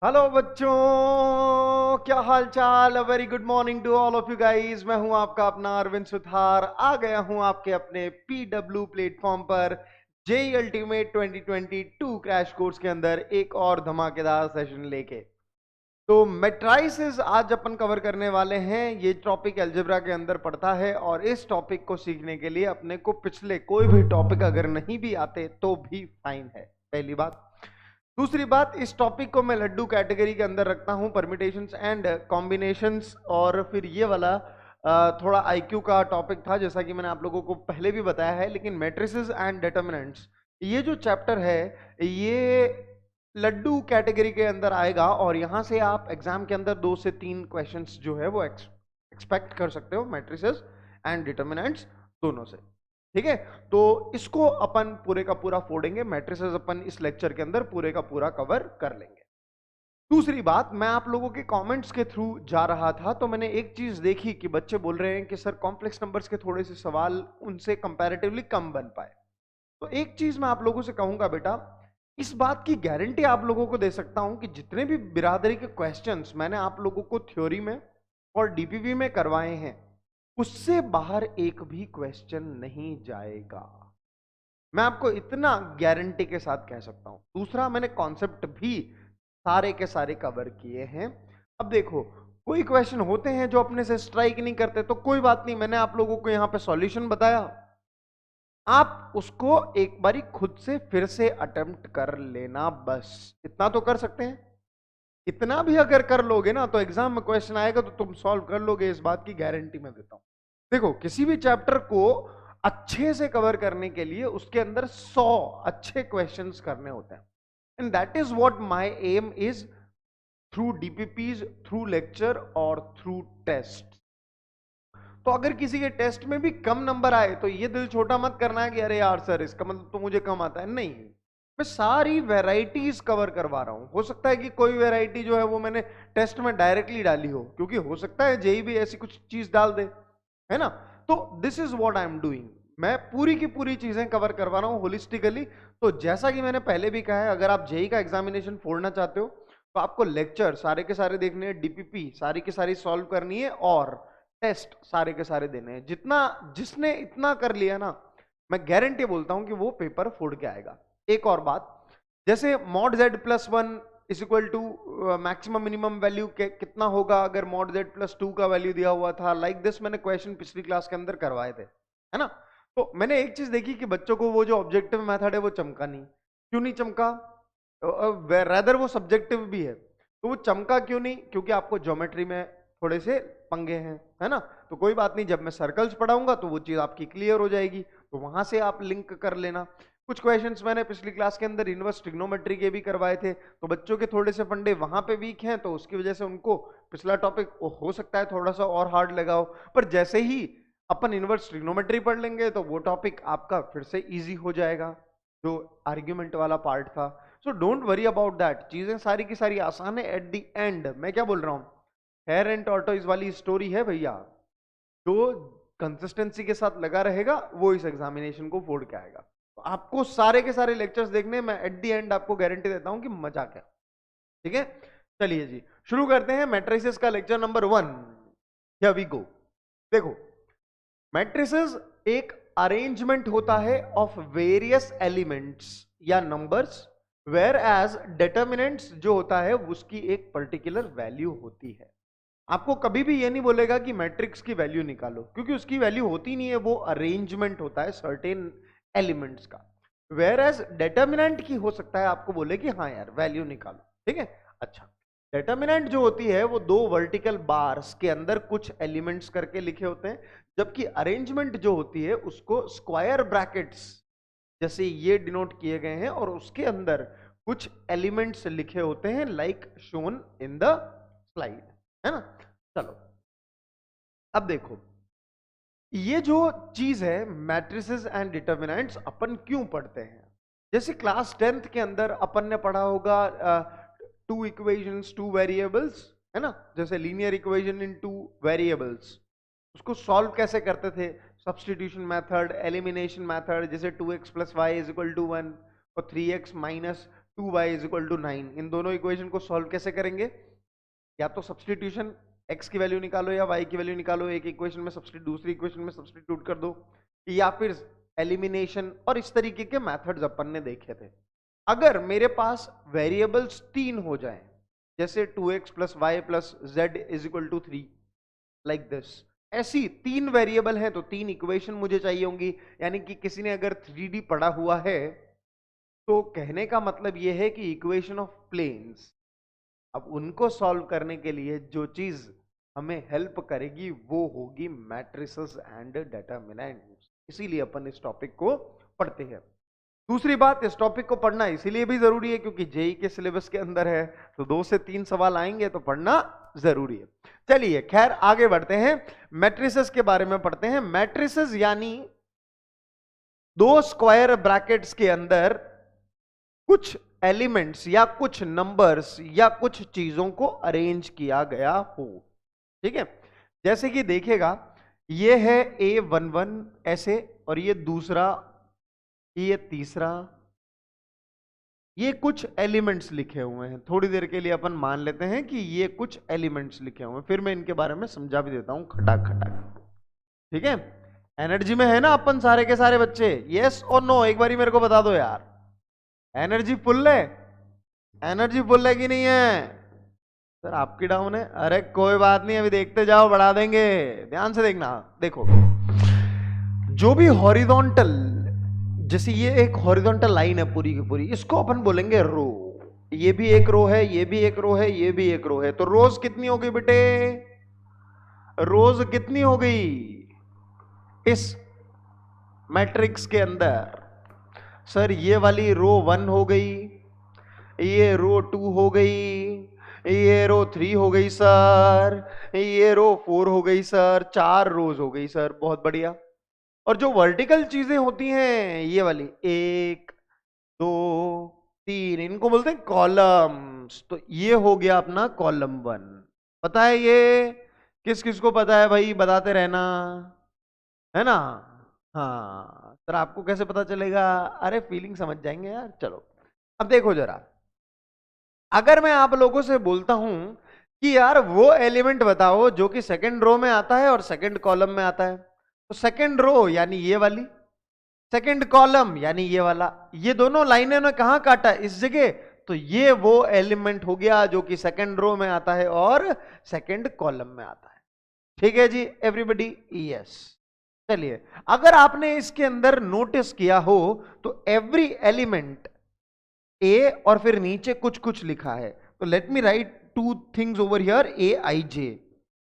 Hello बच्चों, क्या हाल चाल। Very good morning to all of you guys. मैं हूं आपका अपना अरविंद सुथार। आ गया हूं आपके अपने पीडब्ल्यू प्लेटफॉर्म पर जेई अल्टीमेट 2022 क्रैश कोर्स के अंदर एक और धमाकेदार सेशन लेके। तो मैट्राइसेस आज अपन कवर करने वाले हैं। ये टॉपिक अलजेब्रा के अंदर पड़ता है और इस टॉपिक को सीखने के लिए अपने को पिछले कोई भी टॉपिक अगर नहीं भी आते तो भी फाइन है, पहली बात। दूसरी बात, इस टॉपिक को मैं लड्डू कैटेगरी के अंदर रखता हूं, परमिटेशंस एंड कॉम्बिनेशंस। और फिर ये वाला थोड़ा आईक्यू का टॉपिक था, जैसा कि मैंने आप लोगों को पहले भी बताया है। लेकिन मैट्रिसेस एंड डिटर्मिनेंट्स, ये जो चैप्टर है ये लड्डू कैटेगरी के अंदर आएगा और यहां से आप एग्जाम के अंदर 2 से 3 क्वेश्चंस जो है वो एक्सपेक्ट कर सकते हो, मैट्रिसेस एंड डिटर्मिनेंट्स दोनों से। ठीक है, तो इसको अपन पूरे का पूरा फोड़ेंगे। मैट्रिसेस अपन इस लेक्चर के अंदर पूरे का पूरा कवर कर लेंगे। दूसरी बात, मैं आप लोगों के कमेंट्स के थ्रू जा रहा था तो मैंने एक चीज देखी कि बच्चे बोल रहे हैं कि सर कॉम्प्लेक्स नंबर्स के थोड़े से सवाल उनसे कंपैरेटिवली कम बन पाए। तो एक चीज मैं आप लोगों से कहूंगा बेटा, इस बात की गारंटी आप लोगों को दे सकता हूं कि जितने भी बिरादरी के क्वेश्चंस मैंने आप लोगों को थ्योरी में और डीपीवी में करवाए हैं, उससे बाहर एक भी क्वेश्चन नहीं जाएगा। मैं आपको इतना गारंटी के साथ कह सकता हूं। दूसरा, मैंने कॉन्सेप्ट भी सारे के सारे कवर किए हैं। अब देखो, कोई क्वेश्चन होते हैं जो अपने से स्ट्राइक नहीं करते, तो कोई बात नहीं, मैंने आप लोगों को यहां पे सॉल्यूशन बताया, आप उसको एक बारी खुद से फिर से अटेम्प्ट कर लेना, बस इतना तो कर सकते हैं। इतना भी अगर कर लोगे ना तो एग्जाम में क्वेश्चन आएगा तो तुम सॉल्व कर लोगे, इस बात की गारंटी मैं देता हूं। देखो, किसी भी चैप्टर को अच्छे से कवर करने के लिए उसके अंदर 100 अच्छे क्वेश्चंस करने होते हैं, and that is what my aim is through DPPs, through lecture और थ्रू टेस्ट। तो अगर किसी के टेस्ट में भी कम नंबर आए तो ये दिल छोटा मत करना है कि अरे यार सर इसका मतलब तो मुझे कम आता है। नहीं, मैं सारी वेराइटीज कवर करवा रहा हूं। हो सकता है कि कोई वेराइटी जो है वो मैंने टेस्ट में डायरेक्टली डाली हो, क्योंकि हो सकता है जेई भी ऐसी कुछ चीज डाल दे, है ना। तो this is what I am doing. मैं पूरी की पूरी चीजें कवर करवा रहा हूं होलिस्टिकली। तो जैसा कि मैंने पहले भी कहा है, अगर आप जेई का एग्जामिनेशन फोड़ना चाहते हो तो आपको लेक्चर सारे के सारे देखने हैं, डीपीपी सारी की सारी सॉल्व करनी है और टेस्ट सारे के सारे देने हैं। जितना जिसने इतना कर लिया ना, मैं गारंटी बोलता हूं कि वो पेपर फोड़ के आएगा। एक और बात, जैसे mod z plus one is equal to maximum minimum value कितना होगा अगर मॉड जेड प्लस टू का वैल्यू दिया हुआ था, लाइक दिस मैंने क्वेश्चन पिछली क्लास के अंदर करवाए थे, है ना। तो मैंने एक चीज देखी कि बच्चों को वो जो ऑब्जेक्टिव मेथड है वो चमका नहीं। क्यों नहीं चमका? रेदर वो सब्जेक्टिव भी है, तो वो चमका क्यों नहीं? क्योंकि आपको ज्योमेट्री में थोड़े से पंगे हैं, है ना। तो कोई बात नहीं, जब मैं सर्कल्स पढ़ाऊंगा तो वो चीज आपकी क्लियर हो जाएगी, तो वहां से आप लिंक कर लेना। कुछ क्वेश्चंस मैंने पिछली क्लास के अंदर इनवर्स ट्रिग्नोमेट्री के भी करवाए थे, तो बच्चों के थोड़े से फंडे वहां पे वीक हैं, तो उसकी वजह से उनको पिछला टॉपिक हो सकता है थोड़ा सा और हार्ड लगा हो। पर जैसे ही अपन इनवर्स ट्रिग्नोमेट्री पढ़ लेंगे तो वो टॉपिक आपका फिर से इजी हो जाएगा, जो आर्ग्यूमेंट वाला पार्ट था। So don't worry about that, चीजें सारी की सारी आसान है। एट द एंड मैं क्या बोल रहा हूं, हेयर एंड टॉर्टोइज वाली स्टोरी है भैया। जो कंसिस्टेंसी के साथ लगा रहेगा वो इस एग्जामिनेशन को फोड़ के आएगा। तो आपको सारे के सारे लेक्चर्स देखने, मैं एट द एंड आपको गारंटी देता हूं कि मजा क्या। ठीक है, चलिए जी शुरू करते हैं मैट्रिसेस का lecture number 1। Here we go. देखो, मैट्रिसेस एक अरेंजमेंट होता है ऑफ वेरियस एलिमेंट्स या नंबर्स, वेयर एज डिटर्मिनेंट्स जो होता है उसकी एक पर्टिकुलर वैल्यू होती है। आपको कभी भी ये नहीं बोलेगा कि मैट्रिक्स की वैल्यू निकालो, क्योंकि उसकी वैल्यू होती नहीं है, वो अरेंजमेंट होता है सर्टेन एलिमेंट्स का। वेयर एज डिटर्मिनेंट की हो सकता है आपको बोले कि हाँ यार वैल्यू निकालो, ठीक है। अच्छा, डिटर्मिनेंट जो होती है वो 2 वर्टिकल बार्स के अंदर कुछ एलिमेंट्स करके लिखे होते हैं, जबकि अरेंजमेंट जो होती है उसको स्क्वायर ब्रैकेट्स जैसे ये डिनोट किए गए हैं और उसके अंदर कुछ एलिमेंट्स लिखे होते हैं, like shown in the slide, है ना। चलो, अब देखो, ये जो चीज है मैट्रिसेस एंड डिटर्मिनेंट्स अपन क्यों पढ़ते हैं। जैसे क्लास 10th के अंदर अपन ने पढ़ा होगा 2 इक्वेशंस 2 वेरिएबल्स, है ना। जैसे लीनियर इक्वेशन इन 2 वेरिएबल्स, उसको सॉल्व कैसे करते थे, सब्स्टिट्यूशन मेथड, एलिमिनेशन मेथड, जैसे 2x + y = 1 और 3x - 2y is equal to 9। इन दोनों इक्वेशन को सॉल्व कैसे करेंगे? या तो सब्सटीट्यूशन, x की वैल्यू निकालो या y की वैल्यू निकालो, एक इक्वेशन में सब्सटीट्यूट दूसरी इक्वेशन में सब्सटीट्यूट कर दो, या फिर एलिमिनेशन, और इस तरीके के मेथड्स अपन ने देखे थे। अगर मेरे पास वेरिएबल्स 3 हो जाएं, जैसे 2x plus y plus z is equal to 3, like this, ऐसी 3 वेरिएबल है तो 3 इक्वेशन मुझे चाहिए होंगी। यानी कि किसी ने अगर 3D पढ़ा हुआ है तो कहने का मतलब यह है कि इक्वेशन ऑफ प्लेन्स, अब उनको सॉल्व करने के लिए जो चीज हमें हेल्प करेगी वो होगी मैट्रिसेस एंड डिटरमिनेंट्स। इसीलिए अपन इस टॉपिक को पढ़ते हैं। दूसरी बात, इस टॉपिक को पढ़ना इसीलिए भी जरूरी है क्योंकि जेई के सिलेबस के अंदर है, तो 2 से 3 सवाल आएंगे तो पढ़ना जरूरी है। चलिए खैर आगे बढ़ते हैं, मैट्रिसेस के बारे में पढ़ते हैं। मैट्रिसेस यानी 2 स्क्वायर ब्रैकेट्स के अंदर कुछ एलिमेंट्स या कुछ नंबर्स या कुछ चीजों को अरेंज किया गया हो। ठीक है, जैसे कि देखिएगा ये है A11 ऐसे, और ये दूसरा, ये तीसरा, ये कुछ एलिमेंट्स लिखे हुए हैं। थोड़ी देर के लिए अपन मान लेते हैं कि ये कुछ एलिमेंट्स लिखे हुए हैं, फिर मैं इनके बारे में समझा भी देता हूं खटाक खटाक। ठीक है, एनर्जी में है ना अपन सारे के सारे बच्चे? यस और नो एक बारी मेरे को बता दो यार, एनर्जी फुल है? एनर्जी फुल है कि नहीं है? सर आपकी डाउन है। अरे कोई बात नहीं, अभी देखते जाओ, बढ़ा देंगे। ध्यान से देखना, देखो जो भी हॉरिजॉन्टल, जैसे ये एक हॉरिजॉन्टल लाइन है पूरी की पूरी, इसको अपन बोलेंगे रो। ये भी एक रो है, ये भी एक रो है, ये भी एक रो है। तो रोज कितनी हो गई बेटे? रोज कितनी हो गई इस मैट्रिक्स के अंदर? सर ये वाली रो 1 हो गई, ये रो 2 हो गई, ये रो 3 हो गई सर, ये रो 4 हो गई सर, 4 रोज हो गई सर। बहुत बढ़िया। और जो वर्टिकल चीजें होती हैं ये वाली 1 2 3, इनको बोलते हैं कॉलम्स। तो ये हो गया अपना कॉलम 1। पता है ये? किस किस को पता है भाई? बताते रहना, है ना? हाँ सर, आपको कैसे पता चलेगा? अरे फीलिंग समझ जाएंगे यार। चलो अब देखो जरा, अगर मैं आप लोगों से बोलता हूं कि यार वो एलिमेंट बताओ जो कि सेकंड रो में आता है और सेकंड कॉलम में आता है, तो सेकंड रो यानी ये वाली, सेकंड कॉलम यानी ये वाला, ये दोनों लाइनें ने कहां काटा? इस जगह। तो ये वो एलिमेंट हो गया जो कि सेकंड रो में आता है और सेकंड कॉलम में आता है। ठीक है जी एवरीबॉडी? यस। चलिए, अगर आपने इसके अंदर नोटिस किया हो तो एवरी एलिमेंट ए और फिर नीचे कुछ कुछ लिखा है। तो let me write 2 things over here. A I J,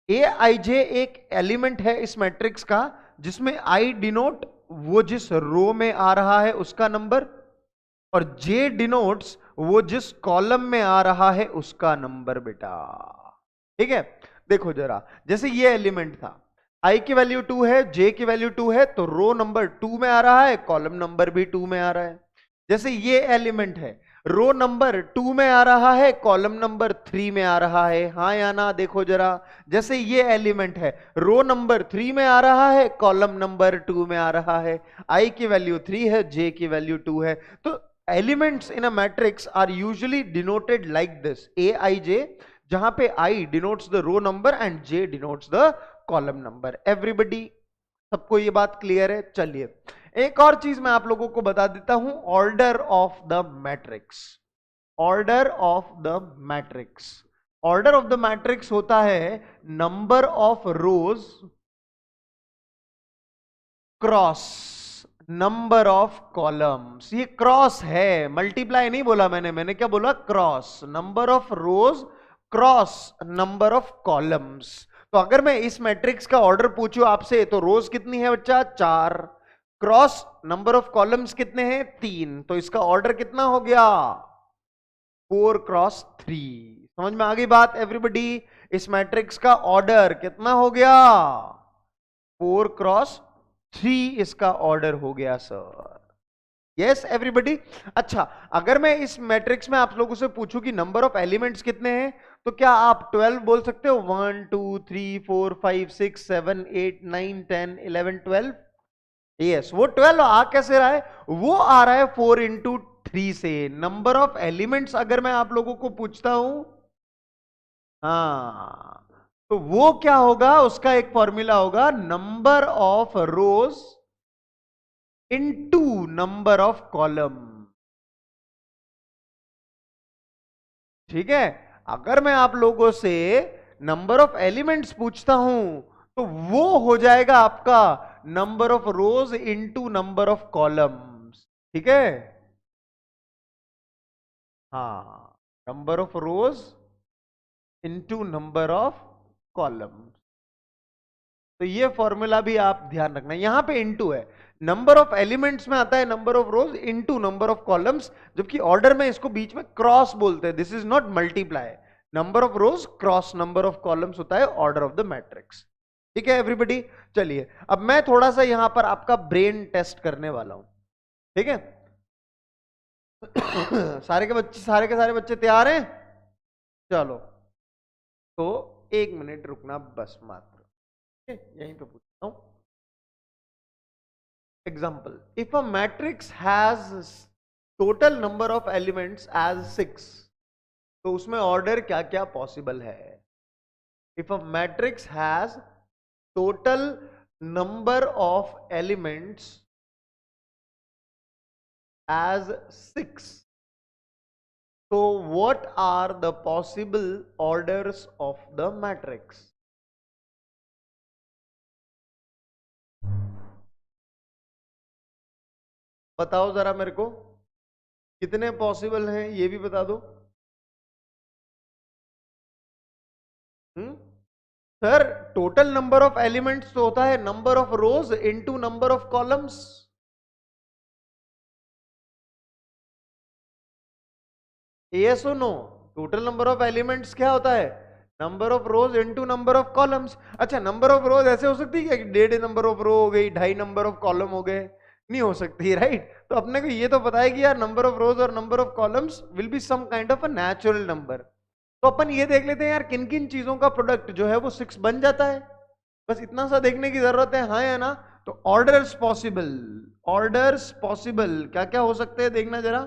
A I J एक एलिमेंट है इस मैट्रिक्स का, जिसमें आई डिनोट वो जिस रो में आ रहा है उसका नंबर, और जे डिनोट्स वो जिस कॉलम में आ रहा है उसका नंबर बेटा। ठीक है, देखो जरा, जैसे ये एलिमेंट था, आई की वैल्यू 2 है, जे की वैल्यू 2 है, तो रो नंबर 2 में आ रहा है, कॉलम नंबर भी 2 में आ रहा है। जैसे ये एलिमेंट है, रो नंबर 2 में आ रहा है, कॉलम नंबर 3 में आ रहा है। हाँ या ना? देखो जरा, जैसे ये एलिमेंट है, रो नंबर 3 में आ रहा है, कॉलम नंबर 2 में आ रहा है, आई की वैल्यू 3 है, जे की वैल्यू 2 है। तो elements in a matrix are usually denoted like this, A I J, जहां पे I denotes the row number and J denotes the column number. Everybody, सबको ये बात क्लियर है? चलिए एक और चीज मैं आप लोगों को बता देता हूं, order of the matrix. Order of the matrix, order of the matrix होता है number of rose cross number of columns. ये क्रॉस है, मल्टीप्लाई नहीं बोला मैंने क्या बोला? Cross. Number of rose cross number of columns. तो अगर मैं इस मैट्रिक्स का ऑर्डर पूछूं आपसे, तो रोज कितनी है बच्चा? 4, क्रॉस नंबर ऑफ कॉलम्स कितने हैं? 3, तो इसका ऑर्डर कितना हो गया? 4 क्रॉस 3। समझ में आ गई बात एवरीबॉडी? इस मैट्रिक्स का ऑर्डर कितना हो गया? 4 क्रॉस 3 इसका ऑर्डर हो गया सर। Yes everybody? अच्छा, अगर मैं इस मैट्रिक्स में आप लोगों से पूछूं कि नंबर ऑफ एलिमेंट्स कितने हैं, तो क्या आप 12 बोल सकते हो? 1 2 3 4 5 6 7 8 9 10 11 12। यस, वो 12 आ कैसे रहा है? वो आ रहा है 4 इंटू 3 से। नंबर ऑफ एलिमेंट्स अगर मैं आप लोगों को पूछता हूं, हाँ, तो वो क्या होगा, उसका एक फॉर्मूला होगा, number of rows into number of column. ठीक है, अगर मैं आप लोगों से नंबर ऑफ एलिमेंट्स पूछता हूं तो वो हो जाएगा आपका number of rows into number of columns. ठीक है, हाँ, number of rows into number of columns. तो ये फॉर्मूला भी आप ध्यान रखना, यहां पे इनटू है, नंबर ऑफ एलिमेंट्स में आता है number of rows into number of columns, जबकि ऑर्डर में इसको बीच में क्रॉस बोलते हैं, this is not multiply. Number of rose cross number of columns होता है ऑर्डर ऑफ द मैट्रिक्स। ठीक है एवरीबॉडी, चलिए अब मैं थोड़ा सा यहां पर आपका ब्रेन टेस्ट करने वाला हूं। ठीक है सारे के सारे बच्चे तैयार हैं? चलो, तो 1 मिनट रुकना बस मात्र, यहीं पे पूछता हूं। Example, if a matrix has total number of elements as 6, तो उसमें ऑर्डर क्या क्या पॉसिबल है? If a matrix has total number of elements as 6, so what are the possible orders of the matrix? बताओ जरा मेरे को, कितने पॉसिबल हैं ये भी बता दो। Sir, total number of elements तो होता है number of rows into number of columns. Yes और no? Total number of elements क्या होता है? Number of rows into number of columns. अच्छा, नंबर ऑफ रोज ऐसे हो सकती है कि 1.5 नंबर ऑफ रो हो गई, 2.5 नंबर ऑफ कॉलम हो गए? नहीं हो सकती, राइट? तो अपने को ये तो पता है कि यार नंबर ऑफ रोज और number of columns will be some kind of a natural number. तो अपन ये देख लेते हैं यार किन किन चीजों का प्रोडक्ट जो है वो 6 बन जाता है, बस इतना सा देखने की जरूरत है, हाँ या ना? तो ऑर्डर्स पॉसिबल, ऑर्डर्स पॉसिबल क्या क्या हो सकते हैं देखना जरा।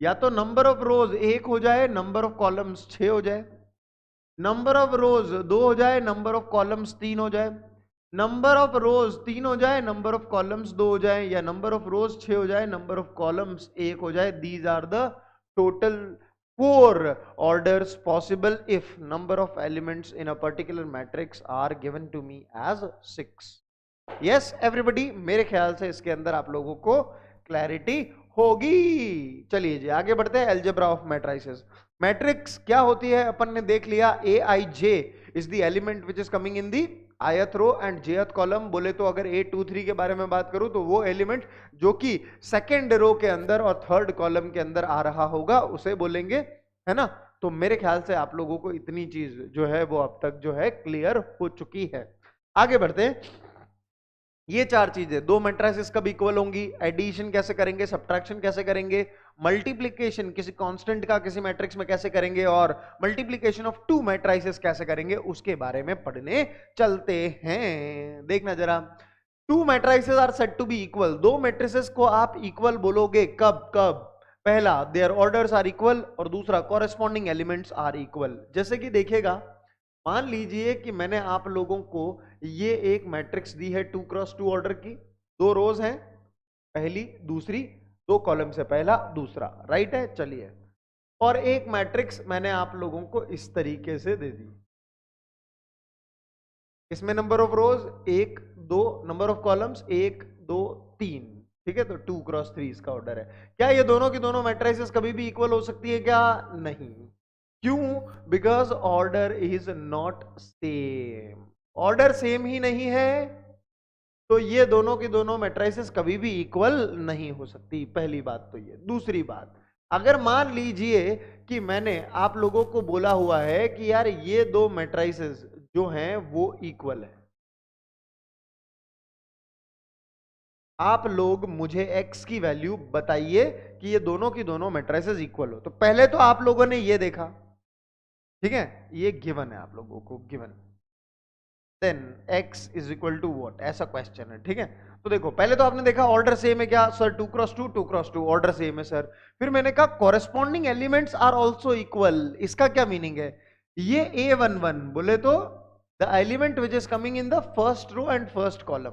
या तो नंबर ऑफ रोज 1 हो जाए, नंबर ऑफ कॉलम्स 6 हो जाए, नंबर ऑफ रोज 2 हो जाए, नंबर ऑफ कॉलम्स 3 हो जाए, नंबर ऑफ रोज 3 हो जाए, नंबर ऑफ कॉलम्स 2 हो जाए, या नंबर ऑफ रोज 6 हो जाए, नंबर ऑफ कॉलम्स 1 हो जाए। These are the total 4 orders possible if number of elements in a particular matrix are given to me as 6. Yes everybody, मेरे ख्याल से इसके अंदर आप लोगों को क्लैरिटी होगी। चलिए जी आगे बढ़ते हैं। Algebra of matrices. मैट्रिक्स क्या होती है अपन ने देख लिया, A I J is the element which is coming in the ith row and jth column. बोले तो अगर 8 2 3 के बारे में बात करूं तो वो एलिमेंट जो कि सेकेंड रो के अंदर और थर्ड कॉलम के अंदर आ रहा होगा उसे बोलेंगे, है ना? तो मेरे ख्याल से आप लोगों को इतनी चीज जो है वो अब तक जो है क्लियर हो चुकी है। आगे बढ़ते हैं। ये 4 चीजें, 2 मैट्रिसेस कब इक्वल होंगी, एडिशन कैसे करेंगे, सब्ट्रैक्शन कैसे करेंगे, मल्टीप्लिकेशन किसी कांस्टेंट का किसी मैट्रिक्स में कैसे करेंगे, और मल्टीप्लिकेशन ऑफ 2 मैट्रिसेस कैसे करेंगे, उसके बारे में पढ़ने चलते हैं। देखना जरा, 2 matrices are said to be equal. 2 matrices को आप इक्वल बोलोगे कब कब? पहला, देयर ऑर्डर्स आर इक्वल, और दूसरा, कॉरेस्पॉन्डिंग एलिमेंट्स आर इक्वल। जैसे कि देखिएगा, मान लीजिए कि मैंने आप लोगों को ये एक मैट्रिक्स दी है 2x2 ऑर्डर की, 2 रोज हैं, पहली दूसरी, 2 कॉलम से पहला दूसरा, राइट है? चलिए, और एक मैट्रिक्स मैंने आप लोगों को इस तरीके से दे दी, इसमें number of rose 1 2, number of columns 1 2 3, ठीक है? तो 2x3 इसका ऑर्डर है। क्या ये दोनों की दोनों मैट्रिसेस कभी भी इक्वल हो सकती है क्या? नहीं। क्यों? Because order is not same. Order same ही नहीं है तो ये दोनों की दोनों मैट्रिसेस कभी भी इक्वल नहीं हो सकती। पहली बात तो ये। दूसरी बात, अगर मान लीजिए कि मैंने आप लोगों को बोला हुआ है कि यार ये 2 मैट्रिसेस जो हैं वो इक्वल है, आप लोग मुझे x की वैल्यू बताइए कि ये दोनों की दोनों मैट्रिसेस इक्वल हो। तो पहले तो आप लोगों ने ये देखा, ठीक है, ये गिवन है आप लोगों को, given. Then x is equal to what, ऐसा क्वेश्चन है, ठीक है। तो देखो पहले तो आपने देखा ऑर्डर सेम है क्या सर, 2x2 ऑर्डर सेम है सर। फिर मैंने कहा corresponding elements are also equal, इसका क्या मीनिंग है, ये A11 बोले तो the element which is coming in the first row and first column,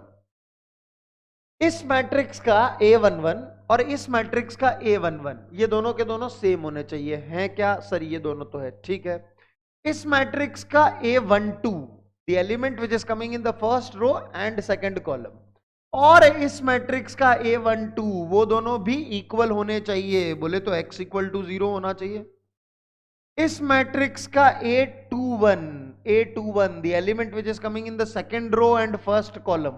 इस मैट्रिक्स का A11 और इस मैट्रिक्स का A11 ये दोनों के दोनों सेम होने चाहिए, हैं क्या सर, ये दोनों तो है, ठीक है। इस मैट्रिक्स का A12 the element which is coming in the first row and second column, और इस मैट्रिक्स का A12 वो दोनों भी इक्वल होने चाहिए, बोले तो x इक्वल टू 0 होना चाहिए। इस मैट्रिक्स का A21 the element which is coming in the second row and first column,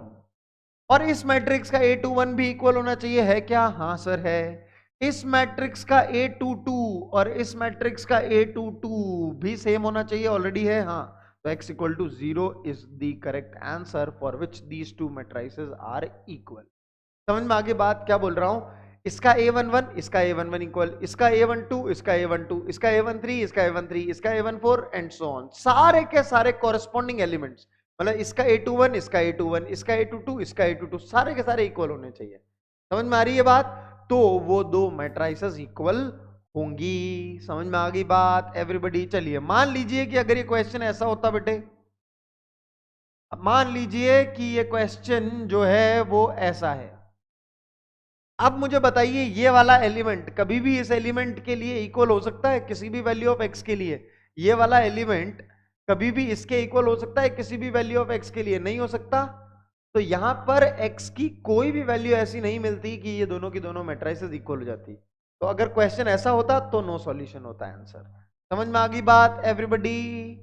और इस मैट्रिक्स का A21 भी इक्वल होना चाहिए, है क्या, हाँ सर है। इस मैट्रिक्स का A22 और इस मैट्रिक्स का A22 भी सेम होना चाहिए, ऑलरेडी है, हाँ। तो x equal to 0 is the correct answer for which these two matrices are equal. समझ में आगे बात क्या बोल रहा हूं, इसका A11 इसका A11 इक्वल, इसका A12 इसका A12, इसका A13 इसका A13, इसका A14 एंड सो ऑन, सारे के सारे कॉरेस्पॉन्डिंग एलिमेंट्स, मतलब इसका A21 इसका A21 इसका A22 इसका A22 सारे के सारे इक्वल होने चाहिए। समझ में आ रही है बात, तो वो दो मैट्रिसेस इक्वल होंगी। समझ में आ गई बात एवरीबॉडी। चलिए मान लीजिए कि अगर ये क्वेश्चन ऐसा होता बेटे, मान लीजिए कि ये क्वेश्चन जो है वो ऐसा है, अब मुझे बताइए ये वाला एलिमेंट कभी भी इस एलिमेंट के लिए इक्वल हो सकता है किसी भी वैल्यू ऑफ x के लिए, ये वाला एलिमेंट कभी भी इसके इक्वल हो सकता है किसी भी वैल्यू ऑफ x के लिए, नहीं हो सकता। तो यहां पर x की कोई भी वैल्यू ऐसी नहीं मिलती कि ये दोनों की दोनों मैट्रिसेस इक्वल हो जाती। तो अगर क्वेश्चन ऐसा होता तो नो सॉल्यूशन होता है आंसर। समझ में आ गई बात एवरीबॉडी,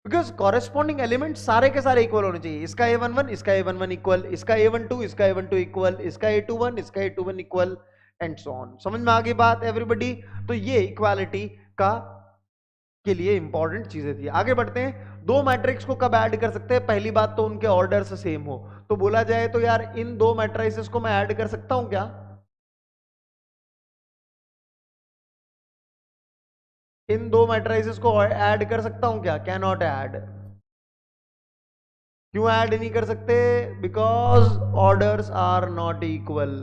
बिकॉज कॉरेस्पॉन्डिंग एलिमेंट सारे के सारे इक्वल होने चाहिए, इसका A11 इसका A11 इक्वल, इसका A12 इसका A12 इक्वल, इसका A21 इसका A21 equal and so on. समझ में आ गई बात एवरीबॉडी। तो ये इक्वालिटी का के लिए इंपॉर्टेंट चीजें थी। आगे बढ़ते हैं, दो मैट्रिक्स को कब ऐड कर सकते हैं, पहली बात तो उनके ऑर्डर से सेम हो। तो बोला जाए तो यार इन दो मैट्रिसेस को मैं ऐड कर सकता हूं क्या, इन दो मैट्रिसेस को ऐड कर सकता हूं क्या, कैन नॉट ऐड। क्यों ऐड नहीं कर सकते, because orders are not equal.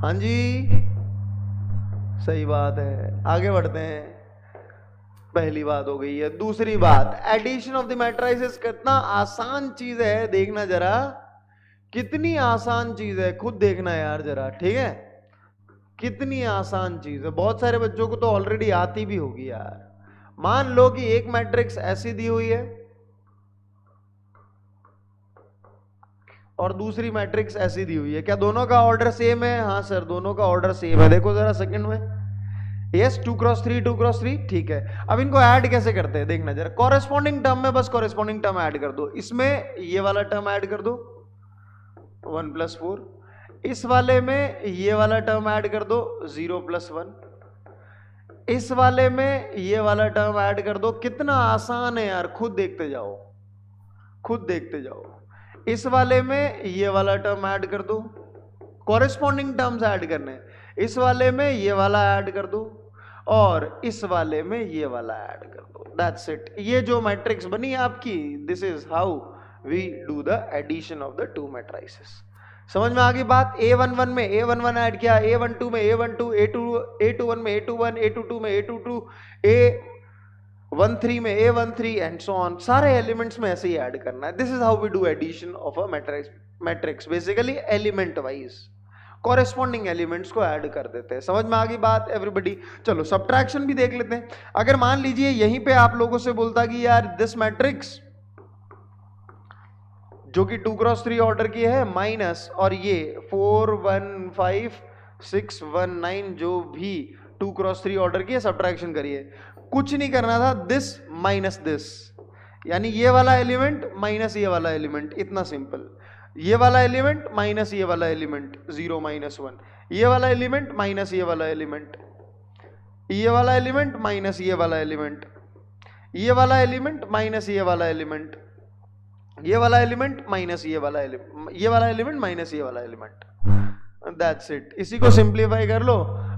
हाँ जी सही बात है। आगे बढ़ते हैं, पहली बात हो गई है। दूसरी बात, एडिशन ऑफ द मैट्रिसेस कितना आसान चीज है, देखना जरा कितनी आसान चीज है, खुद देखना यार जरा, ठीक है, कितनी आसान चीज है। बहुत सारे बच्चों को तो ऑलरेडी आती भी होगी यार। मान लो कि एक मैट्रिक्स ऐसी दी हुई है और दूसरी मैट्रिक्स ऐसी दी हुई है, क्या दोनों का ऑर्डर सेम है, हाँ सर दोनों का ऑर्डर सेम है। देखो जरा सेकंड में, यस 2x3 ठीक है। अब इनको ऐड कैसे करते हैं देखना जरा, कॉरेस्पॉन्डिंग टर्म में बस कॉरेस्पॉन्डिंग टर्म ऐड कर दो, इसमें ये वाला टर्म ऐड कर दो 1 + 4, इस वाले में ये वाला टर्म ऐड कर दो 0 + 1, इस वाले में ये वाला टर्म ऐड कर दो। कितना आसान है यार, खुद देखते जाओ, खुद देखते जाओ। इस वाले में ये वाला टर्म ऐड कर दो, कॉरेस्पॉन्डिंग टर्म्स ऐड करने, इस वाले में ये वाला ऐड कर दो और इस वाले में ये वाला ऐड कर दो, दैट्स इट। ये जो मैट्रिक्स बनी आपकी, this is how we do the addition of the two matrices. समझ में आ गई बात। A11 में A11 ऐड किया, A12 में A12, A21 में A21, A22 में A22, A13 में A13 एंड सो ऑन, सारे एलिमेंट्स में ऐसे ही ऐड करना है। This is how we do addition of a matrix, basically element wise corresponding elements को ऐड कर देते हैं। समझ में आ गई बात एवरीबॉडी। चलो सब्ट्रैक्शन भी देख लेते हैं। अगर मान लीजिए यहीं पे आप लोगों से बोलता कि यार दिस मैट्रिक्स जो कि 2x3 ऑर्डर की है माइनस, और ये 4 1 5 6 1 9 जो भी 2x3 ऑर्डर की है, सब्ट्रैक्शन करिए। कुछ नहीं करना था, दिस माइनस दिस, यानी ये वाला एलिमेंट माइनस ये वाला एलिमेंट, इतना सिंपल। ये वाला एलिमेंट माइनस ये वाला एलिमेंट 0 - 1, ये वाला एलिमेंट माइनस ये वाला एलिमेंट, ये वाला एलिमेंट माइनस ये वाला एलिमेंट, ये वाला एलिमेंट माइनस ये वाला एलिमेंट, ये वाला एलिमेंट माइनस ये वाला एलिमेंट, ये वाला एलिमेंट माइनस ये वाला एलिमेंट, दैट्स इट। इसी को सिंप्लीफाई कर लो,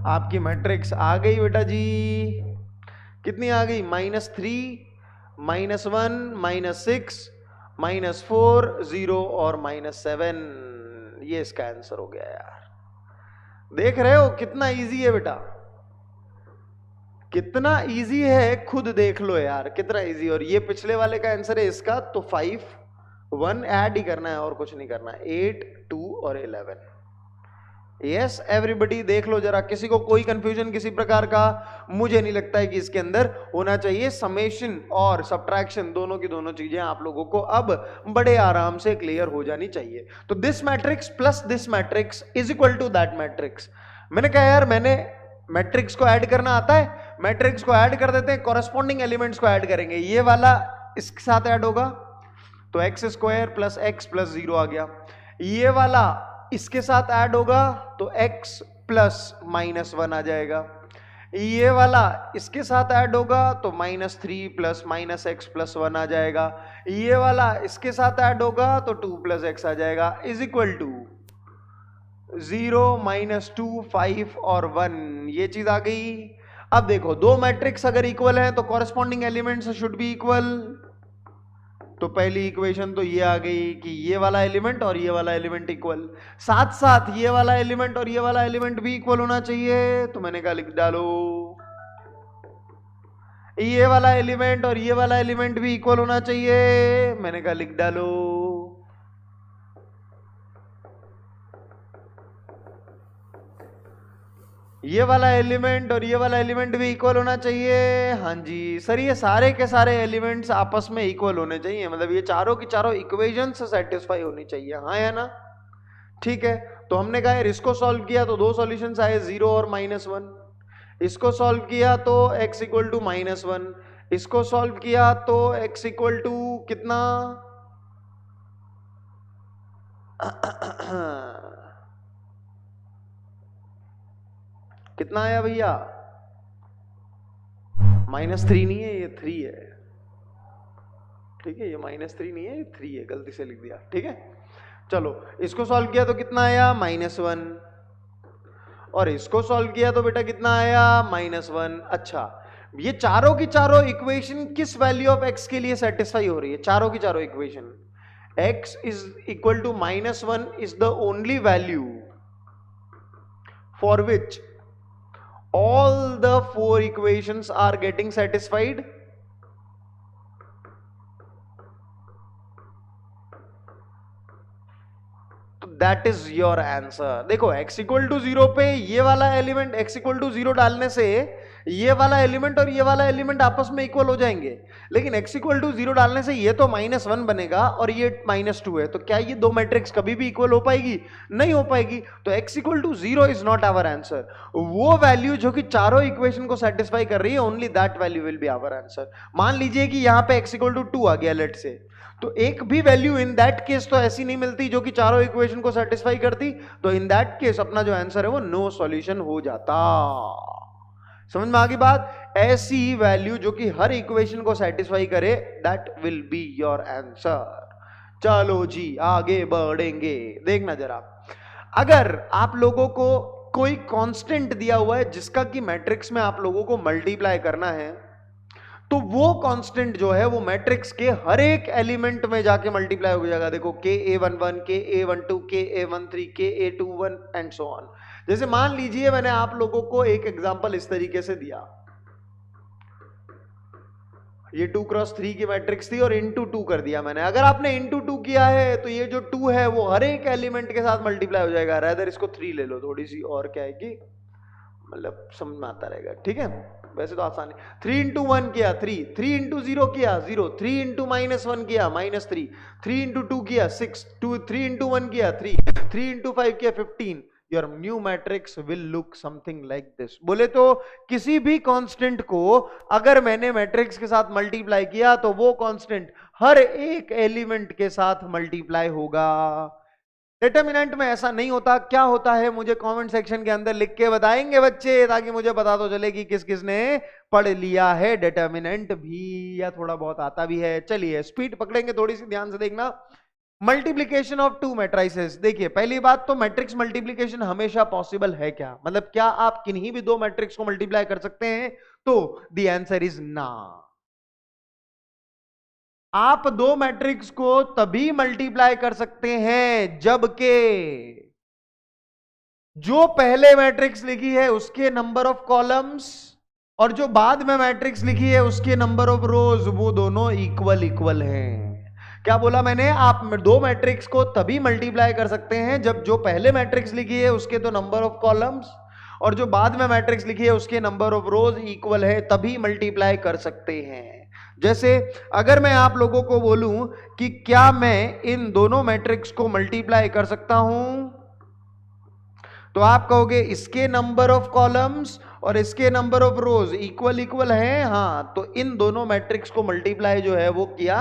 आपकी मैट्रिक्स आ गई बेटा जी। कितनी आ गई, -3 -1, -6, -4, 0 और -7। ये इसका आंसर हो गया यार। देख रहे हो कितना इजी है बेटा, कितना इजी है, खुद देख लो यार कितना इजी। और ये पिछले वाले का आंसर है इसका, तो 5 1 ऐड ही करना है और कुछ नहीं करना है। 8 2 और 11। यस एवरीबडी देख लो जरा, किसी को कोई कंफ्यूजन किसी प्रकार का? मुझे नहीं लगता है कि इसके अंदर होना चाहिए। समेशन और सब्ट्रैक्शन दोनों की दोनों चीजें आप लोगों को अब बड़े आराम से क्लियर हो जानी चाहिए। तो this matrix plus this matrix is equal to that matrix. मैंने कहा यार मैंने मैट्रिक्स को ऐड करना आता है, मैट्रिक्स को ऐड कर देते हैं, कॉरेस्पॉन्डिंग एलिमेंट्स को ऐड करेंगे। ये वाला इसके साथ ऐड होगा तो x square plus x plus 0 आ गया। ये वाला इसके साथ ऐड होगा तो x प्लस -1 आ जाएगा। ये वाला इसके साथ ऐड होगा तो -3 प्लस -x प्लस 1 आ जाएगा। ये वाला इसके साथ ऐड होगा तो 2 प्लस x आ जाएगा, इज इक्वल टू 0 -2 5 और 1। ये चीज आ गई। अब देखो दो मैट्रिक्स अगर इक्वल है तो corresponding elements should be equal. तो पहली इक्वेशन तो ये आ गई कि ये वाला एलिमेंट और ये वाला एलिमेंट इक्वल, साथ साथ ये वाला एलिमेंट और ये वाला एलिमेंट भी इक्वल होना चाहिए। तो मैंने कहा लिख डालो ये वाला एलिमेंट और ये वाला एलिमेंट भी इक्वल होना चाहिए। मैंने कहा लिख डालो ये वाला एलिमेंट और ये वाला एलिमेंट भी इक्वल होना चाहिए। हाँ जी सर, ये सारे के सारे एलिमेंट्स आपस में इक्वल होने चाहिए, मतलब ये चारों की चारों इक्वेशंस सेटिस्फाई होनी चाहिए। हाँ है ना? ठीक है, तो हमने कहा यार इसको सॉल्व किया तो दो सॉल्यूशंस आए, 0 और -1। इसको सॉल्व किया तो x इक्वल टू -1, इसको सॉल्व किया तो x इक्वल टू कितना कितना आया भैया? -3 नहीं है, ये 3 है। ठीक है, ये -3 नहीं है, ये 3 है, गलती से लिख दिया। ठीक है, चलो इसको सॉल्व किया तो कितना आया? -1। और इसको सॉल्व किया तो बेटा कितना आया? -1। अच्छा, ये चारों की चारों इक्वेशन किस वैल्यू ऑफ x के लिए सेटिस्फाई हो रही है? चारों की चारों equation x is equal to -1 is the only value for which all the 4 equations are getting satisfied. तो दैट इज योर आंसर। देखो x इक्वल टू 0 पे ये वाला एलिमेंट x इक्वल टू 0 डालने से ये वाला एलिमेंट और ये वाला एलिमेंट आपस में इक्वल हो जाएंगे, लेकिन x इक्वल टू 0 डालने से ये तो -1 बनेगा और ये -2 है। तो क्या ये दो मैट्रिक्स कभी भी इक्वल हो पाएगी? नहीं हो पाएगी। तो x equal to 0 is not our answer. वो वैल्यू जो कि चारों इक्वेशन को सेटिस्फाई कर रही है, only that value will be our answer. मान लीजिए कि यहां पे x इक्वल टू 2 आ गया लेट से, तो एक भी वैल्यू इन दैट केस तो ऐसी नहीं मिलती जो कि चारों इक्वेशन को सेटिस्फाई करती। तो इन दैट केस अपना जो आंसर है वो नो सॉल्यूशन हो जाता। समझ में आ गई बात? ऐसी वैल्यू जो कि हर इक्वेशन को सेटिस्फाई करे, that will be your answer. चलो जी आगे बढ़ेंगे। देखना जरा, अगर आप लोगों को कोई कांस्टेंट दिया हुआ है जिसका कि मैट्रिक्स में आप लोगों को मल्टीप्लाई करना है, तो वो कांस्टेंट जो है वो मैट्रिक्स के हर एक एलिमेंट में जाके मल्टीप्लाई हो जाएगा। देखो Ka11, Ka12, Ka13, Ka21 and so on. जैसे मान लीजिए मैंने आप लोगों को एक एग्जांपल इस तरीके से दिया, ये 2x3 की मैट्रिक्स थी और इंटू 2 कर दिया मैंने। अगर आपने इंटू 2 किया है तो ये जो 2 है वो हर एक एलिमेंट के साथ मल्टीप्लाई हो जाएगा। रादर इसको 3 ले लो, थोड़ी सी और क्या है कि मतलब समझ में आता रहेगा। ठीक है, वैसे तो आसान है। 3 इंटू 1 किया 3, 3 इंटू 0 किया 0, 3 इंटू -1 किया -3, 3 इंटू 2 किया 6, 3 इंटू 1 किया 3, 3 इंटू 5 किया 15। Your new matrix will look something like this. बोले तो किसी भी कांस्टेंट को अगर मैंने मैट्रिक्स के साथ मल्टीप्लाई किया तो वो कांस्टेंट हर एक एलिमेंट के साथ मल्टीप्लाई होगा। डिटर्मिनेंट में ऐसा नहीं होता। क्या होता है मुझे कमेंट सेक्शन के अंदर लिख के बताएंगे बच्चे, ताकि मुझे पता तो चले कि किस किस ने पढ़ लिया है डिटर्मिनेंट भी, या थोड़ा बहुत आता भी है। चलिए स्पीड पकड़ेंगे थोड़ी सी, ध्यान से देखना। Multiplication of to matrices. देखिए पहली बात तो मैट्रिक्स मल्टीप्लीकेशन हमेशा पॉसिबल है क्या? मतलब क्या आप किन्हीं भी दो मैट्रिक्स को मल्टीप्लाई कर सकते हैं? तो द आंसर इज ना। आप दो मैट्रिक्स को तभी मल्टीप्लाई कर सकते हैं जबकि जो पहले मैट्रिक्स लिखी है उसके नंबर ऑफ कॉलम्स और जो बाद में मैट्रिक्स लिखी है उसके नंबर ऑफ रोज वो दोनों इक्वल हैं। क्या बोला मैंने? आप दो मैट्रिक्स को तभी मल्टीप्लाई कर सकते हैं जब जो पहले मैट्रिक्स लिखी है उसके तो नंबर ऑफ कॉलम्स और जो बाद में मैट्रिक्स लिखी है उसके नंबर ऑफ रोज इक्वल है, तभी मल्टीप्लाई कर सकते हैं। जैसे अगर मैं आप लोगों को बोलूं कि क्या मैं इन दोनों मैट्रिक्स को मल्टीप्लाई कर सकता हूं, तो आप कहोगे इसके नंबर ऑफ कॉलम्स और इसके नंबर ऑफ रोज इक्वल हैं। हाँ, तो इन दोनों मैट्रिक्स को मल्टीप्लाई जो है वो किया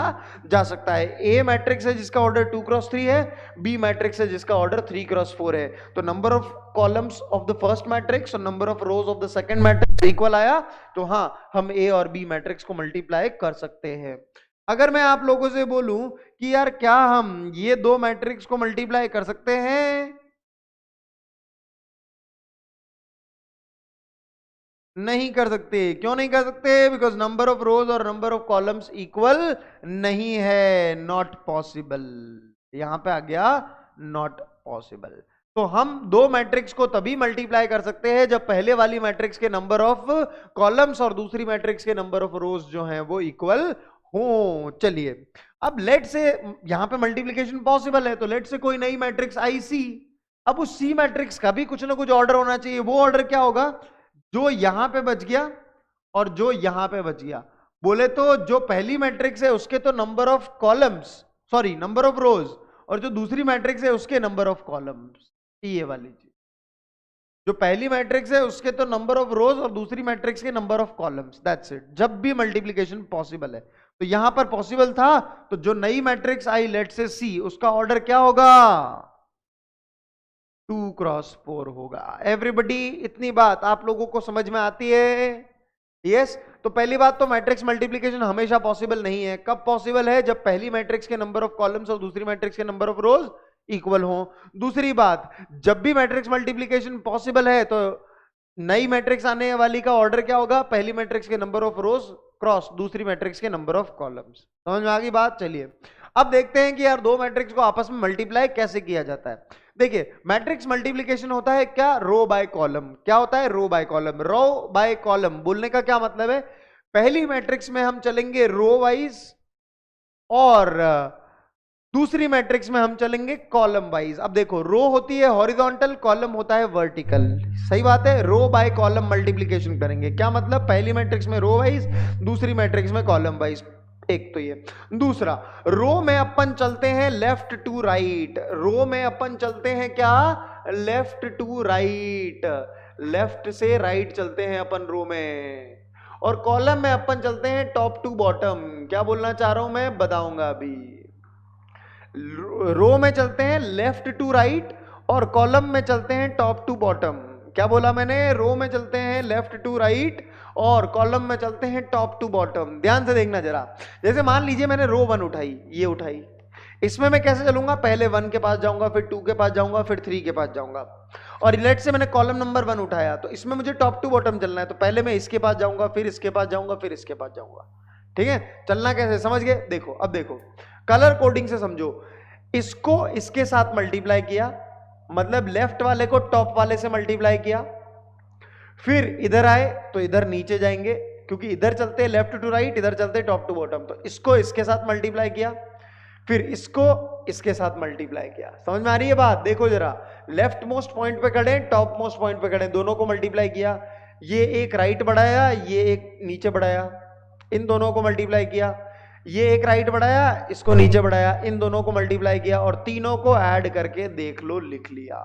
जा सकता है। ए मैट्रिक्स है जिसका ऑर्डर 2x3 है, बी मैट्रिक्स है जिसका ऑर्डर 3x4 है। तो number of columns of the first matrix और number of rows of the second matrix equal आया, तो हाँ, हम ए और बी मैट्रिक्स को मल्टीप्लाई कर सकते हैं। अगर मैं आप लोगों से बोलूं कि यार क्या हम ये दो मैट्रिक्स को मल्टीप्लाई कर सकते हैं? नहीं कर सकते। क्यों नहीं कर सकते? बिकॉज नंबर ऑफ रोज और नंबर ऑफ कॉलम्स इक्वल नहीं है, नॉट पॉसिबल। यहां पे आ गया नॉट पॉसिबल। तो हम दो मैट्रिक्स को तभी मल्टीप्लाई कर सकते हैं जब पहले वाली मैट्रिक्स के नंबर ऑफ कॉलम्स और दूसरी मैट्रिक्स के नंबर ऑफ रोज जो हैं वो इक्वल हो। चलिए, अब लेट से यहां पे मल्टीप्लिकेशन पॉसिबल है, तो लेट से कोई नई मैट्रिक्स आई सी। अब उस सी मैट्रिक्स का भी कुछ ना कुछ ऑर्डर होना चाहिए। वो ऑर्डर क्या होगा? जो यहां पे बच गया और जो यहां पे बच गया। बोले तो जो पहली मैट्रिक्स है उसके तो number of columns, sorry number of rows, और जो दूसरी मैट्रिक्स है उसके नंबर ऑफ कॉलम्स। ये वाली चीज, जो पहली मैट्रिक्स है उसके तो नंबर ऑफ रोज और दूसरी मैट्रिक्स के number of columns, that's it. जब भी मल्टीप्लिकेशन पॉसिबल है, तो यहां पर पॉसिबल था, तो जो नई मैट्रिक्स आई लेट से सी, उसका ऑर्डर क्या होगा? 2x4 होगा। एवरीबडी, इतनी बात आप लोगों को समझ में आती है? यस। तो पहली बात तो मैट्रिक्स मल्टीप्लिकेशन हमेशा पॉसिबल नहीं है। कब पॉसिबल है? जब पहली मैट्रिक्स के नंबर ऑफ कॉलम्स और दूसरी मैट्रिक्स के नंबर ऑफ रोज इक्वल हो। दूसरी बात, जब भी मैट्रिक्स मल्टीप्लिकेशन पॉसिबल है तो नई मैट्रिक्स आने वाली का ऑर्डर क्या होगा? पहली मैट्रिक्स के नंबर ऑफ रोज क्रॉस दूसरी मैट्रिक्स के नंबर ऑफ कॉलम्स। समझ में आ गई बात? चलिए, अब देखते हैं कि यार दो मैट्रिक्स को आपस में मल्टीप्लाई कैसे किया जाता है। देखिए, मैट्रिक्स मल्टीप्लिकेशन होता है क्या? Row by column. क्या होता है? Row by column. Row by column बोलने का क्या मतलब है? पहली मैट्रिक्स में हम चलेंगे रो वाइज और दूसरी मैट्रिक्स में हम चलेंगे कॉलम वाइज। अब देखो, रो होती है हॉरिजॉन्टल, कॉलम होता है वर्टिकल। सही बात है। रो बाय कॉलम मल्टीप्लिकेशन करेंगे। क्या मतलब? पहली मैट्रिक्स में रो वाइज, दूसरी मैट्रिक्स में कॉलम वाइज। एक तो ये। दूसरा, रो में अपन चलते हैं लेफ्ट टू राइट। रो में अपन चलते हैं क्या? Left to right. लेफ्ट से राइट चलते हैं अपन रो में। और कॉलम में अपन चलते हैं टॉप टू बॉटम। क्या बोलना चाह रहा हूं मैं, बताऊंगा अभी। रो में चलते हैं लेफ्ट टू राइट और कॉलम में चलते हैं टॉप टू बॉटम। क्या बोला मैंने? रो में चलते हैं लेफ्ट टू राइट और कॉलम में चलते हैं टॉप टू बॉटम। ध्यान से देखना जरा। जैसे मान लीजिए मैंने रो 1 उठाई, ये उठाई, इसमें मैं कैसे चलूंगा? पहले 1 के पास जाऊंगा, फिर 2 के पास जाऊंगा, फिर 3 के पास जाऊंगा। और लेट से मैंने कॉलम नंबर 1 उठाया, तो इसमें मुझे टॉप टू बॉटम चलना है, तो पहले मैं इसके पास जाऊंगा, फिर इसके पास जाऊंगा, फिर इसके पास जाऊंगा। ठीक है? चलना कैसे, समझ गए? देखो, अब देखो, कलर कोडिंग से समझो। इसको इसके साथ मल्टीप्लाई किया, मतलब लेफ्ट वाले को टॉप वाले से मल्टीप्लाई किया। फिर इधर आए तो इधर नीचे जाएंगे, क्योंकि इधर चलते हैं लेफ्ट टू राइट, इधर चलते हैं टॉप टू बॉटम। तो इसको इसके साथ मल्टीप्लाई किया, फिर इसको इसके साथ मल्टीप्लाई किया। समझ में आ रही है बात? देखो जरा, लेफ्ट मोस्ट पॉइंट पे खड़े, टॉप मोस्ट पॉइंट पे खड़े, दोनों को मल्टीप्लाई किया। ये एक राइट बढ़ाया, ये एक नीचे बढ़ाया, इन दोनों को मल्टीप्लाई किया। ये एक राइट बढ़ाया, इसको नीचे बढ़ाया, इन दोनों को मल्टीप्लाई किया, और तीनों को ऐड करके देख लो, लिख लिया।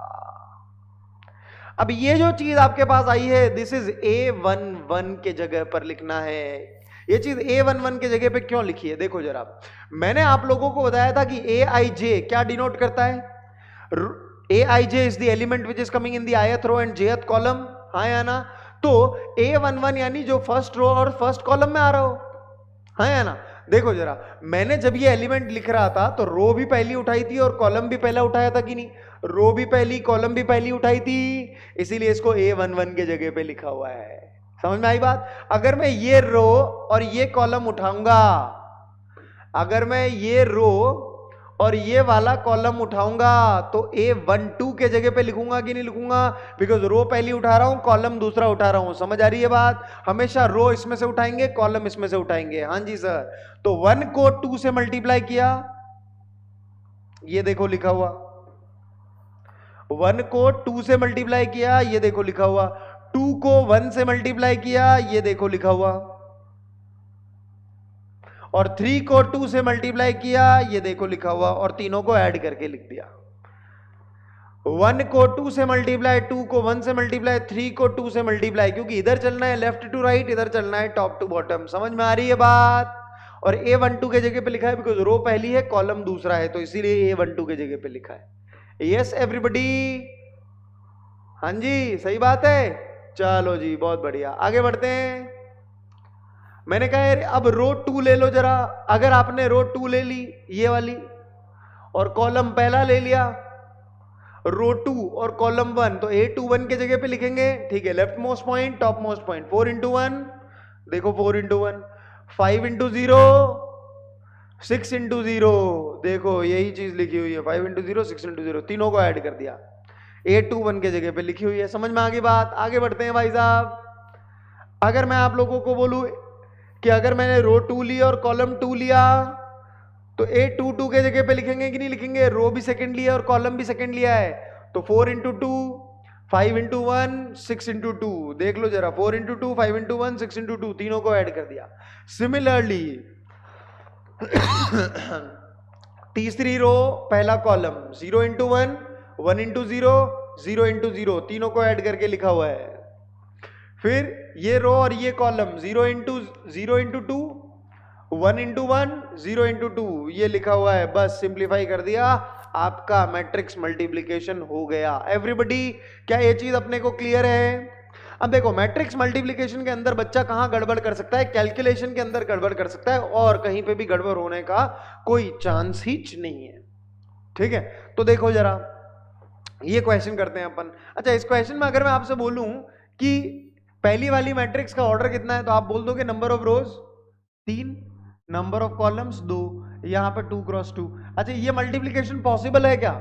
अब ये जो चीज आपके पास आई है, दिस इज A11 के जगह पर लिखना है। ये चीज A11 के जगह पे क्यों लिखी है? देखो जरा, मैंने आप लोगों को बताया था कि Aij क्या डिनोट करता है? Aij is the element which is coming in the ith row and jth column. हाँ या ना? तो A11 यानी जो फर्स्ट रो और फर्स्ट कॉलम में आ रहा हो। हाँ या ना? देखो जरा, मैंने जब ये एलिमेंट लिख रहा था तो रो भी पहली उठाई थी और कॉलम भी पहला उठाया था कि नहीं? रो भी पहली, कॉलम भी पहली उठाई थी, इसीलिए इसको A11 के जगह पे लिखा हुआ है। समझ में आई बात? अगर मैं ये रो और ये कॉलम उठाऊंगा, अगर मैं ये रो और ये वाला कॉलम उठाऊंगा तो A12 के जगह पे लिखूंगा कि नहीं लिखूंगा? बिकॉज रो पहली उठा रहा हूं, कॉलम दूसरा उठा रहा हूं। समझ आ रही है बात? हमेशा रो इसमें से उठाएंगे, कॉलम इसमें से उठाएंगे। हाँ जी सर। तो 1 को 2 से मल्टीप्लाई किया, ये देखो लिखा हुआ। 1 को 2 से मल्टीप्लाई किया, ये देखो लिखा हुआ। 2 को 1 से मल्टीप्लाई किया, ये देखो लिखा हुआ। और 3 को 2 से मल्टीप्लाई किया, ये देखो लिखा हुआ। और तीनों को ऐड करके लिख दिया। 1 को 2 से मल्टीप्लाई, 2 को 1 से मल्टीप्लाई, 3 को 2 से मल्टीप्लाई, क्योंकि इधर चलना है लेफ्ट टू राइट, इधर चलना है टॉप टू बॉटम। समझ में आ रही है बात? और A12 के जगह पे लिखा है बिकॉज रो पहली है, कॉलम दूसरा है, तो इसीलिए A12 के जगह पे लिखा है। Yes everybody? हाँ जी, सही बात है। चलो जी, बहुत बढ़िया, आगे बढ़ते हैं। मैंने कहा यार अब रो 2 ले लो जरा। अगर आपने रो 2 ले ली ये वाली, और कॉलम पहला ले लिया, रो 2 और कॉलम 1, तो A21 के जगह पे लिखेंगे। ठीक है, left most point, top most point. 4 into 1, देखो 4 इंटू 1, 5 इंटू 0, 6 इंटू 0, देखो यही चीज लिखी हुई है। 5 इंटू 0, 6 इंटू 0, तीनों को ऐड कर दिया। A21 के जगह पे लिखी हुई है। समझ में आ गई बात? आगे बढ़ते हैं भाई साहब। अगर मैं आप लोगों को बोलूं कि अगर मैंने रो 2 लिया और कॉलम 2 लिया, तो A22 के जगह पे लिखेंगे कि नहीं लिखेंगे? रो भी सेकंड लिया और कॉलम भी सेकंड लिया है, तो 4 इंटू 2, 5 इंटू 1, 6 इंटू 2, देख लो जरा। 4 इंटू 2, 5 इंटू 1, 6 इंटू 2, तीनों को ऐड कर दिया। सिमिलरली तीसरी रो पहला कॉलम, 0 इंटू 1, 1 इंटू 0, 0 इंटू 0, तीनों को ऐड करके लिखा हुआ है। फिर ये रो और ये कॉलम, 0 इंटू 2, 1 इंटू 1, 0 इंटू 2, ये लिखा हुआ है। बस सिंप्लीफाई कर दिया, आपका मैट्रिक्स मल्टीप्लीकेशन हो गया। एवरीबॉडी, क्या ये चीज अपने को क्लियर है? अब देखो, मैट्रिक्स मल्टीप्लीकेशन के अंदर बच्चा कहां गड़बड़ कर सकता है? कैलकुलेशन के अंदर गड़बड़ कर सकता है, और कहीं पे भी गड़बड़ होने का कोई चांस ही नहीं है। ठीक है, तो देखो जरा, ये क्वेश्चन करते हैं अपन। अच्छा, इस क्वेश्चन में अगर मैं आपसे बोलूं कि पहली वाली मैट्रिक्स का ऑर्डर कितना है, तो आप बोल दोगे number of rose 3, number of columns 2, यहां पर 2 क्रॉस 2। अच्छा, ये मल्टीप्लीकेशन पॉसिबल है क्या?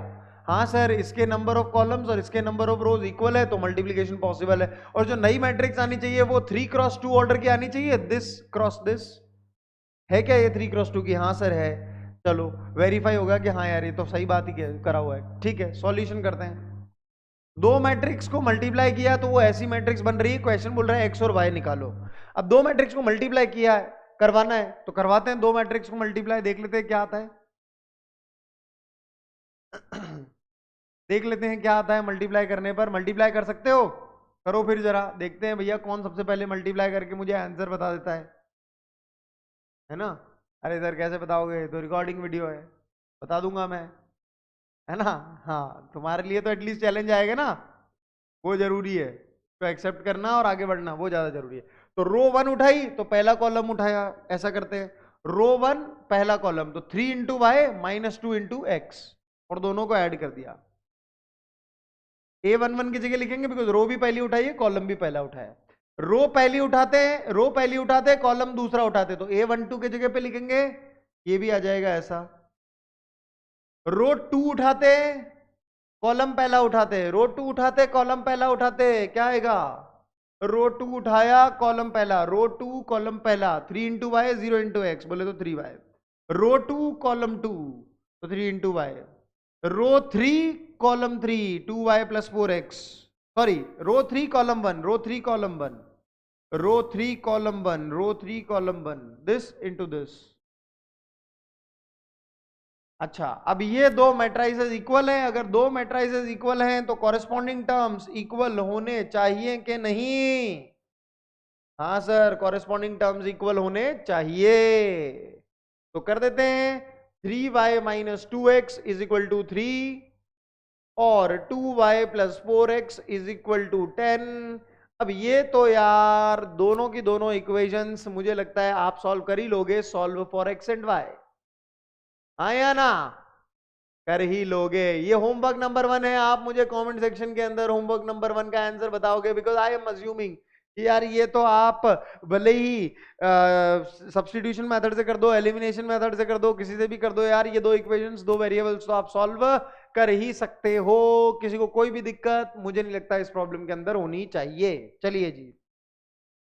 हाँ सर, इसके नंबर ऑफ कॉलम्स और इसके नंबर ऑफ रोज इक्वल है, तो मल्टीप्लीकेशन पॉसिबल है। और जो नई मैट्रिक्स आनी चाहिए वो 3 क्रॉस 2 ऑर्डर की आनी चाहिए, दिस क्रॉस दिस। है क्या ये 3 क्रॉस 2 की? हाँ सर है। चलो, वेरीफाई होगा कि हाँ यार ये तो सही बात ही करा हुआ है। ठीक है, सॉल्यूशन करते हैं। दो मैट्रिक्स को मल्टीप्लाई किया तो वो ऐसी मैट्रिक्स बन रही है। क्वेश्चन बोल रहा है एक्स और वाई निकालो। अब दो मैट्रिक्स को मल्टीप्लाई किया है, करवाना है तो करवाते हैं। दो मैट्रिक्स को मल्टीप्लाई, देख लेते हैं क्या आता है। देख लेते हैं क्या आता है मल्टीप्लाई करने पर। मल्टीप्लाई कर सकते हो? करो फिर जरा, देखते हैं भैया कौन सबसे पहले मल्टीप्लाई करके मुझे आंसर बता देता है ना? अरे सर कैसे बताओगे, तो रिकॉर्डिंग वीडियो है, बता दूंगा मैं, है ना? हाँ, तुम्हारे लिए तो एटलीस्ट चैलेंज आएगा ना, वो जरूरी है। तो एक्सेप्ट करना और आगे बढ़ना वो ज्यादा जरूरी है। तो रो 1 उठाई तो पहला कॉलम उठाया, ऐसा करते हैं। रो 1 पहला कॉलम, तो 3 into y minus 2 into x, और दोनों को ऐड कर दिया। A11 की जगह लिखेंगे बिकॉज रो भी पहली उठाई है, कॉलम भी पहला उठाया। रो पहली उठाते कॉलम दूसरा उठाते, तो A12 की जगह पे लिखेंगे, ये भी आ जाएगा ऐसा। रो 2 उठाते, कॉलम पहला उठाते, रो 2 उठाते, कॉलम पहला उठाते, क्या आएगा? रो 2 उठाया, कॉलम पहला, रो 2 कॉलम पहला, 3 इंटू वाई, 0 इंटू एक्स, बोले तो 3 वाई। रो 2 कॉलम 2, तो 3 into y. Row 3 column 3, 2 y plus 4 x. Sorry, row 3 column 1, row 3 column 1, row 3 column 1, row 3 column 1, this into this. अच्छा, अब ये दो मैट्राइसेस इक्वल हैं। अगर दो मैट्राइसेस इक्वल हैं तो कॉरेस्पॉन्डिंग टर्म्स इक्वल होने चाहिए कि नहीं? हाँ सर, कॉरेस्पॉन्डिंग टर्म्स इक्वल होने चाहिए। तो कर देते हैं, 3y minus 2x is equal to 3 और 2y plus 4x is equal to 10। अब ये तो यार दोनों की दोनों इक्वेशंस मुझे लगता है आप सॉल्व कर ही लोगे। Solve for x and y, हाँ या ना? कर ही लोगे। ये होमवर्क नंबर 1 है। आप मुझे कमेंट सेक्शन के अंदर होमवर्क नंबर 1 का आंसर बताओगे, बिकॉज आई एम अज्यूमिंग यार ये तो आप भले ही सब्स्टिट्यूशन मेथड से कर दो, एलिमिनेशन मेथड से कर दो, किसी से भी कर दो यार, ये दो इक्वेशंस, दो वेरिएबल्स तो आप सॉल्व कर ही सकते हो। किसी को कोई भी दिक्कत मुझे नहीं लगता इस प्रॉब्लम के अंदर होनी चाहिए। चलिए जी,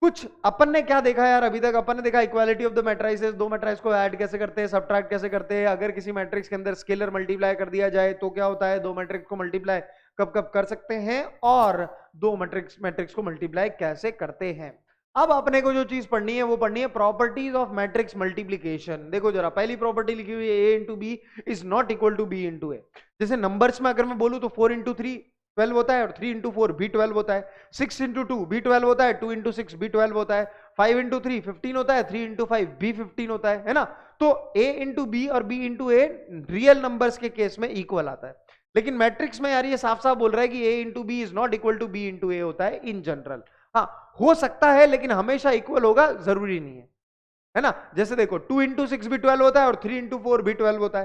कुछ अपन ने क्या देखा यार अभी तक? अपन ने देखा इक्वालिटी ऑफ द मैट्रिसेस, दो मैट्रिक्स को ऐड कैसे करते हैं, सबट्रैक्ट कैसे करते हैं, अगर किसी मैट्रिक्स के अंदर स्केलर मल्टीप्लाई कर दिया जाए तो क्या होता है, दो मैट्रिक्स को मल्टीप्लाई कब कब कर सकते हैं, और दो मैट्रिक्स को मल्टीप्लाई कैसे करते हैं। अब अपने को जो चीज पढ़नी है वो पढ़नी है प्रॉपर्टीज ऑफ मैट्रिक्स मल्टीप्लीकेशन। देखो जरा, पहली प्रॉपर्टी लिखी हुई है, A into B is not equal to B into A. जैसे नंबर्स में अगर मैं बोलूं तो 4 इंटू 3 12 होता है, और 3 इंटू 4 भी 12 होता है, 6 इंटू 2 भी 12 होता है, 2 इंटू 6 भी 12 होता है, 5 इंटू 3 15 होता है, 3 इंटू 5 भी 15 होता है ना। तो a इंटू बी और b into a real numbers के केस में इक्वल आता है, लेकिन मैट्रिक्स में यार ये साफ साफ बोल रहा है कि a into B is not equal to B into A होता है इन जनरल। हाँ हो सकता है, लेकिन हमेशा इक्वल होगा जरूरी नहीं है ना। जैसे देखो 2 इंटू 6 भी 12 होता है, और 3 इंटू 4 भी 12 होता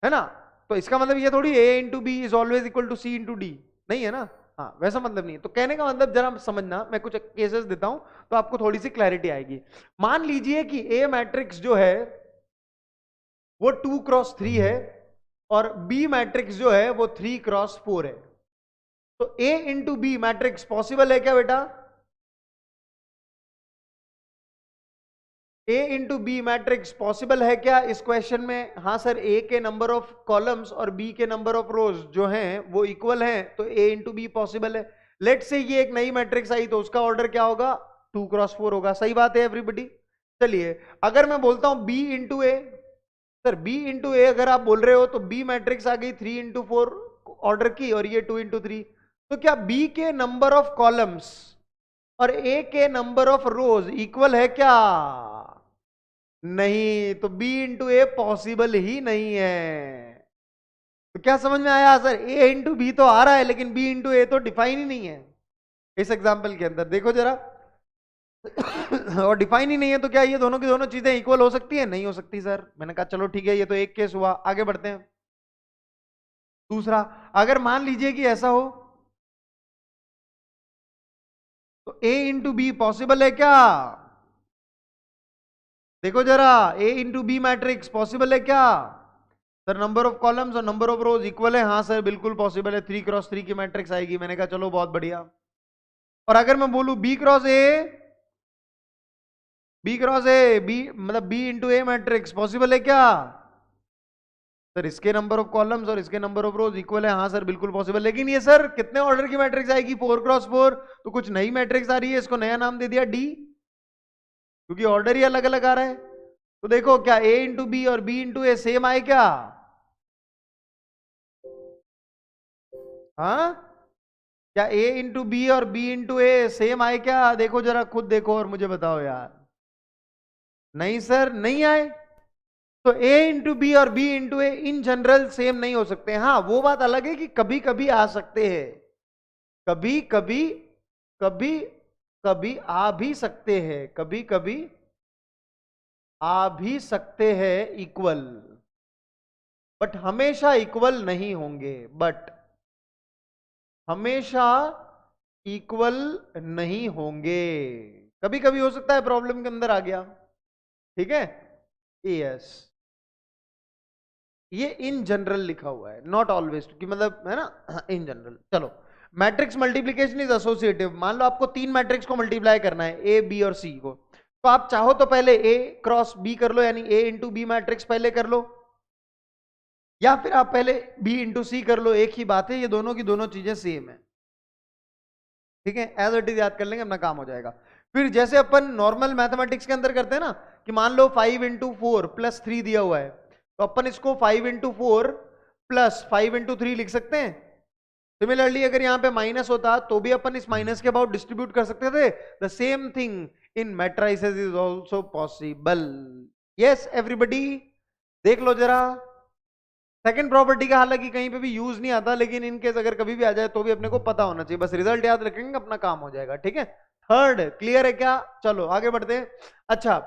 है ना। तो इसका मतलब ये थोड़ी a into B is always equal to C into d, नहीं है ना। हाँ वैसा मतलब नहीं है। तो कहने का मतलब जरा समझना, मैं कुछ केसेस देता हूं तो आपको थोड़ी सी क्लैरिटी आएगी। मान लीजिए कि ए मैट्रिक्स जो है वो 2 क्रॉस 3 है, और बी मैट्रिक्स जो है वो 3 क्रॉस 4 है। तो A into B matrix possible है क्या बेटा? ए इंटू बी मैट्रिक्स पॉसिबल है क्या इस क्वेश्चन में? हाँ सर, ए के नंबर ऑफ कॉलम्स और बी के नंबर ऑफ रोज जो हैं वो इक्वल हैं, तो ए इंटू बी पॉसिबल है। लेट से ये एक नई मैट्रिक्स आई तो उसका ऑर्डर क्या होगा? 2 क्रॉस 4 होगा। सही बात है एवरीबॉडी। चलिए अगर मैं बोलता हूं बी इंटू ए, सर बी इंटू ए अगर आप बोल रहे हो तो बी मैट्रिक्स आ गई 3 इंटू 4 ऑर्डर की, और ये 2 इंटू 3, तो क्या बी के नंबर ऑफ कॉलम्स और ए के नंबर ऑफ रोज इक्वल है क्या? नहीं, तो b इंटू ए पॉसिबल ही नहीं है। तो क्या समझ में आया सर? a इंटू बी तो आ रहा है, लेकिन b इंटू ए तो डिफाइन ही नहीं है इस एग्जाम्पल के अंदर। देखो जरा और डिफाइन ही नहीं है तो क्या ये दोनों की दोनों चीजें इक्वल हो सकती है? नहीं हो सकती सर। मैंने कहा चलो ठीक है, ये तो एक केस हुआ, आगे बढ़ते हैं। दूसरा, अगर मान लीजिए कि ऐसा हो तो a इंटू बी पॉसिबल है क्या? देखो जरा, ए इंटू बी मैट्रिक्स पॉसिबल है क्या? सर नंबर ऑफ कॉलम्स और नंबर ऑफ रोज इक्वल है। हाँ सर बिल्कुल पॉसिबल है, 3 क्रॉस 3 की मैट्रिक्स आएगी। मैंने कहा चलो बहुत बढ़िया। और अगर मैं बोलूं B cross A, B cross A, B मतलब B into A matrix possible है क्या? सर इसके नंबर ऑफ कॉलम्स और इसके नंबर ऑफ रोज इक्वल है। हाँ सर बिल्कुल पॉसिबल। लेकिन ये सर कितने ऑर्डर की मैट्रिक्स आएगी? 4 क्रॉस 4, तो कुछ नई मैट्रिक्स आ रही है, इसको नया नाम दे दिया डी, क्योंकि ऑर्डर ही अलग अलग आ रहा है। तो देखो क्या a इंटू बी और b इंटू ए सेम आए क्या? हाँ, क्या a इंटू बी और b इंटू ए सेम आए क्या? देखो जरा, खुद देखो और मुझे बताओ यार। नहीं सर नहीं आए। तो a इंटू बी और b into A in general same नहीं हो सकते। हाँ वो बात अलग है कि कभी कभी आ सकते हैं, कभी कभी, कभी कभी आ भी सकते हैं, कभी कभी आ भी सकते हैं इक्वल, बट हमेशा इक्वल नहीं होंगे। बट हमेशा इक्वल नहीं होंगे, कभी कभी हो सकता है प्रॉब्लम के अंदर आ गया। ठीक है, यस, ये इन जनरल लिखा हुआ है, नॉट ऑलवेज, कि मतलब है ना इन जनरल। चलो, मैट्रिक्स मल्टीप्लीकेशन इज एसोसिएटिव। मान लो आपको 3 मैट्रिक्स को मल्टीप्लाई करना है, ए बी और सी को, तो आप चाहो तो पहले ए क्रॉस बी कर लो, यानी ए इंटू बी मैट्रिक्स पहले कर लो, या फिर आप पहले बी इंटू सी कर लो। एक ही बात है, ये दोनों की दोनों चीजें सेम है। ठीक है, एज इट इज याद कर लेंगे, अपना काम हो जाएगा। फिर जैसे अपन नॉर्मल मैथमेटिक्स के अंदर करते हैं ना, कि मान लो 5 इंटू 4 प्लस 3 दिया हुआ है, तो अपन इसको 5 इंटू 4 प्लस 5 इंटू 3 लिख सकते हैं। सिमिलरली अगर यहाँ पे माइनस होता तो भी अपन इस माइनस के अबाउट डिस्ट्रीब्यूट कर सकते थे। The same thing in matrices is also possible. Yes everybody, देख लो जरा। सेकंड प्रॉपर्टी का हालांकि कहीं पे भी यूज नहीं आता, लेकिन इनकेस अगर कभी भी आ जाए तो भी अपने को पता होना चाहिए, बस रिजल्ट याद रखेंगे अपना काम हो जाएगा। ठीक है, थर्ड क्लियर है क्या? चलो आगे बढ़ते हैं। अच्छा,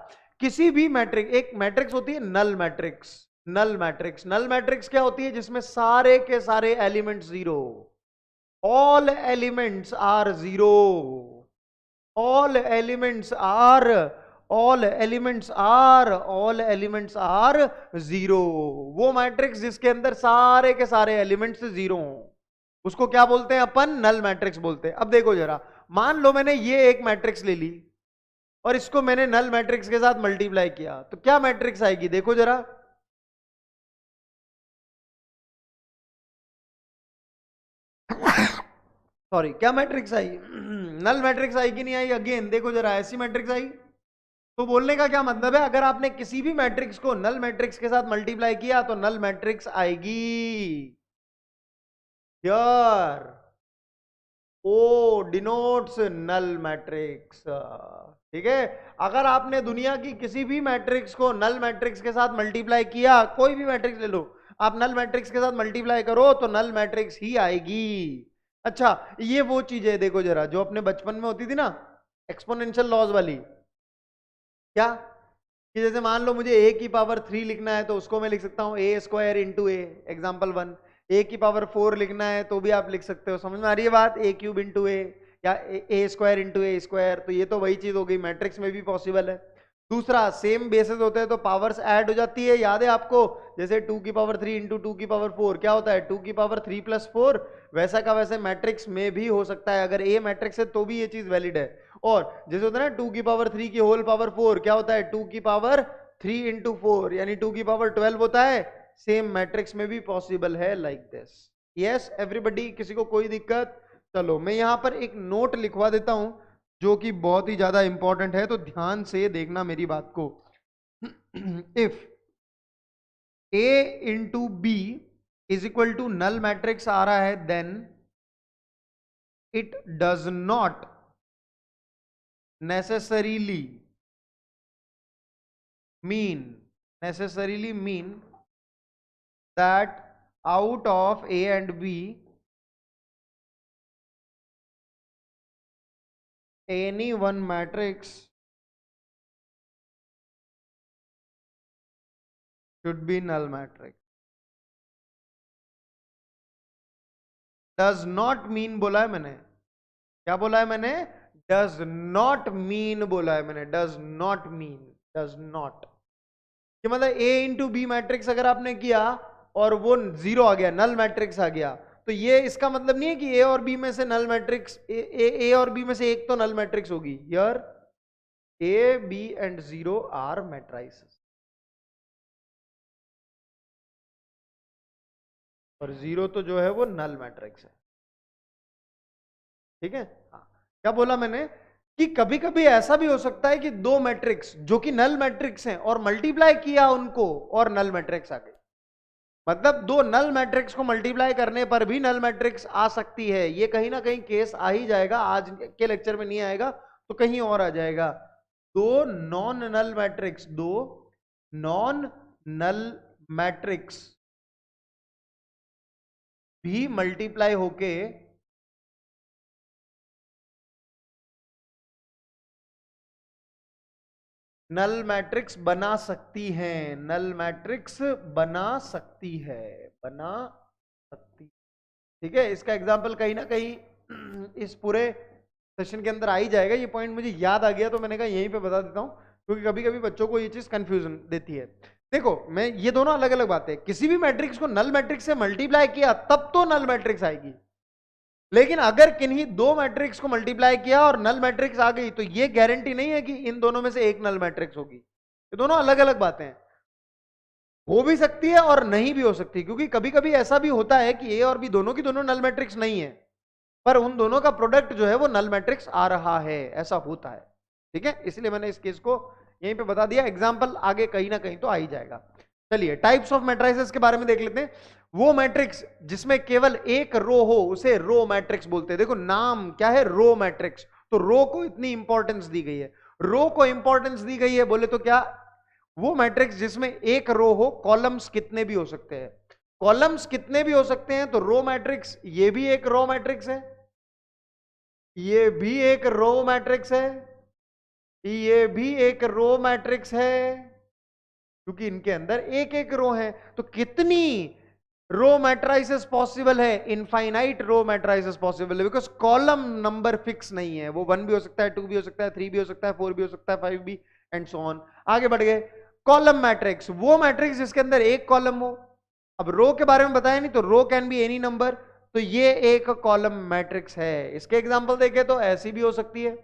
किसी भी मैट्रिक्स, एक मैट्रिक्स होती है null matrix. Null matrix, null matrix क्या होती है? जिसमें सारे के सारे एलिमेंट जीरो हो। All elements are zero, all elements are, all elements are, all elements are zero. वो मैट्रिक्स जिसके अंदर सारे के सारे एलिमेंट्स जीरो हो उसको क्या बोलते हैं अपन? नल मैट्रिक्स बोलते हैं। अब देखो जरा, मान लो मैंने ये एक मैट्रिक्स ले ली और इसको मैंने नल मैट्रिक्स के साथ मल्टीप्लाई किया, तो क्या मैट्रिक्स आएगी? देखो जरा, सॉरी, क्या मैट्रिक्स आई? नल मैट्रिक्स आई कि नहीं आई? अगेन देखो जरा, ऐसी मैट्रिक्स आई। तो बोलने का क्या मतलब है, अगर आपने किसी भी मैट्रिक्स को नल मैट्रिक्स के साथ मल्टीप्लाई किया तो नल मैट्रिक्स आएगी। Here O denotes null matrix. ठीक है, अगर आपने दुनिया की किसी भी मैट्रिक्स को नल मैट्रिक्स के साथ मल्टीप्लाई किया, कोई भी मैट्रिक्स ले लो, आप नल मैट्रिक्स के साथ मल्टीप्लाई करो तो नल मैट्रिक्स ही आएगी। अच्छा, ये वो चीज है देखो जरा जो अपने बचपन में होती थी ना, एक्सपोनेंशियल लॉज वाली। क्या कि जैसे मान लो मुझे ए की पावर 3 लिखना है तो उसको मैं लिख सकता हूं ए स्क्वायर इंटू ए, एग्जाम्पल 1। ए की पावर 4 लिखना है तो भी आप लिख सकते हो, समझ में आ रही है बात? ए क्यूब इंटू ए या ए स्क्वायर इंटू ए स्क्वायर, तो ये तो वही चीज हो गई, मैट्रिक्स में भी पॉसिबल है। दूसरा, सेम बेसिस होते हैं तो पावर्स ऐड हो जाती है, याद है आपको? जैसे 2 की पावर 3 इंटू 2 की पावर 4 क्या होता है? 2 की पावर 3 प्लस 4। वैसा का वैसे मैट्रिक्स में भी हो सकता है, अगर ए मैट्रिक्स है तो भी ये चीज वैलिड है। और जैसे होता है ना 2 की पावर 3 की होल पावर 4 क्या होता है? 2 की पावर 3 इंटू 4 यानी 2 की पावर 12 होता है। सेम मैट्रिक्स में भी पॉसिबल है लाइक दिस। यस एवरीबडी, किसी को कोई दिक्कत? चलो मैं यहां पर एक नोट लिखवा देता हूं जो कि बहुत ही ज्यादा इंपॉर्टेंट है, तो ध्यान से देखना मेरी बात को। If A into B is equal to null matrix आ रहा है, then it does not necessarily mean that out of A and B any one matrix should be null matrix। does not mean बोला है मैंने, क्या बोला है मैंने? does not mean बोला है मैंने, does not mean, does not कि मतलब A इंटू बी मैट्रिक्स अगर आपने किया और वो जीरो आ गया, नल मैट्रिक्स आ गया, तो ये इसका मतलब नहीं है कि ए और बी में से नल मैट्रिक्स, ए और बी में से एक तो नल मैट्रिक्स होगी। Here A B and zero are matrices और जीरो तो जो है वो नल मैट्रिक्स है। ठीक है, हाँ। क्या बोला मैंने कि कभी कभी ऐसा भी हो सकता है कि दो मैट्रिक्स जो कि नल मैट्रिक्स हैं और मल्टीप्लाई किया उनको और नल मैट्रिक्स आ गई, मतलब दो नल मैट्रिक्स को मल्टीप्लाई करने पर भी नल मैट्रिक्स आ सकती है। ये कहीं ना कहीं केस आ ही जाएगा, आज के लेक्चर में नहीं आएगा तो कहीं और आ जाएगा। दो नॉन नल मैट्रिक्स, दो नॉन नल मैट्रिक्स भी मल्टीप्लाई होके नल मैट्रिक्स बना सकती हैं, नल मैट्रिक्स बना सकती है, बना सकती। ठीक है, इसका एग्जांपल कहीं ना कहीं इस पूरे सेशन के अंदर आ ही जाएगा। ये पॉइंट मुझे याद आ गया तो मैंने कहा यहीं पे बता देता हूं, क्योंकि कभी कभी बच्चों को ये चीज कंफ्यूजन देती है। देखो, मैं ये दोनों अलग अलग बातें, किसी भी मैट्रिक्स को नल मैट्रिक्स से मल्टीप्लाई किया तब तो नल मैट्रिक्स आएगी, लेकिन अगर किन्हीं दो मैट्रिक्स को मल्टीप्लाई किया और नल मैट्रिक्स आ गई तो ये गारंटी नहीं है कि इन दोनों में से एक नल मैट्रिक्स होगी। ये दोनों अलग अलग बातें हैं, हो भी सकती है और नहीं भी हो सकती, क्योंकि कभी कभी ऐसा भी होता है कि ए और बी दोनों की दोनों नल मैट्रिक्स नहीं है, पर उन दोनों का प्रोडक्ट जो है वो नल मैट्रिक्स आ रहा है, ऐसा होता है। ठीक है, इसलिए मैंने इस केस को यहीं पे बता दिया, एग्जाम्पल आगे कहीं ना कहीं तो आ ही जाएगा। चलिए टाइप्स ऑफ मैट्रिसेस के बारे में देख लेते हैं। वो मैट्रिक्स जिसमें केवल एक रो हो उसे रो मैट्रिक्स बोलते हैं। देखो नाम क्या है, रो मैट्रिक्स, तो रो को इतनी इंपॉर्टेंस दी गई है, रो को इंपॉर्टेंस दी गई है बोले तो क्या? वो मैट्रिक्स जिसमें एक रो हो, कॉलम्स कितने भी हो सकते हैं, कॉलम्स कितने भी हो सकते हैं, तो रो मैट्रिक्स, ये भी एक रो मैट्रिक्स है, ये भी एक रो मैट्रिक्स है, ये भी एक रो मैट्रिक्स है, क्योंकि इनके अंदर एक एक रो है। तो कितनी रो मैट्राइसिस पॉसिबल है, इनफाइनाइट रो मैट्राइसिस पॉसिबल है, बिकॉज कॉलम नंबर फिक्स नहीं है, वो 1 भी हो सकता है, 2 भी हो सकता है, 3 भी हो सकता है, 4 भी हो सकता है, 5 भी, एंड सो ऑन। आगे बढ़ गए, कॉलम मैट्रिक्स, वो मैट्रिक्स जिसके अंदर एक कॉलम हो। अब रो के बारे में बताया नहीं, तो row can be any number, तो ये एक कॉलम मैट्रिक्स है। इसके एग्जांपल देखें तो ऐसी भी हो सकती है,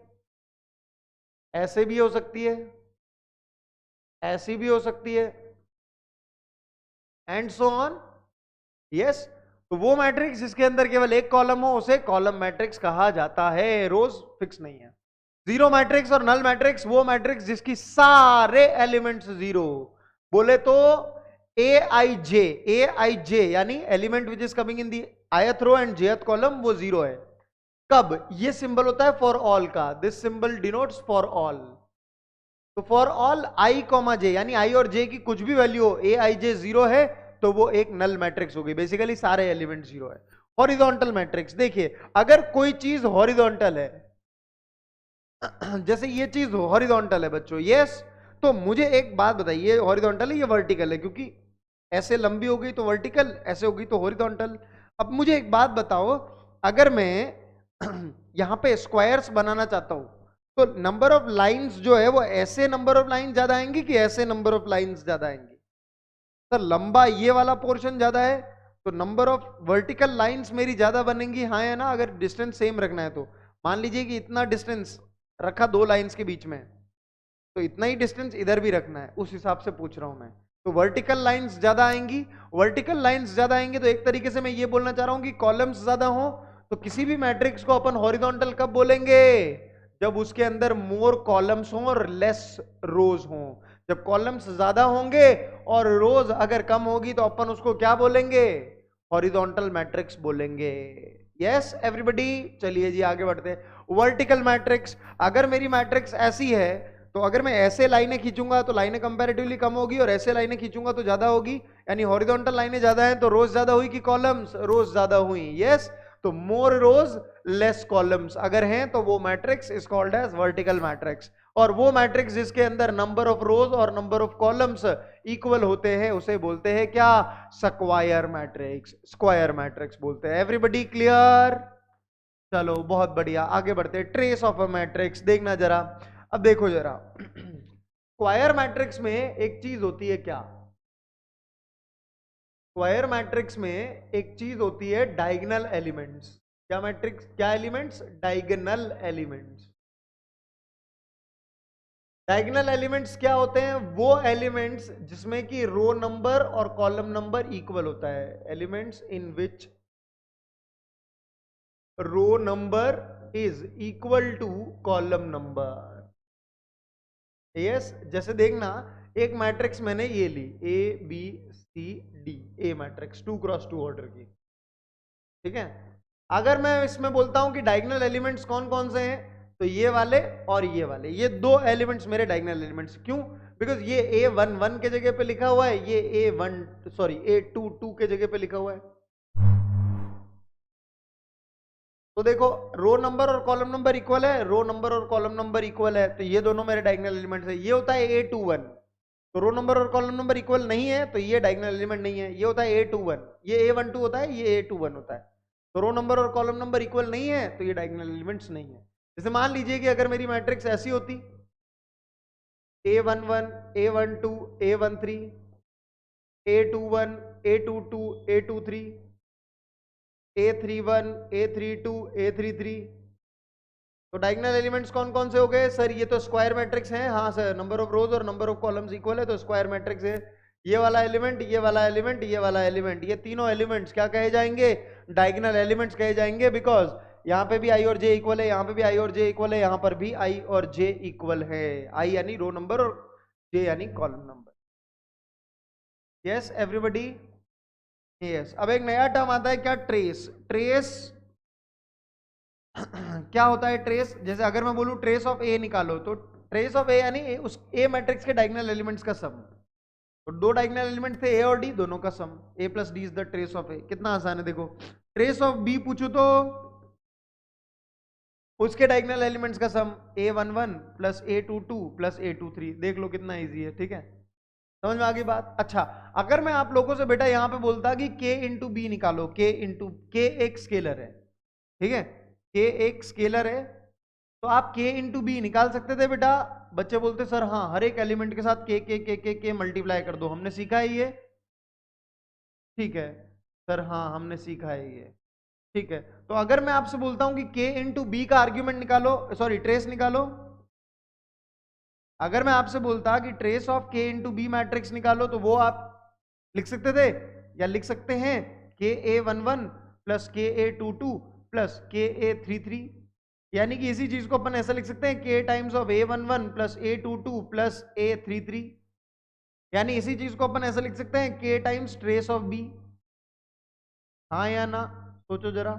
ऐसे भी हो सकती है, ऐसी भी हो सकती है, एंड सो ऑन। यस, तो वो मैट्रिक्स जिसके अंदर केवल एक कॉलम हो उसे कॉलम मैट्रिक्स कहा जाता है, रोज फिक्स नहीं है। जीरो मैट्रिक्स और नल मैट्रिक्स, वो मैट्रिक्स जिसकी सारे एलिमेंट्स जीरो, बोले तो ए आई जे यानी element which is coming in the ith row and jth column, वो जीरो है। कब? ये सिंबल होता है फॉर ऑल का, this symbol denotes for all. तो for all I comma J, यानी आई और जे की कुछ भी वैल्यू हो, ए आई जे जीरो है, तो वो एक नल मैट्रिक्स होगी, बेसिकली सारे एलिमेंट जीरो है। हॉरिजॉन्टल मैट्रिक्स, देखिए अगर कोई चीज हॉरिजॉन्टल है, जैसे ये चीज हॉरिजॉन्टल है बच्चों, यस, तो मुझे एक बात बताइए, हॉरिजॉन्टल है ये वर्टिकल है, क्योंकि ऐसे लंबी हो गई तो वर्टिकल, ऐसे हो गई तो हॉरिजॉन्टल। अब मुझे एक बात बताओ, अगर मैं यहां पे स्क्वायर्स बनाना चाहता हूं, तो नंबर ऑफ लाइंस जो है वो ऐसे नंबर ऑफ लाइन ज्यादा आएंगी कि ऐसे नंबर ऑफ लाइंस ज्यादा आएंगी? सर लंबा ये वाला पोर्शन ज्यादा है, तो नंबर ऑफ वर्टिकल लाइंस मेरी ज्यादा बनेंगी, हाँ या ना? अगर डिस्टेंस सेम रखना है तो मान लीजिए कि इतना डिस्टेंस रखा दो लाइंस के बीच में, तो इतना ही डिस्टेंस इधर भी रखना है, उस हिसाब से पूछ रहा हूं मैं। तो वर्टिकल लाइंस ज्यादा आएंगी, वर्टिकल लाइंस ज्यादा आएंगी, तो एक तरीके से मैं ये बोलना चाह रहा हूं कि कॉलम्स ज्यादा हो। तो किसी भी मैट्रिक्स को अपन हॉरिजॉन्टल कब बोलेंगे? जब उसके अंदर मोर कॉलम्स हो और लेस रोज हो। जब कॉलम्स ज्यादा होंगे और रोज अगर कम होगी तो अपन उसको क्या बोलेंगे? हॉरिजॉन्टल मैट्रिक्स बोलेंगे। यस एवरीबॉडी, चलिए जी आगे बढ़ते हैं। वर्टिकल मैट्रिक्स, अगर मेरी मैट्रिक्स ऐसी है, तो अगर मैं ऐसे लाइनें खींचूंगा तो लाइनें कंपैरेटिवली कम होगी, और ऐसे लाइनें खींचूंगा तो ज्यादा होगी, यानी हॉरिजॉन्टल लाइनें ज्यादा हैं तो रोज ज्यादा हुई कि कॉलम्स? रोज ज्यादा हुई। यस, तो मोर रोज लेस कॉलम्स अगर हैं तो वो matrix is called as vertical matrix. और वो मैट्रिक्स जिसके अंदर नंबर ऑफ रोज और नंबर ऑफ कॉलम्स इक्वल होते हैं उसे बोलते हैं क्या? स्क्वायर मैट्रिक्स, स्क्वायर मैट्रिक्स बोलते हैं। Everybody clear? चलो बहुत बढ़िया, आगे बढ़ते हैं। ट्रेस ऑफ अ मैट्रिक्स देखना जरा। अब देखो जरा, स्क्वायर मैट्रिक्स में एक चीज होती है क्या? स्क्वायर मैट्रिक्स में एक चीज होती है डायगोनल एलिमेंट्स। क्या मैट्रिक्स, क्या elements? Diagonal elements. Diagonal elements क्या होते हैं? वो एलिमेंट्स जिसमें कि रो नंबर और कॉलम नंबर इक्वल होता है, elements in which row number is equal to column number. Yes, जैसे देखना, एक मैट्रिक्स मैंने ये ली, A B C D, A matrix 2x2 order की, ठीक है। अगर मैं इसमें बोलता हूं कि डायगोनल एलिमेंट्स कौन कौन से हैं, तो ये वाले और ये वाले, ये दो एलिमेंट्स मेरे डायगोनल एलिमेंट्स। क्यों? बिकॉज ये A11 के जगह पे लिखा हुआ है, ये A22 के जगह पे लिखा हुआ है। तो देखो, रो नंबर और कॉलम नंबर इक्वल है, रो नंबर और कॉलम नंबर इक्वल है, तो ये दोनों मेरे डायगोनल एलिमेंट्स है। ये होता है A21, तो रो नंबर और कॉलम नंबर इक्वल नहीं है तो ये डायगोनल एलिमेंट नहीं है। ये होता है A21, ये A12 होता है, ये A21 होता है, तो रो नंबर और कॉलम नंबर इक्वल नहीं है तो ये डायगोनल एलिमेंट्स नहीं है। जैसे मान लीजिए कि अगर मेरी मैट्रिक्स ऐसी होती, A11 A12 A13 A21 A22 A23 A31 A32 A33, तो डायगोनल एलिमेंट्स कौन कौन से हो गए? सर ये तो स्क्वायर मैट्रिक्स हैं। हाँ सर, नंबर ऑफ रोज और नंबर ऑफ कॉलम्स इक्वल है तो स्क्वायर मैट्रिक्स है। ये वाला एलिमेंट, ये वाला एलिमेंट, ये वाला एलिमेंट, ये तीनों एलिमेंट्स क्या कहे जाएंगे? डायगोनल एलिमेंट्स कहे जाएंगे, बिकॉज यहाँ पे भी आई और जे इक्वल है, यहाँ पे भी आई और जे इक्वल है, यहाँ पर भी आई और जे इक्वल है। आई यानी रो नंबर और जे यानी column number. Yes everybody? Yes. अब एक नया टर्म आता है क्या? ट्रेस। ट्रेस क्या होता है ट्रेस? जैसे अगर मैं बोलूं ट्रेस ऑफ ए निकालो, तो ट्रेस ऑफ ए यानी उस ए मैट्रिक्स के डायगोनल एलिमेंट्स का सम। तो दो डायगोनल एलिमेंट थे ए और डी, दोनों का sum, A plus D is the trace of A. कितना आसान है देखो। ट्रेस ऑफ बी पूछो तो उसके डायगोनल एलिमेंट्स का सम A11 plus A22 plus A23, देख लो कितना इजी है, ठीक है। समझ में आ गई बात? अच्छा, अगर मैं आप लोगों से बेटा यहां पे बोलता कि k इंटू बी निकालो, k एक स्केलर है, ठीक है, k एक स्केलर है, तो आप k इंटू बी निकाल सकते थे बेटा? बच्चे बोलते सर हाँ, हर एक एलिमेंट के साथ k मल्टीप्लाई कर दो, हमने सीखा है ये, ठीक है सर, हाँ हमने सीखा है ये, ठीक है। तो अगर मैं आपसे बोलता हूं कि k इंटू बी का आर्ग्यूमेंट निकालो, सॉरी ट्रेस निकालो, अगर मैं आपसे बोलता कि trace of k into B matrix निकालो, तो वो आप लिख सकते थे या लिख सकते हैं? KA11 plus KA22 plus KA33, यानी कि इसी चीज को अपन ऐसा लिख सकते हैं k times of A11 plus A22 plus A33, यानी इसी चीज को अपन ऐसा लिख सकते हैं k times trace of b। हाँ या ना, सोचो जरा।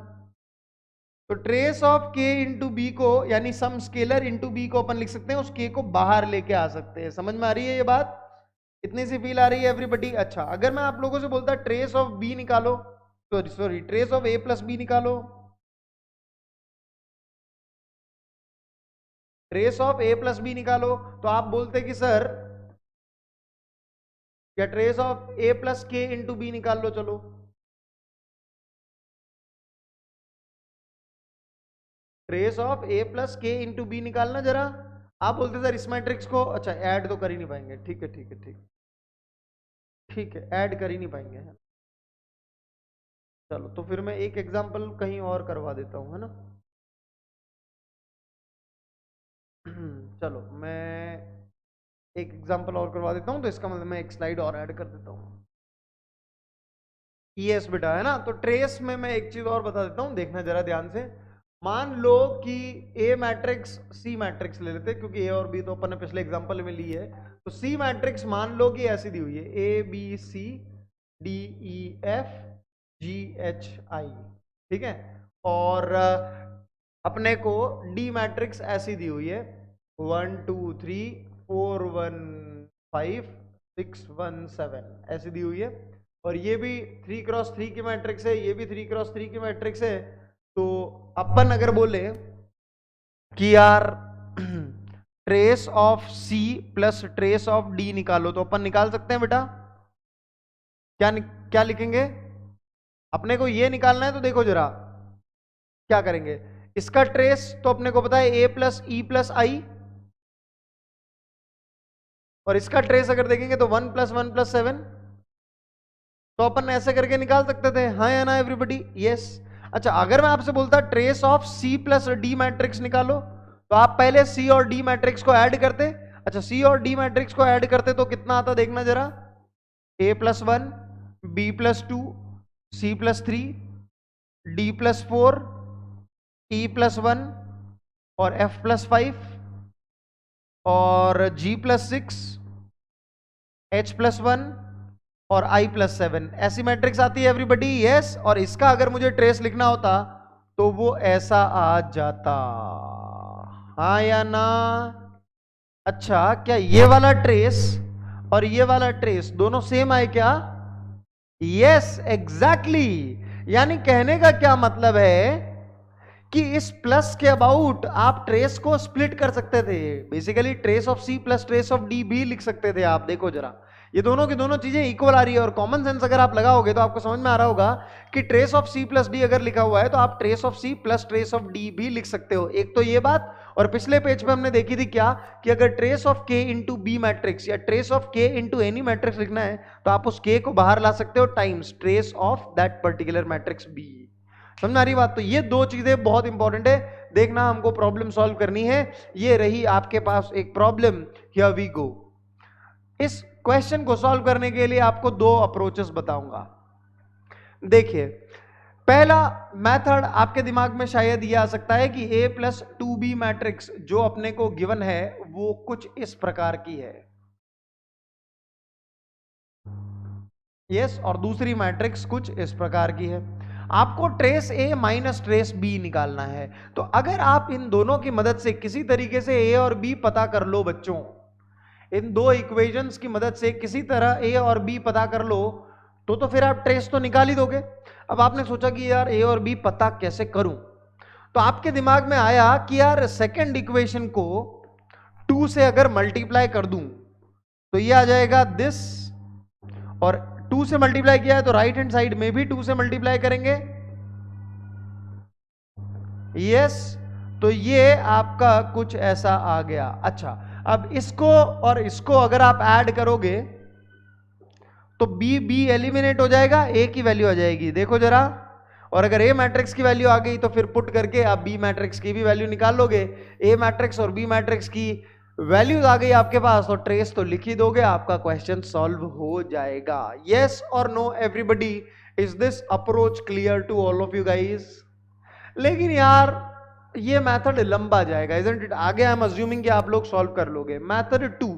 तो trace of k into B को, यानी सम स्केलर इंटू बी को अपन लिख सकते हैं, उस k को बाहर लेके आ सकते हैं। समझ में आ रही है ये बात? इतनी सी फील आ रही है एवरीबडी? अच्छा, अगर मैं आप लोगों से बोलता ट्रेस ऑफ बी निकालो, sorry trace of A plus B निकालो, trace of A plus B निकालो, तो आप बोलते कि सर या trace of A plus K into B निकाल लो, चलो trace of A plus K into B निकालना जरा। आप बोलते सर इस मैट्रिक्स को, अच्छा ऐड तो कर ही नहीं पाएंगे, ठीक है ठीक है ठीक है, ऐड कर ही नहीं पाएंगे। चलो तो फिर मैं एक एग्जांपल कहीं और करवा देता हूं, है ना। चलो मैं एक एग्जांपल और करवा देता हूं, तो इसका मतलब मैं एक स्लाइड और ऐड कर देता हूं। यस बेटा, है ना। तो ट्रेस में मैं एक चीज और बता देता हूं, देखना जरा ध्यान से। मान लो कि ए मैट्रिक्स सी मैट्रिक्स ले लेते हैं, क्योंकि ए और बी तो अपन ने पिछले एग्जांपल में ली है। तो सी मैट्रिक्स मान लो कि ऐसी दी हुई है, A B C D E F G H I, ठीक है। और अपने को डी मैट्रिक्स ऐसी दी हुई है, 1 2 3 4 1 5 6 1 7 ऐसी दी हुई है। और ये भी 3x3 की मैट्रिक्स है, ये भी 3x3 की मैट्रिक्स है। तो अपन अगर बोले कि यार trace of C plus trace of D निकालो, तो अपन निकाल सकते हैं बेटा? क्या लिखेंगे? अपने को ये निकालना है, तो देखो जरा क्या करेंगे। इसका ट्रेस तो अपने को पता है ए प्लस ई प्लस आई, और इसका ट्रेस अगर देखेंगे तो 1 + 1 + 7, तो अपन ऐसे करके निकाल सकते थे। हाँ या ना एवरीबडी? यस। अच्छा, अगर मैं आपसे बोलता trace of C plus D matrix निकालो, तो आप पहले सी और डी मैट्रिक्स को ऐड करते। अच्छा, सी और डी मैट्रिक्स को ऐड करते तो कितना आता देखना जरा। a + 1 b + 2 c + 3 d + 4 e + 1 और f + 5 और g + 6 h + 1 और i + 7, ऐसी मैट्रिक्स आती है एवरीबडी? यस। और इसका अगर मुझे ट्रेस लिखना होता तो वो ऐसा आ जाता। हाँ या ना? अच्छा, क्या ये वाला ट्रेस और ये वाला ट्रेस दोनों सेम आए क्या? Yes exactly. यानी कहने का क्या मतलब है कि इस प्लस के अबाउट आप ट्रेस को स्प्लिट कर सकते थे। Basically trace of C plus trace of D भी लिख सकते थे आप। देखो जरा, ये दोनों की दोनों चीजें इक्वल आ रही है, और कॉमन सेंस अगर आप लगाओगे तो आपको समझ में आ रहा होगा कि trace of C plus D अगर लिखा हुआ है तो आप trace of C plus trace of D भी लिख सकते हो। एक तो ये बात, और पिछले पेज पे हमने देखी थी क्या, कि अगर ट्रेस ऑफ के इंटू बी मैट्रिक्स या ट्रेस ऑफ के इंटू एनी मैट्रिक्स लिखना है, तो आप उस के को बाहर ला सकते हो times trace of that particular matrix B. समझ आ रही बात? तो ये दो चीजें बहुत इंपॉर्टेंट है, देखना हमको प्रॉब्लम सॉल्व करनी है। ये रही आपके पास एक प्रॉब्लम, हियर वी गो। इस क्वेश्चन को सॉल्व करने के लिए आपको दो अप्रोचेस बताऊंगा। देखिए, पहला मेथड आपके दिमाग में शायद ये आ सकता है कि a + 2b मैट्रिक्स जो अपने को गिवन है वो कुछ इस प्रकार की है, यस, और दूसरी मैट्रिक्स कुछ इस प्रकार की है। आपको trace a minus trace b निकालना है। तो अगर आप इन दोनों की मदद से किसी तरीके से a और b पता कर लो बच्चों, इन दो इक्वेशंस की मदद से किसी तरह a और b पता कर लो, तो फिर आप ट्रेस तो निकाल ही दोगे। अब आपने सोचा कि यार a और b पता कैसे करूं, तो आपके दिमाग में आया कि यार सेकंड इक्वेशन को 2 से अगर मल्टीप्लाई कर दूं तो ये आ जाएगा दिस, और 2 से मल्टीप्लाई किया है तो राइट हैंड साइड में भी 2 से मल्टीप्लाई करेंगे। यस, तो ये आपका कुछ ऐसा आ गया। अच्छा, अब इसको और इसको अगर आप ऐड करोगे तो बी बी एलिमिनेट हो जाएगा, ए की वैल्यू आ जाएगी, देखो जरा। और अगर ए मैट्रिक्स की वैल्यू आ गई तो फिर पुट करके आप बी मैट्रिक्स की भी वैल्यू निकाल लोगे। ए मैट्रिक्स और बी मैट्रिक्स की वैल्यूज आ गई आपके पास, तो ट्रेस तो लिख ही दोगे, आपका क्वेश्चन सॉल्व हो जाएगा। यस और no everybody, is this approach clear to all of you guys? लेकिन यार ये मेथड लंबा जाएगा, इजंट इट? आगे आई एम अज्यूमिंग कि आप लोग सॉल्व कर लोगे। मेथड 2,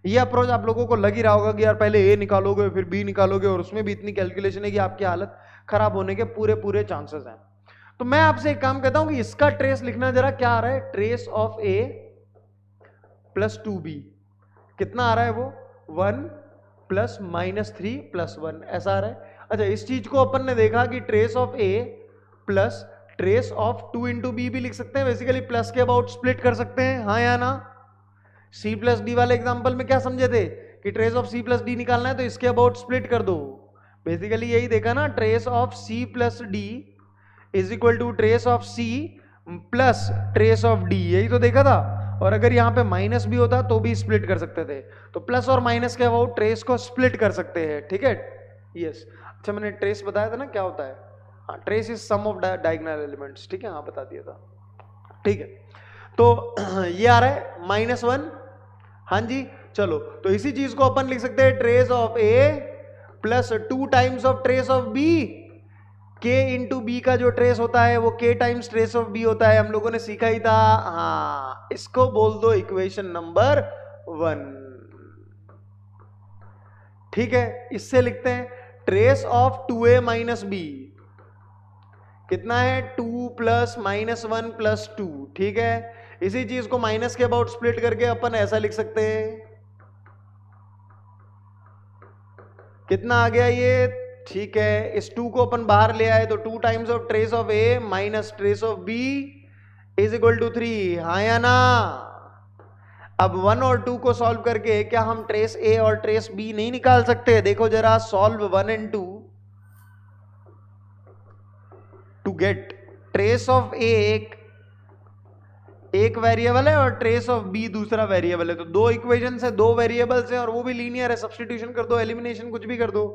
ये अप्रोच आप लोगों को लग ही रहा होगा कि यार पहले ए निकालोगे फिर बी निकालोगे, और उसमें भी इतनी कैलकुलेशन है कि आपकी हालत खराब होने के पूरे पूरे चांसेस हैं। तो मैं आपसे एक काम कहता हूं कि इसका ट्रेस लिखना जरा, क्या आ रहा है? Trace of A plus 2b, कितना आ रहा है वो? 1 प्लस -3 प्लस 1, ऐसा आ रहा है। अच्छा, इस चीज को अपन ने देखा कि trace of A plus trace of 2 into B भी लिख सकते हैं, बेसिकली प्लस के अबाउट स्प्लिट कर सकते हैं, हाँ या ना? सी प्लस डी वाले एग्जाम्पल में क्या समझे थे कि trace of C plus D निकालना है तो इसके अबाउट स्प्लिट कर दो, बेसिकली यही देखा ना। Trace of C plus D is equal to trace of C plus trace of D, यही तो देखा था। और अगर यहाँ पे माइनस भी होता तो भी स्प्लिट कर सकते थे, तो प्लस और माइनस के अबाउट ट्रेस को स्प्लिट कर सकते हैं, ठीक है? यस। अच्छा, मैंने ट्रेस बताया था ना क्या होता है? हाँ, trace is sum of diagonal elements, ठीक है? हाँ, बता दिया था, ठीक है। तो ये आ रहा है -1, हाँ जी। चलो, तो इसी चीज को अपन लिख सकते हैं trace of A plus 2 times of trace of B. K into B का जो ट्रेस होता है वो के टाइम्स ट्रेस ऑफ बी होता है, हम लोगों ने सीखा ही था। हाँ, इसको बोल दो इक्वेशन नंबर 1, ठीक है? इससे लिखते हैं trace of 2a minus B, कितना है? 2 प्लस -1 प्लस 2, ठीक है? इसी चीज को माइनस के अबाउट स्प्लिट करके अपन ऐसा लिख सकते हैं, कितना आ गया ये? ठीक है, इस 2 को अपन बाहर ले आए तो 2 times of trace of A minus trace of B is equal to 3, हाँ या ना? अब 1 और 2 को सॉल्व करके क्या हम ट्रेस ए और ट्रेस बी नहीं निकाल सकते? देखो जरा, solve 1 and 2 to get trace of A एक वेरिएबल है और ट्रेस ऑफ बी दूसरा वेरिएबल है, तो 2 इक्वेशन है, 2 वेरिएबल्स हैं और वो भी लीनियर है। सब्स्टिट्यूशन कर दो, एलिमिनेशन कुछ भी कर दो।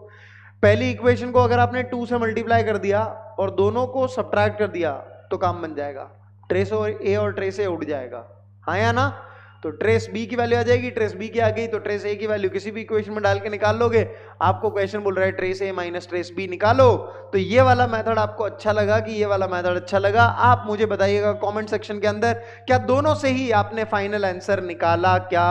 पहली इक्वेशन को अगर आपने 2 से मल्टीप्लाई कर दिया और दोनों को सब्ट्रैक्ट कर दिया तो काम बन जाएगा, ट्रेस ए और ट्रेस ए उड़ जाएगा, हाँ या ना? तो ट्रेस बी की वैल्यू आ जाएगी, ट्रेस बी की आ गई तो ट्रेस ए की वैल्यू किसी भी इक्वेशन में डाल के निकाल लोगे। आपको क्वेश्चन बोल रहा है ट्रेस ए माइनस ट्रेस बी निकालो, तो ये वाला मेथड आपको अच्छा लगा कि ये वाला मेथड अच्छा लगा? आप मुझे बताइएगा कमेंट सेक्शन के अंदर, क्या दोनों से ही आपने फाइनल आंसर निकाला क्या?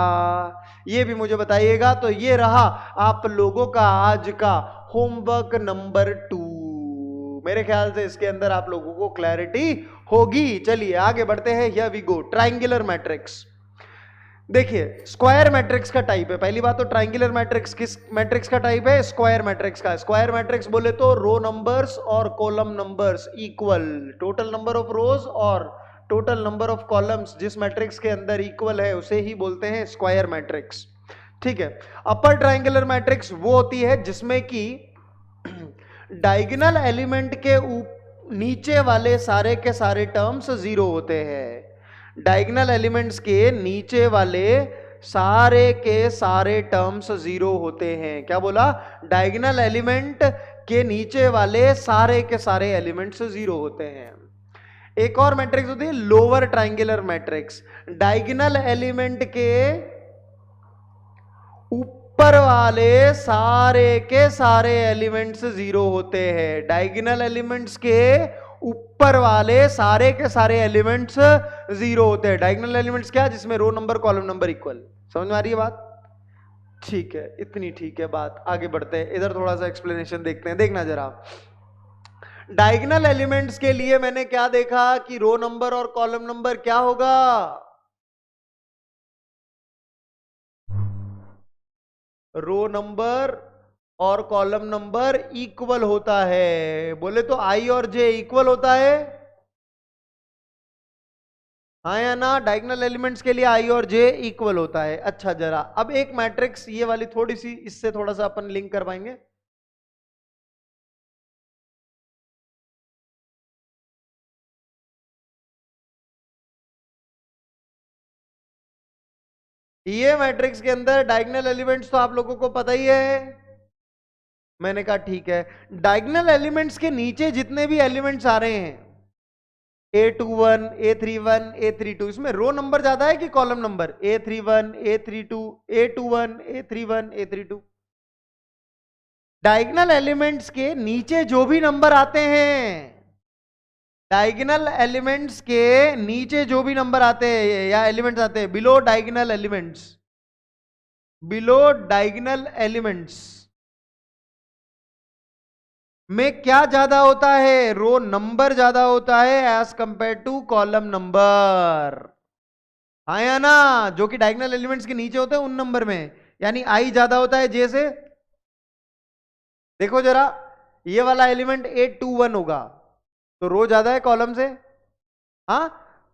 ये भी मुझे बताइएगा। तो ये रहा आप लोगों का आज का होमवर्क नंबर 2। मेरे ख्याल से इसके अंदर आप लोगों को क्लैरिटी होगी। चलिए आगे बढ़ते हैं, here we go. Triangular matrix, देखिए स्क्वायर मैट्रिक्स का टाइप है। पहली बात तो ट्रायंगुलर मैट्रिक्स किस मैट्रिक्स का टाइप है? स्क्वायर मैट्रिक्स का। स्क्वायर मैट्रिक्स बोले तो रो नंबर्स और column numbers equal, total number of rows और टोटल नंबर ऑफ कॉलम्स जिस मैट्रिक्स के अंदर इक्वल है उसे ही बोलते हैं स्क्वायर मैट्रिक्स, ठीक है? अपर ट्रायंगुलर मैट्रिक्स वो होती है जिसमें कि डायगोनल एलिमेंट के नीचे वाले सारे के सारे टर्म्स 0 होते हैं। डायगोनल एलिमेंट्स के नीचे वाले सारे के सारे टर्म्स 0 होते हैं। क्या बोला? डायगोनल एलिमेंट के नीचे वाले सारे के सारे एलिमेंट्स 0 होते हैं। एक और मैट्रिक्स होती है lower triangular matrix. Diagonal element के ऊपर वाले सारे के सारे एलिमेंट्स 0 होते हैं। डायगोनल एलिमेंट्स के ऊपर वाले सारे के सारे एलिमेंट्स 0 होते हैं। डायगोनल एलिमेंट्स क्या? जिसमें row number column number equal. समझ में आ रही है बात? ठीक है, इतनी ठीक है बात। आगे बढ़ते हैं, इधर थोड़ा सा एक्सप्लेनेशन देखते हैं। देखना जरा, डायगोनल एलिमेंट्स के लिए मैंने क्या देखा कि रो नंबर और कॉलम नंबर क्या होगा? रो नंबर और कॉलम नंबर इक्वल होता है। बोले तो आई और जे इक्वल होता है, हाँ या ना? डायगोनल एलिमेंट्स के लिए आई और जे इक्वल होता है। अच्छा, जरा अब एक मैट्रिक्स ये वाली थोड़ी सी, इससे थोड़ा सा अपन लिंक कर पाएंगे। ये मैट्रिक्स के अंदर डायगोनल एलिमेंट्स तो आप लोगों को पता ही है। मैंने कहा ठीक है, डायगोनल एलिमेंट्स के नीचे जितने भी एलिमेंट्स आ रहे हैं, A21, A31, A32, इसमें रो नंबर ज्यादा है कि column number? A31, A32, A21, A31, A32। Diagonal elements के नीचे जो भी नंबर आते हैं, डायगोनल एलिमेंट्स के नीचे जो भी नंबर आते हैं या एलिमेंट्स आते हैं, below diagonal elements, below diagonal elements में क्या ज्यादा होता है? रो नंबर ज्यादा होता है as compare to column number. हाँ या ना? जो कि डायगोनल एलिमेंट्स के नीचे होते हैं उन नंबर में, यानी आई ज्यादा होता है जे से। देखो जरा, ये वाला एलिमेंट A21 होगा तो रो ज्यादा है कॉलम से। हाँ,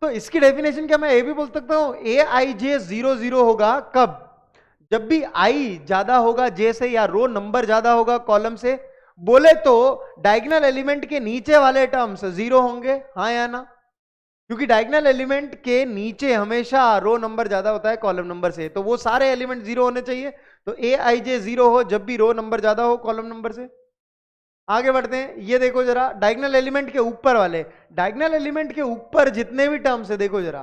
तो इसकी डेफिनेशन क्या मैं ये भी बोल सकता हूं, Aij00 होगा कब? जब भी आई ज्यादा होगा जे से या रो नंबर ज्यादा होगा कॉलम से। बोले तो डायगोनल एलिमेंट के नीचे वाले टर्म्स जीरो होंगे। हाँ या ना? क्योंकि डायगोनल एलिमेंट के नीचे हमेशा रो नंबर ज्यादा होता है कॉलम नंबर से, तो वो सारे एलिमेंट जीरो होने चाहिए। तो Aij 0 हो जब भी रो नंबर ज्यादा हो कॉलम नंबर से। आगे बढ़ते हैं, ये देखो जरा, डायगोनल एलिमेंट के ऊपर वाले, डायगोनल एलिमेंट के ऊपर जितने भी टर्म्स है, देखो जरा,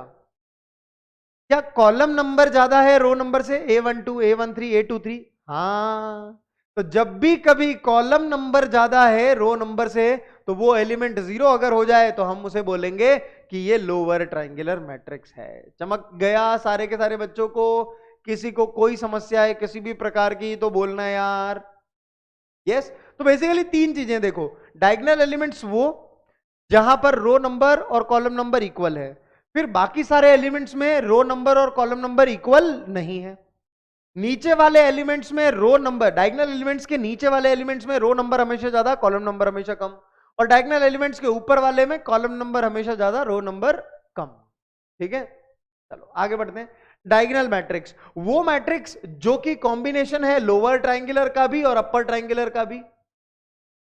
क्या कॉलम नंबर ज्यादा है रो नंबर से? A12, A13, A23। हाँ, तो जब भी कभी कॉलम नंबर ज्यादा है रो नंबर से, तो वो एलिमेंट जीरो अगर हो जाए तो हम उसे बोलेंगे कि ये लोअर ट्रायंगुलर मैट्रिक्स है। चमक गया सारे के सारे बच्चों को? किसी को कोई समस्या है किसी भी प्रकार की तो बोलना यार। यस, तो बेसिकली तीन चीजें देखो, डायगोनल एलिमेंट्स वो जहां पर रो नंबर और कॉलम नंबर इक्वल है, फिर बाकी सारे एलिमेंट्स में रो नंबर और कॉलम नंबर इक्वल नहीं है। नीचे वाले एलिमेंट्स में रो नंबर, डायगोनल एलिमेंट्स के नीचे वाले एलिमेंट्स में रो नंबर हमेशा ज्यादा, कॉलम नंबर हमेशा कम, और डायगोनल एलिमेंट्स के ऊपर वाले में कॉलम नंबर हमेशा ज्यादा, रो नंबर कम। ठीक है, चलो आगे बढ़ते हैं। डायगोनल मैट्रिक्स वो मैट्रिक्स जो कि कॉम्बिनेशन है लोअर ट्रायंगुलर का भी और अपर ट्रायंगुलर का भी।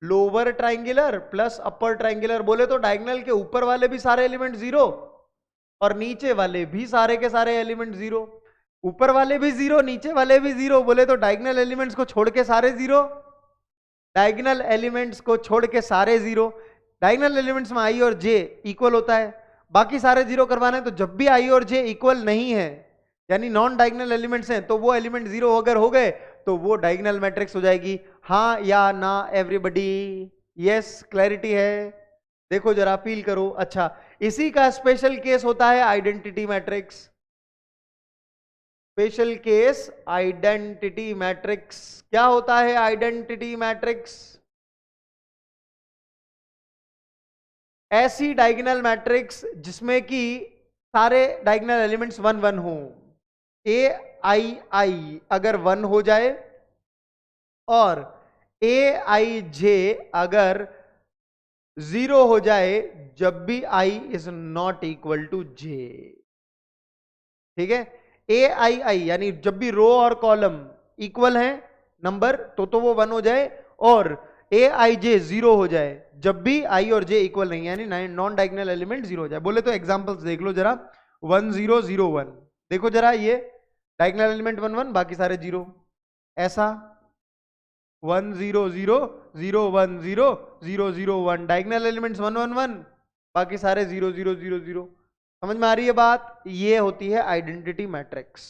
Lower triangular plus upper triangular, बोले तो डायगोनल के ऊपर वाले भी सारे एलिमेंट जीरो और नीचे वाले भी सारे के सारे एलिमेंट जीरो। ऊपर वाले भी जीरो नीचे वाले भी जीरो, बोले तो डायगोनल एलिमेंट्स को छोड़ के सारे जीरो, डायगोनल एलिमेंट्स को छोड़ के सारे जीरो। डायगोनल एलिमेंट्स में आई और जे इक्वल होता है, बाकी सारे जीरो करवाने, तो जब भी आई और जे इक्वल नहीं है यानी नॉन डायगोनल एलिमेंट्स हैं, तो वो एलिमेंट जीरो अगर हो गए तो वो डायगोनल मैट्रिक्स हो जाएगी। हाँ या ना एवरीबडी? यस, क्लैरिटी है? देखो जरा, फील करो। अच्छा, इसी का स्पेशल केस होता है identity matrix. Special case identity matrix. क्या होता है आइडेंटिटी मैट्रिक्स? ऐसी डायगोनल मैट्रिक्स जिसमें कि सारे डायगोनल एलिमेंट्स वन वन हो। ai अगर वन हो जाए और aij अगर जीरो हो जाए जब भी i is not equal to j। ठीक है, ai यानी जब भी रो और कॉलम इक्वल हैं नंबर तो वो वन हो जाए, और aij जीरो हो जाए जब भी i और j इक्वल नहीं, यानी नॉन डायगोनल एलिमेंट जीरो हो जाए। बोले तो एग्जांपल्स देख लो जरा, 1 0 0 1। देखो जरा, ये डायगोनल एलिमेंट 1 1, बाकी सारे जीरो। ऐसा 1 0 0 0 1 0 0 0 1, डायगोनल एलिमेंट्स 1 1 1, बाकी सारे 0 0 0 0। समझ में आ रही है बात? ये होती है आइडेंटिटी मैट्रिक्स।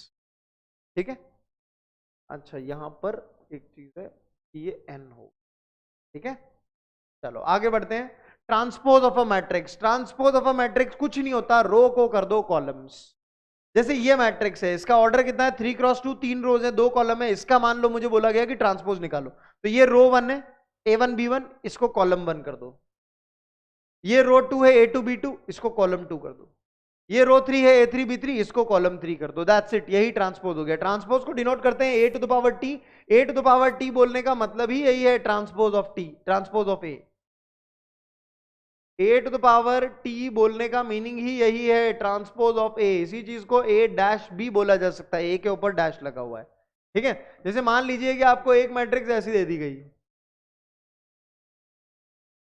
ठीक है, अच्छा यहां पर एक चीज है कि ये n हो। ठीक है, चलो आगे बढ़ते हैं। Transpose of a matrix. Transpose of a matrix कुछ नहीं होता, रो को कर दो कॉलम्स। जैसे ये मैट्रिक्स है, इसका ऑर्डर कितना है? 3 क्रॉस 2, 3 रोज है 2 कॉलम है। इसका मान लो मुझे बोला गया कि ट्रांसपोज निकालो, तो ये रो 1 है A1 B1, इसको कॉलम 1 कर दो। ये रो 2 है A2 B2, इसको कॉलम 2 कर दो। ये रो 3 है A3 B3, इसको कॉलम 3 कर दो। दैट्स इट, यही ट्रांसपोज हो गया। ट्रांसपोज को डिनोट करते हैं A to the power T। A to the power T बोलने का मतलब ही यही है, transpose of T, transpose of A। A to the power T बोलने का मीनिंग ही यही है, ट्रांसपोज ऑफ ए। इसी चीज को ए डैश बी बोला जा सकता है, ए के ऊपर डैश लगा हुआ है, ठीक है। जैसे मान लीजिए कि आपको एक मैट्रिक्स ऐसी दे दी गई,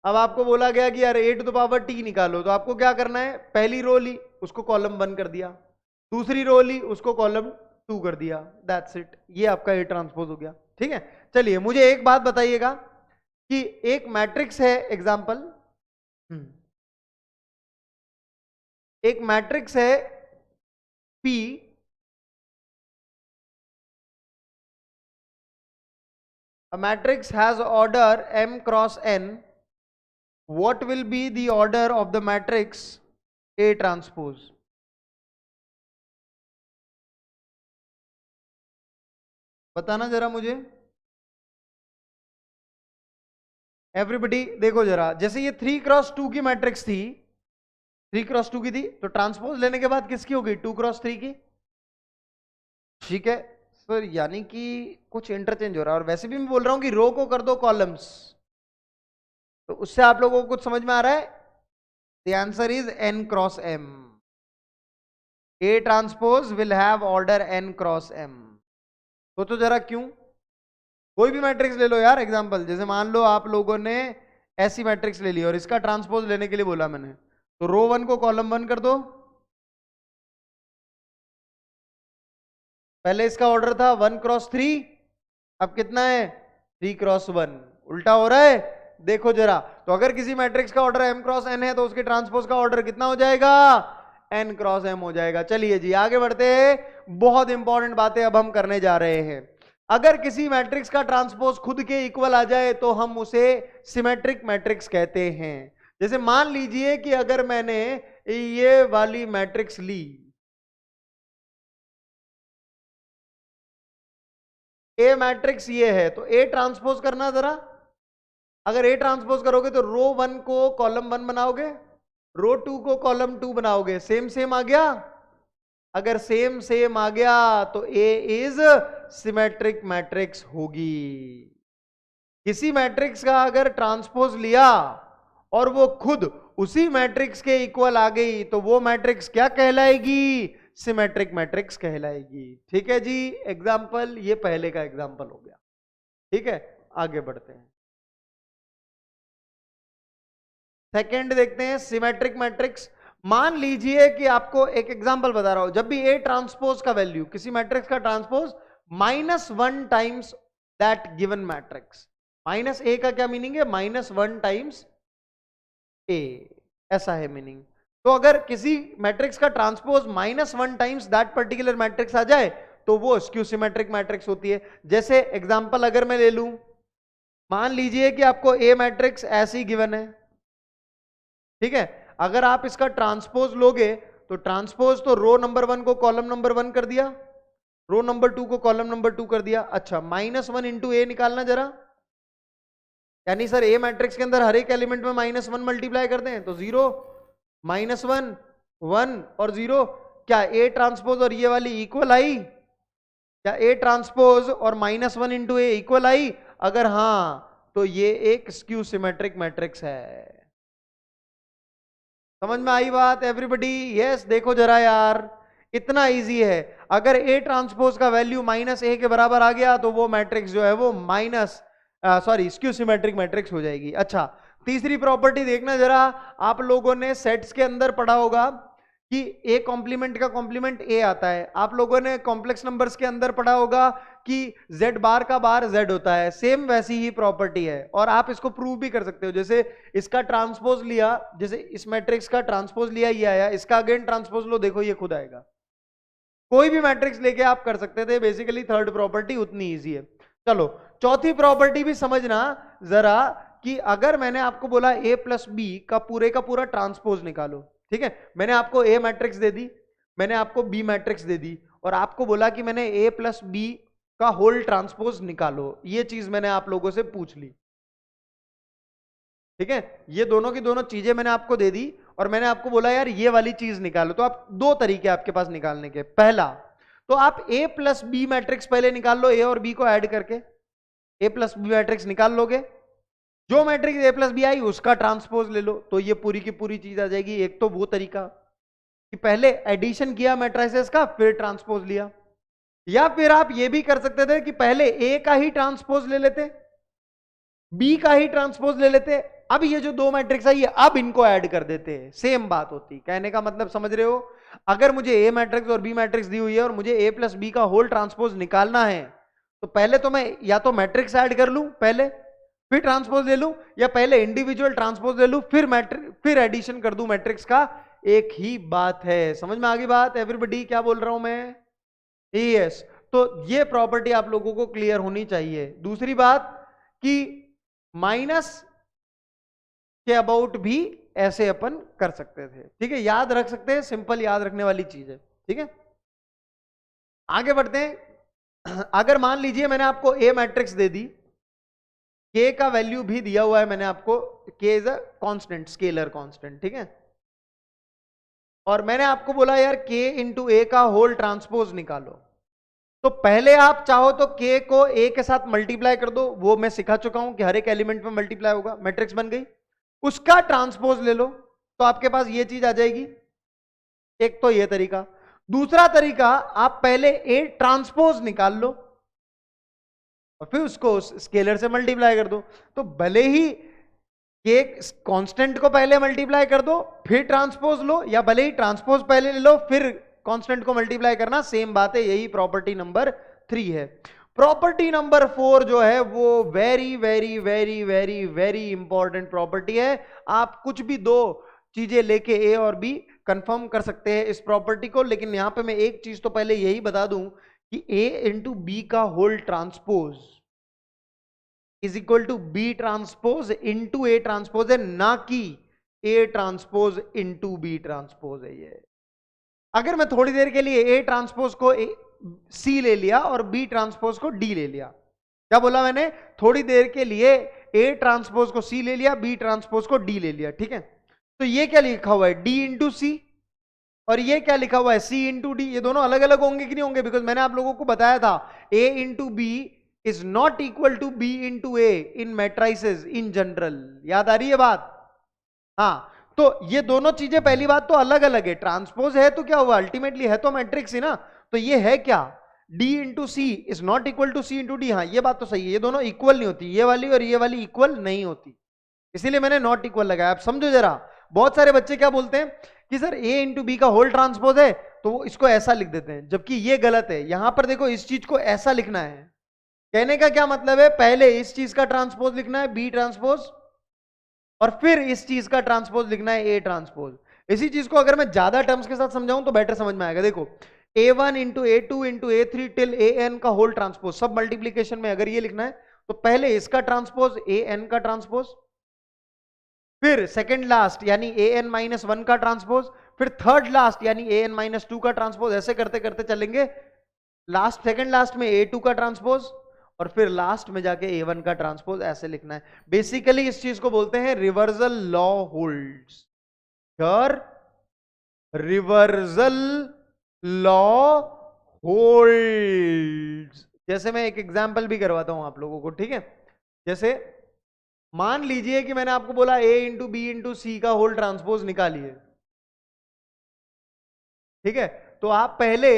अब आपको बोला गया कि यार ए टू द पावर टी निकालो, तो आपको क्या करना है, पहली रो ली उसको कॉलम 1 कर दिया, दूसरी रो ली उसको कॉलम 2 कर दिया, दैट्स इट, ये आपका ए ट्रांसपोज हो गया, ठीक है। चलिए मुझे एक बात बताइएगा कि एक मैट्रिक्स है, एग्जांपल एक मैट्रिक्स है P, a matrix has order m cross n, what will be the order of the matrix A transpose? बताना जरा मुझे एवरीबडी। देखो जरा, जैसे ये 3x2 की मैट्रिक्स थी, 3x2 की थी, तो ट्रांसपोज लेने के बाद किसकी होगी, 2x3 की, ठीक है सर। यानी कि कुछ इंटरचेंज हो रहा है, और वैसे भी मैं बोल रहा हूं कि रो को कर दो कॉलम्स, तो उससे आप लोगों को कुछ समझ में आ रहा है। The answer is n cross m, A transpose will have order n cross m। तो जरा क्यों, कोई भी मैट्रिक्स ले लो यार, एग्जांपल जैसे मान लो आप लोगों ने ऐसी मैट्रिक्स ले ली और इसका ट्रांसपोज लेने के लिए बोला मैंने, तो रो 1 को कॉलम 1 कर दो, पहले इसका ऑर्डर था 1x3, अब कितना है 3x1, उल्टा हो रहा है, देखो जरा। तो अगर किसी मैट्रिक्स का ऑर्डर m क्रॉस n है तो उसके ट्रांसपोज का ऑर्डर कितना हो जाएगा, n क्रॉस m हो जाएगा। चलिए जी आगे बढ़ते हैं, बहुत इंपॉर्टेंट बातें अब हम करने जा रहे हैं। अगर किसी मैट्रिक्स का ट्रांसपोज खुद के इक्वल आ जाए तो हम उसे सिमेट्रिक मैट्रिक्स कहते हैं। जैसे मान लीजिए कि अगर मैंने ये वाली मैट्रिक्स ली, ए मैट्रिक्स ये है, तो ए ट्रांसपोज करना जरा। अगर ए ट्रांसपोज करोगे तो रो 1 को कॉलम 1 बनाओगे, रो 2 को कॉलम 2 बनाओगे, सेम सेम आ गया। अगर सेम सेम आ गया तो ए इज सिमेट्रिक मैट्रिक्स होगी। किसी मैट्रिक्स का अगर ट्रांसपोज लिया और वो खुद उसी मैट्रिक्स के इक्वल आ गई तो वो मैट्रिक्स क्या कहलाएगी, सिमेट्रिक मैट्रिक्स कहलाएगी, ठीक है जी। एग्जाम्पल, ये पहले का एग्जाम्पल हो गया, ठीक है। आगे बढ़ते हैं, सेकेंड देखते हैं, सिमेट्रिक मैट्रिक्स। मान लीजिए कि आपको एक एग्जाम्पल बता रहा हूं, जब भी ए ट्रांसपोज का वैल्यू, किसी मैट्रिक्स का transpose -1 times that given matrix, minus A का क्या मीनिंग है, -1 टाइम्स ए, ऐसा है मीनिंग। तो अगर किसी मैट्रिक्स का transpose -1 times that particular matrix आ जाए तो वो स्क्यू सिमेट्रिक मैट्रिक्स होती है। जैसे एग्जांपल अगर मैं ले लूं, मान लीजिए कि आपको ए मैट्रिक्स ऐसी गिवन है, ठीक है। अगर आप इसका ट्रांसपोज लोगे तो ट्रांसपोज तो रो नंबर 1 को कॉलम नंबर 1 कर दिया, रो नंबर 2 को कॉलम नंबर 2 कर दिया। अच्छा, -1 इंटू ए निकालना जरा, यानी सर ए मैट्रिक्स के अंदर हर एक एलिमेंट में -1 मल्टीप्लाई करते हैं, तो 0 -1 1 और 0। क्या ए ट्रांसपोज और ये वाली इक्वल आई, क्या ए ट्रांसपोज और -1 इंटू ए इक्वल आई? अगर हां तो ये एक स्क्यू सिमेट्रिक मैट्रिक्स है। समझ में आई बात एवरीबडी? यस। देखो जरा यार, इतना इजी है। अगर ए ट्रांसपोज का वैल्यू -a के बराबर आ गया तो वो मैट्रिक्स जो है वो स्क्यू सिमेट्रिक मैट्रिक्स हो जाएगी। अच्छा, तीसरी प्रॉपर्टी देखना जरा, आप लोगों ने सेट्स के अंदर पढ़ा होगा कि ए कॉम्प्लीमेंट का कॉम्प्लीमेंट ए आता है। आप लोगों ने कॉम्प्लेक्स नंबर्स के अंदर पढ़ा होगा कि z बार का बार z होता है। सेम वैसी ही प्रॉपर्टी है और आप इसको प्रूव भी कर सकते हो। जैसे इसका ट्रांसपोज लिया, जैसे इस मैट्रिक्स का ट्रांसपोज लिया, ये आया, इसका अगेन ट्रांसपोज लो, देखो ये खुद आएगा। कोई भी मैट्रिक्स लेके आप कर सकते थे। बेसिकली थर्ड प्रॉपर्टी उतनी ईजी है। चलो, चौथी प्रॉपर्टी भी समझना जरा, कि अगर मैंने आपको बोला a प्लस बी का पूरा ट्रांसपोज निकालो, ठीक है। मैंने आपको ए मैट्रिक्स दे दी, मैंने आपको बी मैट्रिक्स दे दी और आपको बोला कि मैंने ए प्लस बी का होल ट्रांसपोज निकालो। ये चीज मैंने आप लोगों से पूछ ली, ठीक है। ये दोनों की दोनों चीजें मैंने आपको दे दी और मैंने आपको बोला यार ये वाली चीज निकालो। तो आप दो तरीके आपके पास निकालने के। पहला तो आप ए प्लस बी मैट्रिक्स पहले निकाल लो, ए और बी को ऐड करके ए प्लस बी मैट्रिक्स निकाल लोगे। जो matrix A plus B I उसका ट्रांसपोज ले लो, तो ये पूरी की पूरी चीज आ जाएगी। एक तो वो तरीका कि पहले एडिशन किया मैट्रिसेस का फिर ट्रांसपोज लिया, या फिर आप ये भी कर सकते थे कि पहले ए का ही ट्रांसपोज ले लेते, बी का ही ट्रांसपोज ले लेते, अब ये जो दो मैट्रिक्स है ये अब इनको ऐड कर देते हैं, सेम बात होती। कहने का मतलब समझ रहे हो, अगर मुझे ए मैट्रिक्स और बी मैट्रिक्स दी हुई है और मुझे ए प्लस बी का होल ट्रांसपोज निकालना है, तो पहले तो मैं या तो मैट्रिक्स ऐड कर लूं पहले फिर ट्रांसपोज ले लूं, या पहले इंडिविजुअल ट्रांसपोज ले लूं फिर एडिशन कर दूं मैट्रिक्स का। एक ही बात है, समझ में आ गई बात एवरीबॉडी? क्या बोल रहा हूं मैं? यस। तो ये प्रॉपर्टी आप लोगों को क्लियर होनी चाहिए। दूसरी बात कि माइनस के अबाउट भी ऐसे अपन कर सकते थे, ठीक है, याद रख सकते हैं, सिंपल याद रखने वाली चीज है, ठीक है। आगे बढ़ते हैं। अगर मान लीजिए मैंने आपको ए मैट्रिक्स दे दी, के का वैल्यू भी दिया हुआ है मैंने आपको, के is a constant, scalar constant, ठीक है, और मैंने आपको बोला यार के इंटू ए का होल ट्रांसपोज निकालो, तो पहले आप चाहो तो के को ए के साथ मल्टीप्लाई कर दो, वो मैं सिखा चुका हूं कि हर एक एलिमेंट में मल्टीप्लाई होगा, मैट्रिक्स बन गई। उसका ट्रांसपोज ले लो तो आपके पास ये चीज आ जाएगी। एक तो ये तरीका। दूसरा तरीका, आप पहले ए ट्रांसपोज निकाल लो और फिर उसको स्केलर से मल्टीप्लाई कर दो, तो भले ही के कांस्टेंट को पहले मल्टीप्लाई कर दो फिर ट्रांसपोज लो, या भले ही ट्रांसपोज पहले ले लो फिर कांस्टेंट को मल्टीप्लाई करना, सेम बात है। यही प्रॉपर्टी नंबर 3 है। प्रॉपर्टी नंबर 4 जो है वो very very very very very important property है। आप कुछ भी दो चीजें लेके ए और बी कंफर्म कर सकते हैं इस प्रॉपर्टी को, लेकिन यहां पे मैं एक चीज तो पहले यही बता दूं कि ए इंटू बी का whole transpose is equal to B transpose into A transpose है, ना कि A transpose into B transpose है। ये अगर मैं थोड़ी देर के लिए ए ट्रांसपोज को सी ले लिया और बी ट्रांसपोज को डी ले लिया, क्या बोला मैंने? थोड़ी देर के लिए ए ट्रांसपोज को सी ले लिया, बी ट्रांसपोज को डी ले लिया, ठीक है। तो ये क्या लिखा हुआ है? डी इंटू सी, और ये क्या लिखा हुआ है? सी इंटू डी। ये दोनों अलग अलग होंगे कि नहीं होंगे? बिकॉज मैंने आप लोगों को बताया था A into B is not equal to B into A in matrices in general. याद आ रही है बात? हाँ, तो ये दोनों चीजें पहली बात तो अलग अलग है। ट्रांसपोज है तो क्या हुआ? अल्टीमेटली है तो मैट्रिक्स ही ना। तो ये है क्या? D into C is not equal to C into D. हाँ, ये बात तो सही है, ये दोनों इक्वल नहीं होती, ये वाली और ये वाली इक्वल नहीं होती, इसीलिए मैंने नॉट इक्वल लगाया। आप समझो जरा, बहुत सारे बच्चे क्या बोलते हैं कि सर A इंटू बी का होल ट्रांसपोज है तो वो इसको ऐसा लिख देते हैं, जबकि ये गलत है। यहां पर देखो, इस चीज को ऐसा लिखना है। कहने का क्या मतलब है? पहले इस चीज का ट्रांसपोज लिखना है बी ट्रांसपोज, और फिर इस चीज का ट्रांसपोज लिखना है ए ट्रांसपोज। इसी चीज को अगर मैं ज्यादा टर्म्स के साथ समझाऊं तो बेटर समझ में आएगा। देखो, A1 into A2 into A3 till AN का होल ट्रांसपोज, सब मल्टीप्लीकेशन में अगर ये लिखना है तो पहले इसका ट्रांसपोज AN का ट्रांसपोज, फिर सेकंड लास्ट यानी AN माइनस 1 का ट्रांसपोज, फिर थर्ड लास्ट यानी AN माइनस 2 का ट्रांसपोज। ऐसे करते करते चलेंगे, लास्ट सेकंड लास्ट में A2 का ट्रांसपोज, और फिर लास्ट में जाके A1 का ट्रांसपोज। ऐसे लिखना है। बेसिकली इस चीज को बोलते हैं reversal law holds. Reversal law holds. जैसे मैं एक एग्जांपल भी करवाता हूं आप लोगों को, ठीक है। जैसे मान लीजिए कि मैंने आपको बोला A इंटू बी इंटू सी का होल ट्रांसपोज निकालिए, ठीक है। तो आप पहले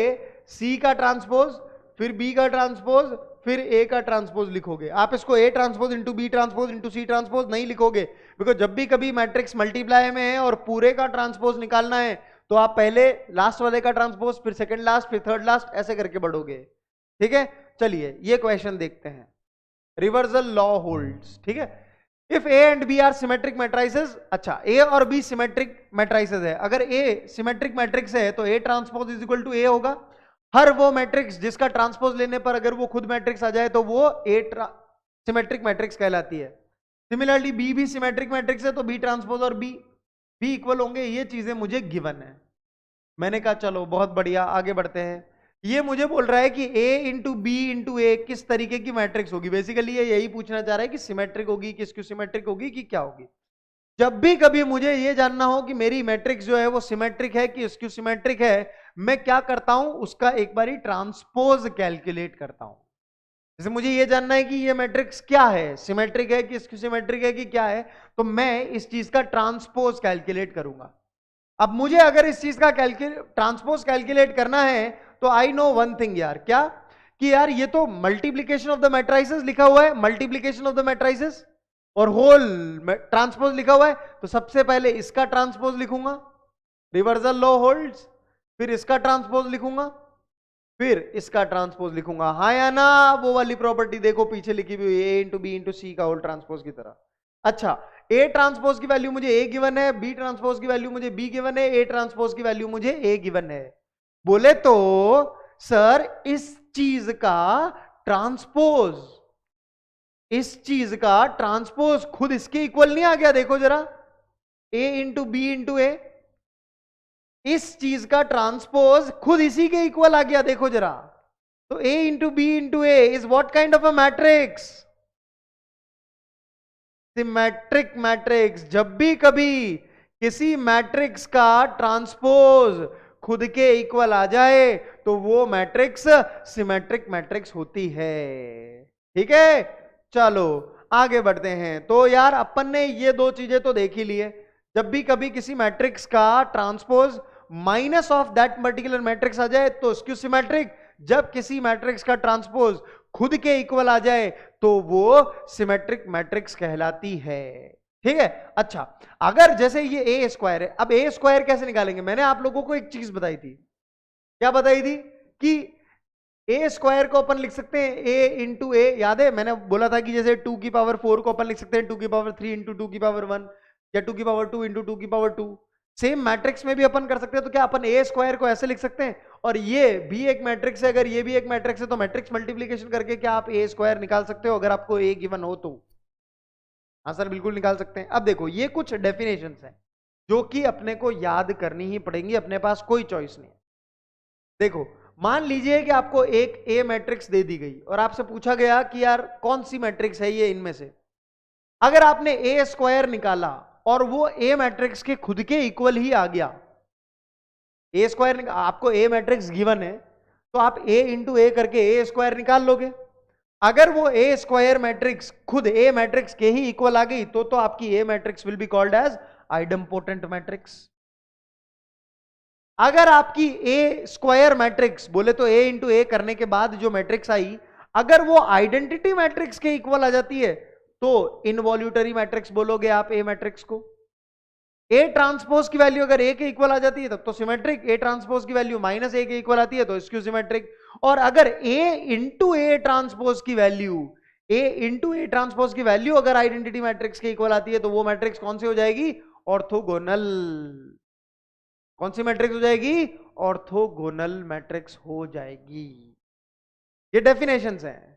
C का ट्रांसपोज, फिर B का ट्रांसपोज, फिर A का ट्रांसपोज लिखोगे। आप इसको A transpose into B transpose into C transpose नहीं लिखोगे, बिकॉज जब भी कभी मैट्रिक्स मल्टीप्लाई में है और पूरे का ट्रांसपोज निकालना है तो आप पहले लास्ट वाले का ट्रांसपोज, फिर सेकंड लास्ट, फिर थर्ड लास्ट, ऐसे करके बढ़ोगे, ठीक है। चलिए ये क्वेश्चन देखते हैं। रिवर्सल लॉ होल्ड्स, ठीक है। If A and B are symmetric matrices, अच्छा A और B सिमेट्रिक मैट्रिसेस है, अगर A सिमेट्रिक मैट्रिक्स है तो A transpose is equal to A होगा। हर वो मैट्रिक्स जिसका ट्रांसपोज लेने पर अगर वो खुद मैट्रिक्स आ जाए तो वो A सिमेट्रिक मैट्रिक्स कहलाती है। सिमिलरली B भी सिमेट्रिक मैट्रिक्स है तो B ट्रांसपोज और B इक्वल होंगे। ये चीजें मुझे गिवन है। मैंने कहा चलो बहुत बढ़िया, आगे बढ़ते हैं। ये मुझे बोल रहा है कि A इंटू बी इंटू ए किस तरीके की मैट्रिक्स होगी। बेसिकली ये यही पूछना चाह रहा है कि सिमेट्रिक होगी कि स्क्यू सिमेट्रिक होगी कि क्या होगी। जब भी कभी मुझे ये जानना हो कि मेरी मैट्रिक्स जो है वो सिमेट्रिक है कि स्क्यू सिमेट्रिक है, मैं क्या करता हूं, उसका एक बारी ट्रांसपोज कैलकुलेट करता हूं। जैसे मुझे ये जानना है कि ये मैट्रिक्स क्या है, सिमेट्रिक है कि सिमेट्रिक है कि क्या है, तो मैं इस चीज का ट्रांसपोज कैलकुलेट करूंगा। अब मुझे अगर इस चीज का ट्रांसपोज कैलकुलेट करना है तो आई नो वन थिंग यार, क्या कि यार ये तो मल्टीप्लीकेशन ऑफ द मैट्राइसेस लिखा हुआ है, मल्टीप्लीकेशन ऑफ द मैट्राइसेस और होल ट्रांसपोज लिखा हुआ है, तो सबसे पहले इसका ट्रांसपोज लिखूंगा, रिवर्सल लॉ होल्ड्स, फिर इसका ट्रांसपोज लिखूंगा, फिर इसका ट्रांसपोज लिखूंगा। हाँ या ना? वो वाली प्रॉपर्टी देखो पीछे लिखी हुई है, ए इंटू बी इंटू सी का होल ट्रांसपोज की तरह। अच्छा, ए ट्रांसपोज की वैल्यू मुझे ए गिवन है, बी ट्रांसपोज की वैल्यू मुझे बी गिवन है, ए ट्रांसपोज की वैल्यू मुझे ए गिवन है। बोले तो सर इस चीज का ट्रांसपोज, इस चीज का ट्रांसपोज खुद इसके इक्वल नहीं आ गया? देखो जरा, ए इंटू बी इंटू ए, इस चीज का ट्रांसपोज खुद इसी के इक्वल आ गया, देखो जरा। तो A into B into A is what kind of a matrix? Symmetric matrix. जब भी कभी किसी मैट्रिक्स का ट्रांसपोज खुद के इक्वल आ जाए तो वो मैट्रिक्स सिमेट्रिक मैट्रिक्स होती है। ठीक है, चलो आगे बढ़ते हैं। तो यार अपन ने ये दो चीजें तो देख ही ली है, जब भी कभी किसी मैट्रिक्स का transpose minus of that particular matrix आ जाए तो स्क्यू सिमेट्रिक, जब किसी मैट्रिक्स का ट्रांसपोज खुद के इक्वल आ जाए तो वो सिमेट्रिक मैट्रिक्स कहलाती है। ठीक है, अच्छा अगर जैसे ये ए स्क्वायर है, अब ए स्क्वायर कैसे निकालेंगे? मैंने आप लोगों को एक चीज बताई थी, क्या बताई थी? कि ए स्क्वायर को अपन लिख सकते हैं ए इंटू ए, याद है मैंने बोला था कि जैसे 2 की पावर 4 को अपन लिख सकते हैं 2 की पावर 3 इंटू 2 की पावर 1, या 2 की पावर 2 इंटू 2 की पावर 2। सेम मैट्रिक्स में भी अपन कर सकते हैं, तो क्या अपन ए स्क्वायर को ऐसे लिख सकते हैं? और ये भी एक मैट्रिक्स है, अगर ये भी एक मैट्रिक्स है तो मैट्रिक्स मल्टीप्लीकेशन करके क्या आप ए स्क्वायर निकाल सकते हो, अगर आपको ए गिवन हो तो? हाँ सर, बिल्कुल निकाल सकते हैं। अब देखो ये कुछ डेफिनेशंस हैं जो कि अपने को याद करनी ही पड़ेंगी, अपने पास कोई चॉइस नहीं है। देखो, मान लीजिए कि आपको एक ए मैट्रिक्स दे दी गई और आपसे पूछा गया कि यार कौन सी मैट्रिक्स है ये इनमें से। अगर आपने ए स्क्वायर निकाला और वो ए मैट्रिक्स के खुद के इक्वल ही आ गया, ए स्क्वायर आपको ए मैट्रिक्स गिवन है तो आप ए इंटू ए करके ए स्क्वायर निकाल लोगे। अगर वो ए स्क्वायर मैट्रिक्स खुद ए मैट्रिक्स के ही इक्वल आ गई तो आपकी A matrix will be called as idempotent matrix. अगर आपकी ए स्क्वायर मैट्रिक्स, बोले तो ए इंटू ए करने के बाद जो मैट्रिक्स आई, अगर वो आइडेंटिटी मैट्रिक्स के इक्वल आ जाती है तो इनवॉल्यूटरी मैट्रिक्स बोलोगे आप ए मैट्रिक्स को। ए ट्रांसपोज की वैल्यू अगर ए के इक्वल आ जाती है तब तो सिमेट्रिक, ए ट्रांसपोज की वैल्यू माइनस ए के इक्वल आती है तो स्क्यू सिमेट्रिक। और अगर ए इंटू ए ट्रांसपोज की value, A into A transpose की वैल्यू अगर आइडेंटिटी मैट्रिक्स के इक्वल आती है तो वो मैट्रिक्स कौन सी हो जाएगी? ऑर्थोगोनल। कौन सी मैट्रिक्स हो जाएगी? ऑर्थोगोनल मैट्रिक्स हो जाएगी। ये डेफिनेशंस हैं।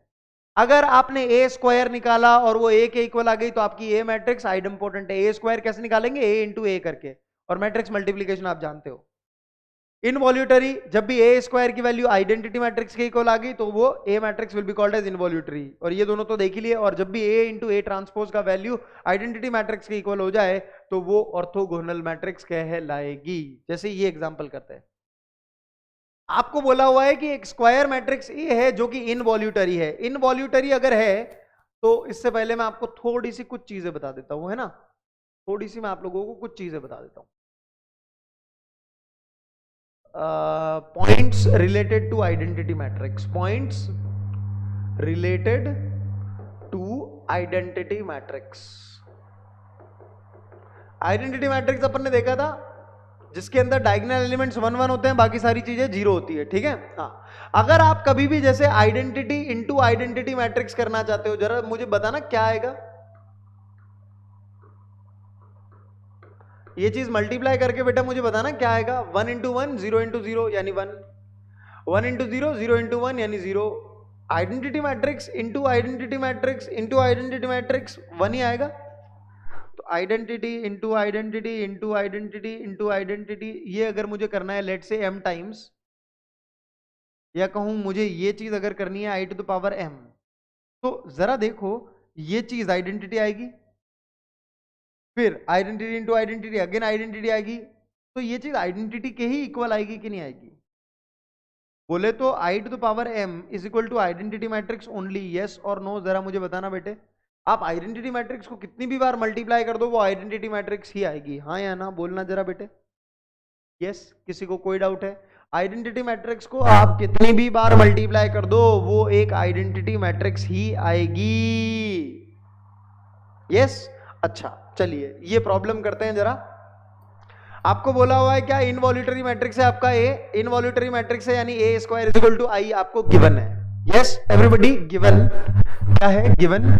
अगर आपने ए स्क्वायर निकाला और वो ए के इक्वल आ गई तो आपकी ए मैट्रिक्स आइडम्पोटेंट है। ए स्क्वायर कैसे निकालेंगे? ए इंटू ए करके, और मैट्रिक्स मल्टीप्लीकेशन आप जानते हो। इनवॉल्यूटरी, जब भी ए स्क्वायर की वैल्यू आइडेंटिटी मैट्रिक्स के इक्वल आ गई तो वो A matrix will be called as involutory, और ये दोनों तो देख ही लिए। और जब भी ए इंटू ए ट्रांसपोज का वैल्यू आइडेंटिटी मैट्रिक्स के इक्वल हो जाए तो वो ऑर्थोगोनल मैट्रिक्स कहलाएगी। जैसे ये एग्जांपल करते हैं, आपको बोला हुआ है कि एक स्क्वायर मैट्रिक्स ए है जो कि इनवॉल्यूटरी है। इनवॉल्यूटरी अगर है तो इससे पहले मैं आपको थोड़ी सी कुछ चीजें बता देता हूं, है ना, थोड़ी सी मैं आप लोगों को कुछ चीजें बता देता हूं। Points related to identity matrix, points related to identity matrix. Identity matrix अपन ने देखा था जिसके अंदर डायगोनल एलिमेंट्स 1 1 होते हैं, बाकी सारी चीजें 0 होती है। ठीक है, हाँ। अगर आप कभी भी जैसे आइडेंटिटी इनटू आइडेंटिटी मैट्रिक्स करना चाहते हो, जरा मुझे बताना क्या आएगा? ये चीज मल्टीप्लाई करके बेटा मुझे बताना क्या आएगा? 1 इंटू 1, 0 इंटू 0 यानी 1, 1 इंटू 0, 0 इंटू 1 यानी 0। Identity matrix into identity matrix into identity matrix 1 ही आएगा। तो identity into identity into identity into identity, ये अगर मुझे करना है लेट से m टाइम्स, या कहूं मुझे ये चीज अगर करनी है i to the power m, तो जरा देखो ये चीज आइडेंटिटी आएगी, फिर identity into identity again identity आएगी, तो ये चीज आइडेंटिटी के ही इक्वल आएगी कि नहीं आएगी? बोले तो I to the power m is equal to identity matrix only, yes और नो, जरा मुझे बताना बेटे। आप आइडेंटिटी मैट्रिक्स को कितनी भी बार मल्टीप्लाई कर दो वो आइडेंटिटी मैट्रिक्स ही आएगी, हाँ या ना, बोलना जरा बेटे। यस, किसी को कोई डाउट है? आइडेंटिटी मैट्रिक्स को आप कितनी भी बार मल्टीप्लाई कर दो वो एक आइडेंटिटी मैट्रिक्स ही आएगी। यस, अच्छा चलिए ये प्रॉब्लम करते हैं जरा। आपको बोला हुआ है क्या इनवॉल्यूटरी मैट्रिक्स है आपका ए, इनवॉल्यूटरी मैट्रिक्स है यानी A square is equal to आई आपको गिवन है। यस एवरीबडी, गिवन क्या है? गिवन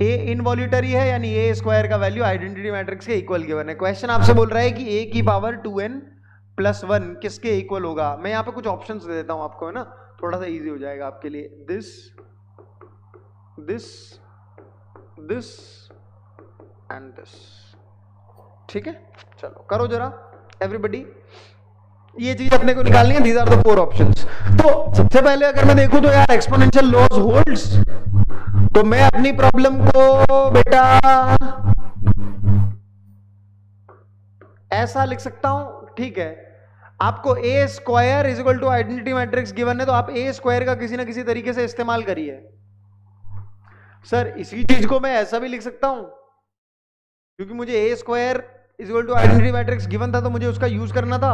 ए इनवॉल्यूटरी है यानी ए स्क्वायर का वैल्यू आइडेंटिटी मैट्रिक्स के इक्वल गिवन है। क्वेश्चन आपसे बोल रहा है कि ए की पावर 2n + 1 किसके इक्वल होगा। मैं यहाँ पे कुछ ऑप्शंस दे देता हूं आपको, है ना, थोड़ा सा इजी हो जाएगा आपके लिए। This this this and this, ठीक है, चलो करो जरा एवरीबडी, ये चीज अपने को निकालनी है। These are the 4 options. तो सबसे पहले अगर मैं देखूं तो यार एक्सपोनेंशियल लॉज होल्ड्स, तो मैं अपनी प्रॉब्लम को बेटा ऐसा लिख सकता हूं, ठीक है। आपको A square is equal to identity matrix given है तो आप ए स्क्वायर का किसी ना किसी तरीके से इस्तेमाल करिए। सर इसी चीज को मैं ऐसा भी लिख सकता हूं क्योंकि मुझे A square is equal to identity matrix given था तो मुझे उसका यूज करना था।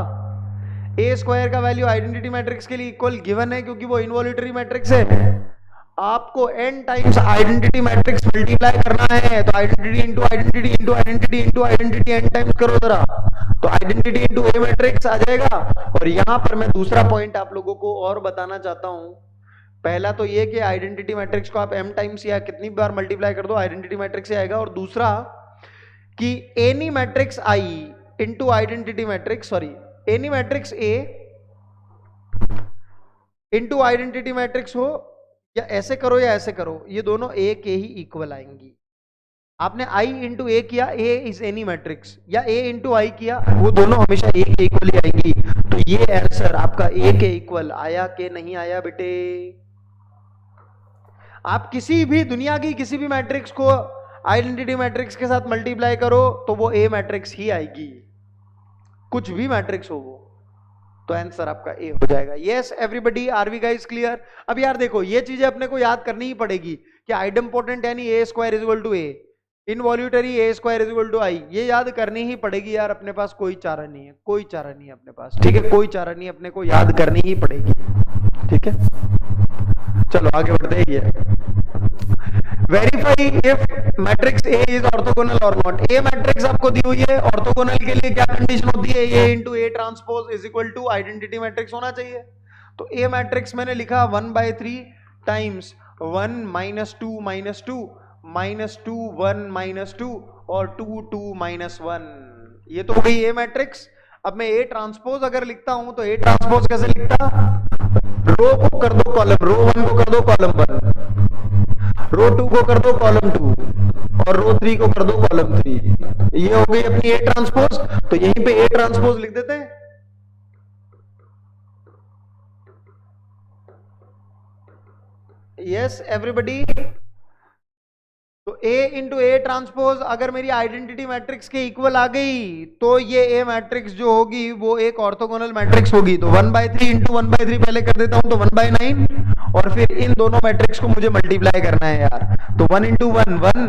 ए स्क्वायर का वैल्यू आइडेंटिटी मैट्रिक्स के लिए इक्वल गिवन है क्योंकि वो इनवॉल्यूटरी मैट्रिक्स है। आपको n times identity matrix multiply करना है तो identity into identity into identity into identity n times करो जरा, तो आइडेंटिटी इंटू ए मैट्रिक्स आ जाएगा। और यहां पर मैं दूसरा पॉइंट आप लोगों को और बताना चाहता हूं। पहला तो ये कि आइडेंटिटी मैट्रिक्स को आप m टाइम्स या कितनी बार मल्टीप्लाई कर दो आइडेंटिटी मैट्रिक्स से आएगा। और दूसरा कि any matrix i into identity matrix, sorry any matrix a into identity matrix हो, या ऐसे करो या ऐसे करो, ये दोनों ए के ही इक्वल आएंगी। आपने i इंटू ए किया, ए इज एनी मैट्रिक्स, या a इंटू आई किया, वो दोनों हमेशा ए के इक्वल ही आएंगी। तो ये आंसर आपका ए के इक्वल आया कि नहीं आया बेटे? आप किसी भी दुनिया की किसी भी मैट्रिक्स को आइडेंटिटी मैट्रिक्स के साथ मल्टीप्लाई करो तो वो ए मैट्रिक्स ही आएगी, कुछ भी मैट्रिक्स हो वो, तो आंसर आपका ए हो जाएगा। Yes everybody, are we guys clear? अब यार देखो ये चीजें अपने को याद करनी ही पड़ेगी कि आइडेम्पोटेंट यानी A square is equal to A, involutory A square is equal to I, ये याद करनी ही पड़ेगी यार, अपने पास कोई चारा नहीं है, कोई चारा नहीं है अपने पास, ठीक है, कोई चारा नहीं, अपने को याद करनी ही पड़ेगी, ठीक है। चलो आगे बढ़ते हैं। Verify if matrix A is orthogonal और नॉट। ए मैट्रिक्स आपको दी हुई है, ऑर्थोगोनल के लिए क्या कंडीशन होती है? A into A transpose is equal to identity matrix होना चाहिए। तो ए मैट्रिक्स मैंने लिखा 1/3 टाइम्स 1 - 2 - 2 -2 1 -2 और 2 2 -1, ये तो हो गई ए मैट्रिक्स। अब मैं ए ट्रांसपोज अगर लिखता हूं तो ए ट्रांसपोज कैसे लिखता? रो को कर दो कॉलम, रो 1 को कर दो कॉलम 1, रो 2 को कर दो कॉलम 2 और रो 3 को कर दो कॉलम 3। ये हो गई अपनी ए ट्रांसपोज। तो यहीं पे ए ट्रांसपोज लिख देते हैं। यस एवरीबॉडी, तो A इंटू ए ट्रांसपोज अगर मेरी आइडेंटिटी मैट्रिक्स के इक्वल आ गई तो ये A मैट्रिक्स जो होगी वो एक ऑर्थोगोनल मैट्रिक्स होगी। तो 1/3 इंटू 1/3 पहले कर देता हूं तो 1/9, और फिर इन दोनों मैट्रिक्स को मुझे मल्टीप्लाई करना है यार। तो 1 इंटू 1 1,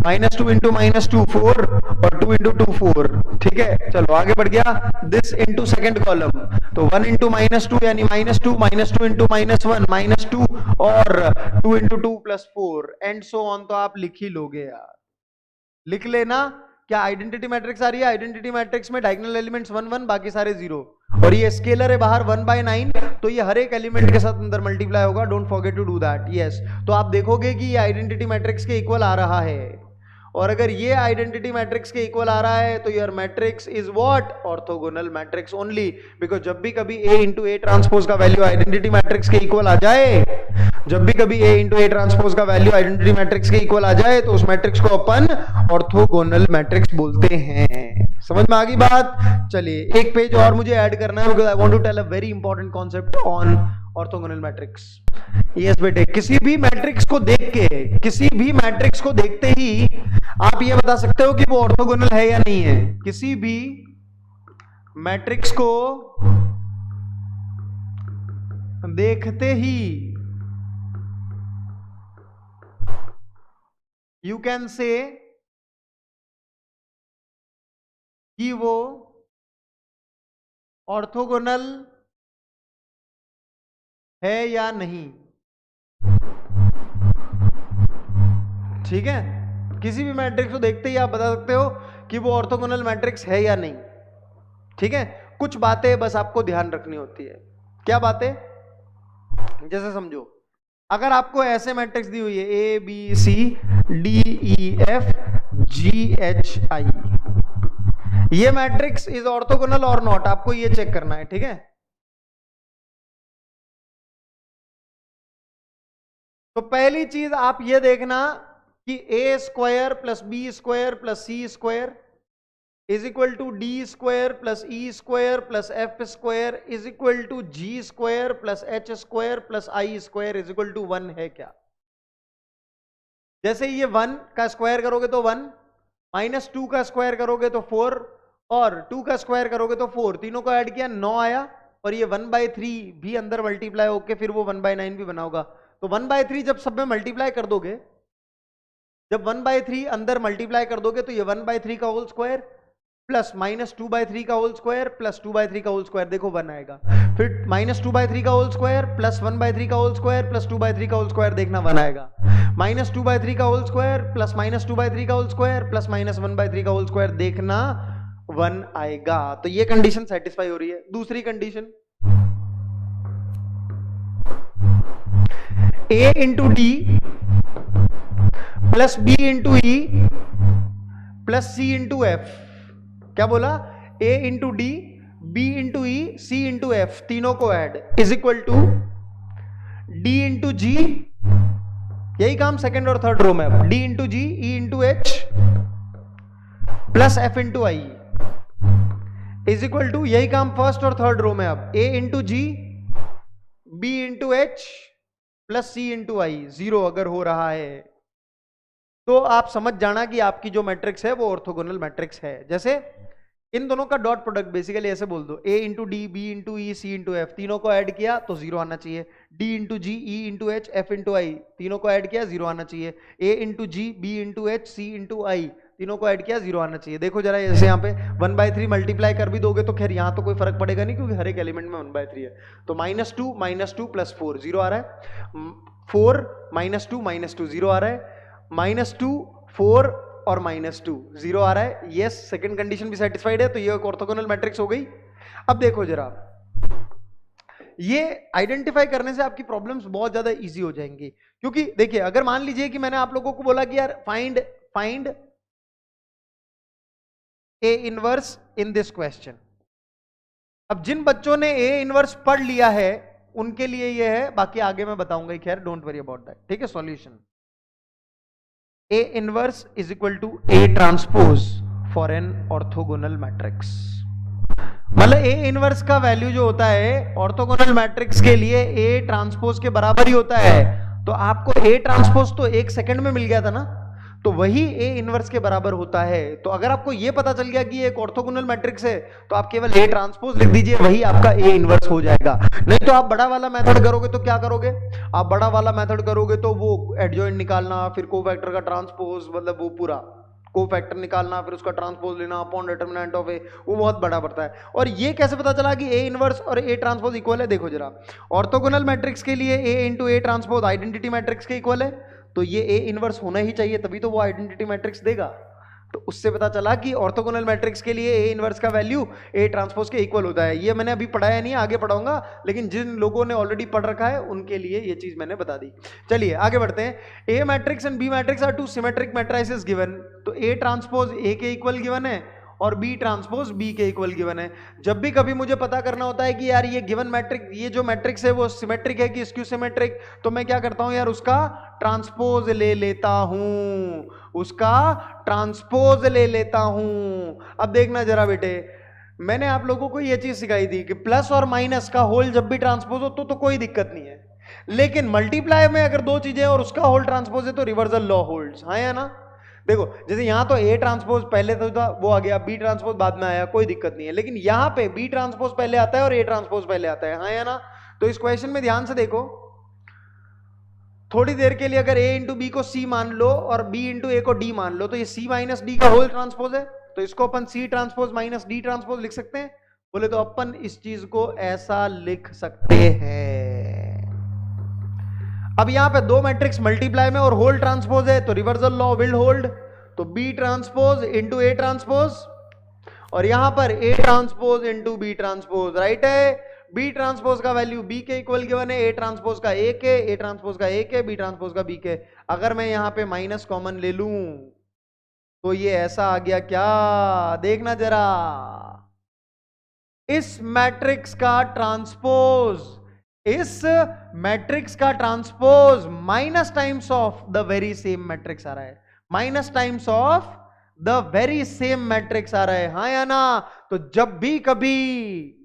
-2 इंटू -2 4 और 2 इंटू 2 4, ठीक है। चलो आगे बढ़ गया। दिस इंटू सेकेंड कॉलम, तो 1 इंटू -2 यानी -2 -2 इंटू -1 -2 और 2 इंटू 2 + 4 एंड सो ऑन। तो आप लिख ही लोगे यार, लिख लेना। क्या आइडेंटिटी मैट्रिक्स आ रही है? आइडेंटिटी मैट्रिक्स में डायगोनल एलिमेंट्स 1 1 बाकी सारे 0, और ये स्केलर है बाहर 1/9, तो ये हर एक एलिमेंट के साथ अंदर मल्टीप्लाई होगा। Don't forget to do that. Yes, तो आप देखोगे कि ये आइडेंटिटी मैट्रिक्स के इक्वल आ रहा है, और अगर ये आइडेंटिटी मैट्रिक्स के इक्वल आ रहा है तो your matrix is what? Orthogonal matrix only. Because जब भी कभी ए इंटू ए ट्रांसपोज का वैल्यू आइडेंटिटी मैट्रिक्स के इक्वल आ जाए, जब भी कभी ए इंटू ए ट्रांसपोज का वैल्यू आइडेंटिटी मैट्रिक्स के इक्वल आ जाए तो उस मैट्रिक्स को अपन ऑर्थोगोनल मैट्रिक्स बोलते हैं। समझ में आ गई बात? चलिए एक पेज और मुझे ऐड करना है, because I want to tell a very important concept on orthogonal matrix. Yes बेटे, किसी भी मैट्रिक्स को देख के, किसी भी मैट्रिक्स को देखते ही आप ये बता सकते हो कि वो ऑर्थोगोनल है या नहीं है। किसी भी मैट्रिक्स को देखते ही यू कैन से कि वो ऑर्थोगोनल है या नहीं। ठीक है, किसी भी मैट्रिक्स को देखते ही आप बता सकते हो कि वो ऑर्थोगोनल मैट्रिक्स है या नहीं। ठीक है, कुछ बातें बस आपको ध्यान रखनी होती है। क्या बातें? जैसे समझो, अगर आपको ऐसे मैट्रिक्स दी हुई है A B C D E F G H I, ये मैट्रिक्स इज ऑर्थोगोनल और नॉट, आपको ये चेक करना है। ठीक है, तो पहली चीज आप ये देखना कि A square plus B square plus C square is equal to D square plus E square plus F square is equal to G square plus H square plus I square is equal to 1 है क्या? जैसे ये 1 का square करोगे तो 1, -2 का square करोगे तो 4 और 2 का स्क्वायर करोगे तो 4, तीनों को ऐड किया 9 आया, और ये 1/3 भी अंदर मल्टीप्लाई होके फिर वो 1/9 भी बना होगा। तो 1/3 जब सब में मल्टीप्लाई कर दोगे, जब 1/3 अंदर मल्टीप्लाई कर दोगे तो ये 1/3 का होल स्क्वायर प्लस -2/3 का होल स्क्वायर प्लस 2/3 का होल स्क्वायर, देखो 1 आएगा। फिर -2/3 का होल स्क्वायर प्लस 1/3 का होल स्क्वायर प्लस 2/3 का होल स्क्वायर, देखना 1 आएगा। -2/3 का होल स्क्वायर प्लस -2/3 का होल स्क्वायर प्लस -1/3 का होल स्क्वायर, देखना 1 आएगा। तो ये कंडीशन सेटिस्फाई हो रही है। दूसरी condition, A into D plus B into E plus C into F, क्या बोला? A into D, B into E, C into F, तीनों को add is equal to D into G, यही काम सेकंड और थर्ड रो में, अब D into G, E into H plus F into I is equal to, यही काम first और थर्ड रो में, अब A into G, B into H plus C into आई। 0 अगर हो रहा है तो आप समझ जाना कि आपकी जो मैट्रिक्स है वो ऑर्थोगोनल मैट्रिक्स है। जैसे इन दोनों का डॉट प्रोडक्ट बेसिकली ऐसे बोल दो, A into D, B into E, C into F, तीनों को ऐड किया तो 0 आना चाहिए। D into G, E into H, F into I, तीनों को ऐड किया 0 आना चाहिए। A into G, B into H, C into I, तीनों को ऐड किया 0 आना चाहिए। देखो जरा, जैसे यहाँ पे 1/3 मल्टीप्लाई कर भी दोगे तो खैर यहाँ तो कोई फर्क पड़ेगा नहीं क्योंकि हर एक एलिमेंट में 1/3 है। तो -2 प्लस 4 0 आ रहा है, 4 -2 -2 0 आ रहा है, -2 4 और -2 0 आ रहा है। यस, सेकंड कंडीशन भी सेटिस्फाइड है, तो ये एक ऑर्थोगोनल मैट्रिक्स हो गई। अब देखो जरा, ये आइडेंटिफाई करने से आपकी प्रॉब्लम्स बहुत ज्यादा इजी हो जाएंगी। क्योंकि देखिए, अगर मान लीजिए कि मैंने आप लोगों को बोला कि यार find A inverse in this question, अब जिन बच्चों ने ए इनवर्स पढ़ लिया है उनके लिए ये है, बाकी आगे मैं बताऊंगा, खैर डोंट वरी अबाउट दैट। ठीक है, solution A inverse is equal to A transpose for an orthogonal matrix। मतलब A इनवर्स का वैल्यू जो होता है ऑर्थोगोनल मैट्रिक्स के लिए A ट्रांसपोज के बराबर ही होता है। तो आपको A ट्रांसपोज तो 1 सेकंड में मिल गया था ना, तो वही A इनवर्स के बराबर होता है। तो अगर आपको ये पता चल गया कि ये एक ऑर्थोगोनल मैट्रिक्स है तो आप केवल A ट्रांसपोज लिख दीजिए, वही आपका A इनवर्स हो जाएगा। नहीं तो आप बड़ा वाला मेथड करोगे तो क्या करोगे? आप बड़ा वाला मेथड करोगे तो वो एडजॉइंट निकालना, फिर कोफैक्टर का ट्रांसपोज, मतलब वो पूरा कोफैक्टर निकालना, फिर उसका ट्रांसपोज लेना अपॉन डिटरमिनेंट ऑफ ए, वो बहुत बड़ा पड़ता है। और ये कैसे पता चला कि A इनवर्स और A ट्रांसपोज इक्वल है? देखो जरा, ऑर्थोगोनल मैट्रिक्स के लिए A into A transpose identity matrix के इक्वल है, तो ये A इनवर्स होना ही चाहिए, तभी तो वो आइडेंटिटी मैट्रिक्स देगा। तो उससे पता चला कि ऑर्थोगोनल मैट्रिक्स के लिए A इनवर्स का वैल्यू A ट्रांसपोज के इक्वल होता है। ये मैंने अभी पढ़ाया नहीं है, आगे पढ़ाऊंगा, लेकिन जिन लोगों ने ऑलरेडी पढ़ रखा है उनके लिए ये चीज मैंने बता दी। चलिए आगे बढ़ते हैं। A matrix and B matrix are two symmetric matrices given, तो A ट्रांसपोज A के इक्वल गिवन है और B ट्रांसपोज B के इक्वल गिवन है। जब भी कभी मुझे पता करना होता है कि यार ये गिवन मैट्रिक्स, ये जो मैट्रिक्स है वो सिमेट्रिक है कि स्क्यू सिमेट्रिक, तो मैं क्या करता हूं यार, उसका ट्रांसपोज ले लेता हूं, उसका ट्रांसपोज ले लेता हूं। अब देखना जरा बेटे, मैंने आप लोगों को ये चीज सिखाई थी कि प्लस और माइनस का होल जब भी ट्रांसपोज हो तो कोई दिक्कत नहीं है, लेकिन मल्टीप्लाई में अगर दो चीजें और उसका होल ट्रांसपोज है तो रिवर्सल लॉ होल्ड्स। हाँ या ना? देखो जैसे यहां तो A ट्रांसपोज पहले तो था, वो आ गया, B ट्रांसपोज बाद में आया, कोई दिक्कत नहीं है, लेकिन यहां पे B ट्रांसपोज पहले आता है और A ट्रांसपोज पहले आता है। हाँ या ना? तो इस क्वेश्चन में ध्यान से देखो, थोड़ी देर के लिए अगर a इंटू बी को c मान लो और b इंटू ए को d मान लो, तो ये c माइनस डी का होल ट्रांसपोज है, तो इसको अपन c transpose minus D transpose लिख सकते हैं। बोले तो अपन इस चीज को ऐसा लिख सकते हैं। अब यहां पे दो मैट्रिक्स मल्टीप्लाई में और होल ट्रांसपोज है, तो रिवर्सल लॉ विल होल्ड, तो b transpose into A transpose, और यहां पर a transpose into B transpose, right है। बी ट्रांसपोज का वैल्यू b के इक्वल गिवन है, ए ट्रांसपोज का a के, ए ट्रांसपोज का a के, बी ट्रांसपोज का b के। अगर मैं यहां पे माइनस कॉमन ले लूं तो ये ऐसा आ गया, क्या देखना जरा, इस मैट्रिक्स का ट्रांसपोज, इस मैट्रिक्स का transpose minus times of the very same matrix आ रहा है, minus times of the very same matrix आ रहा है, हाँ या ना। तो जब भी कभी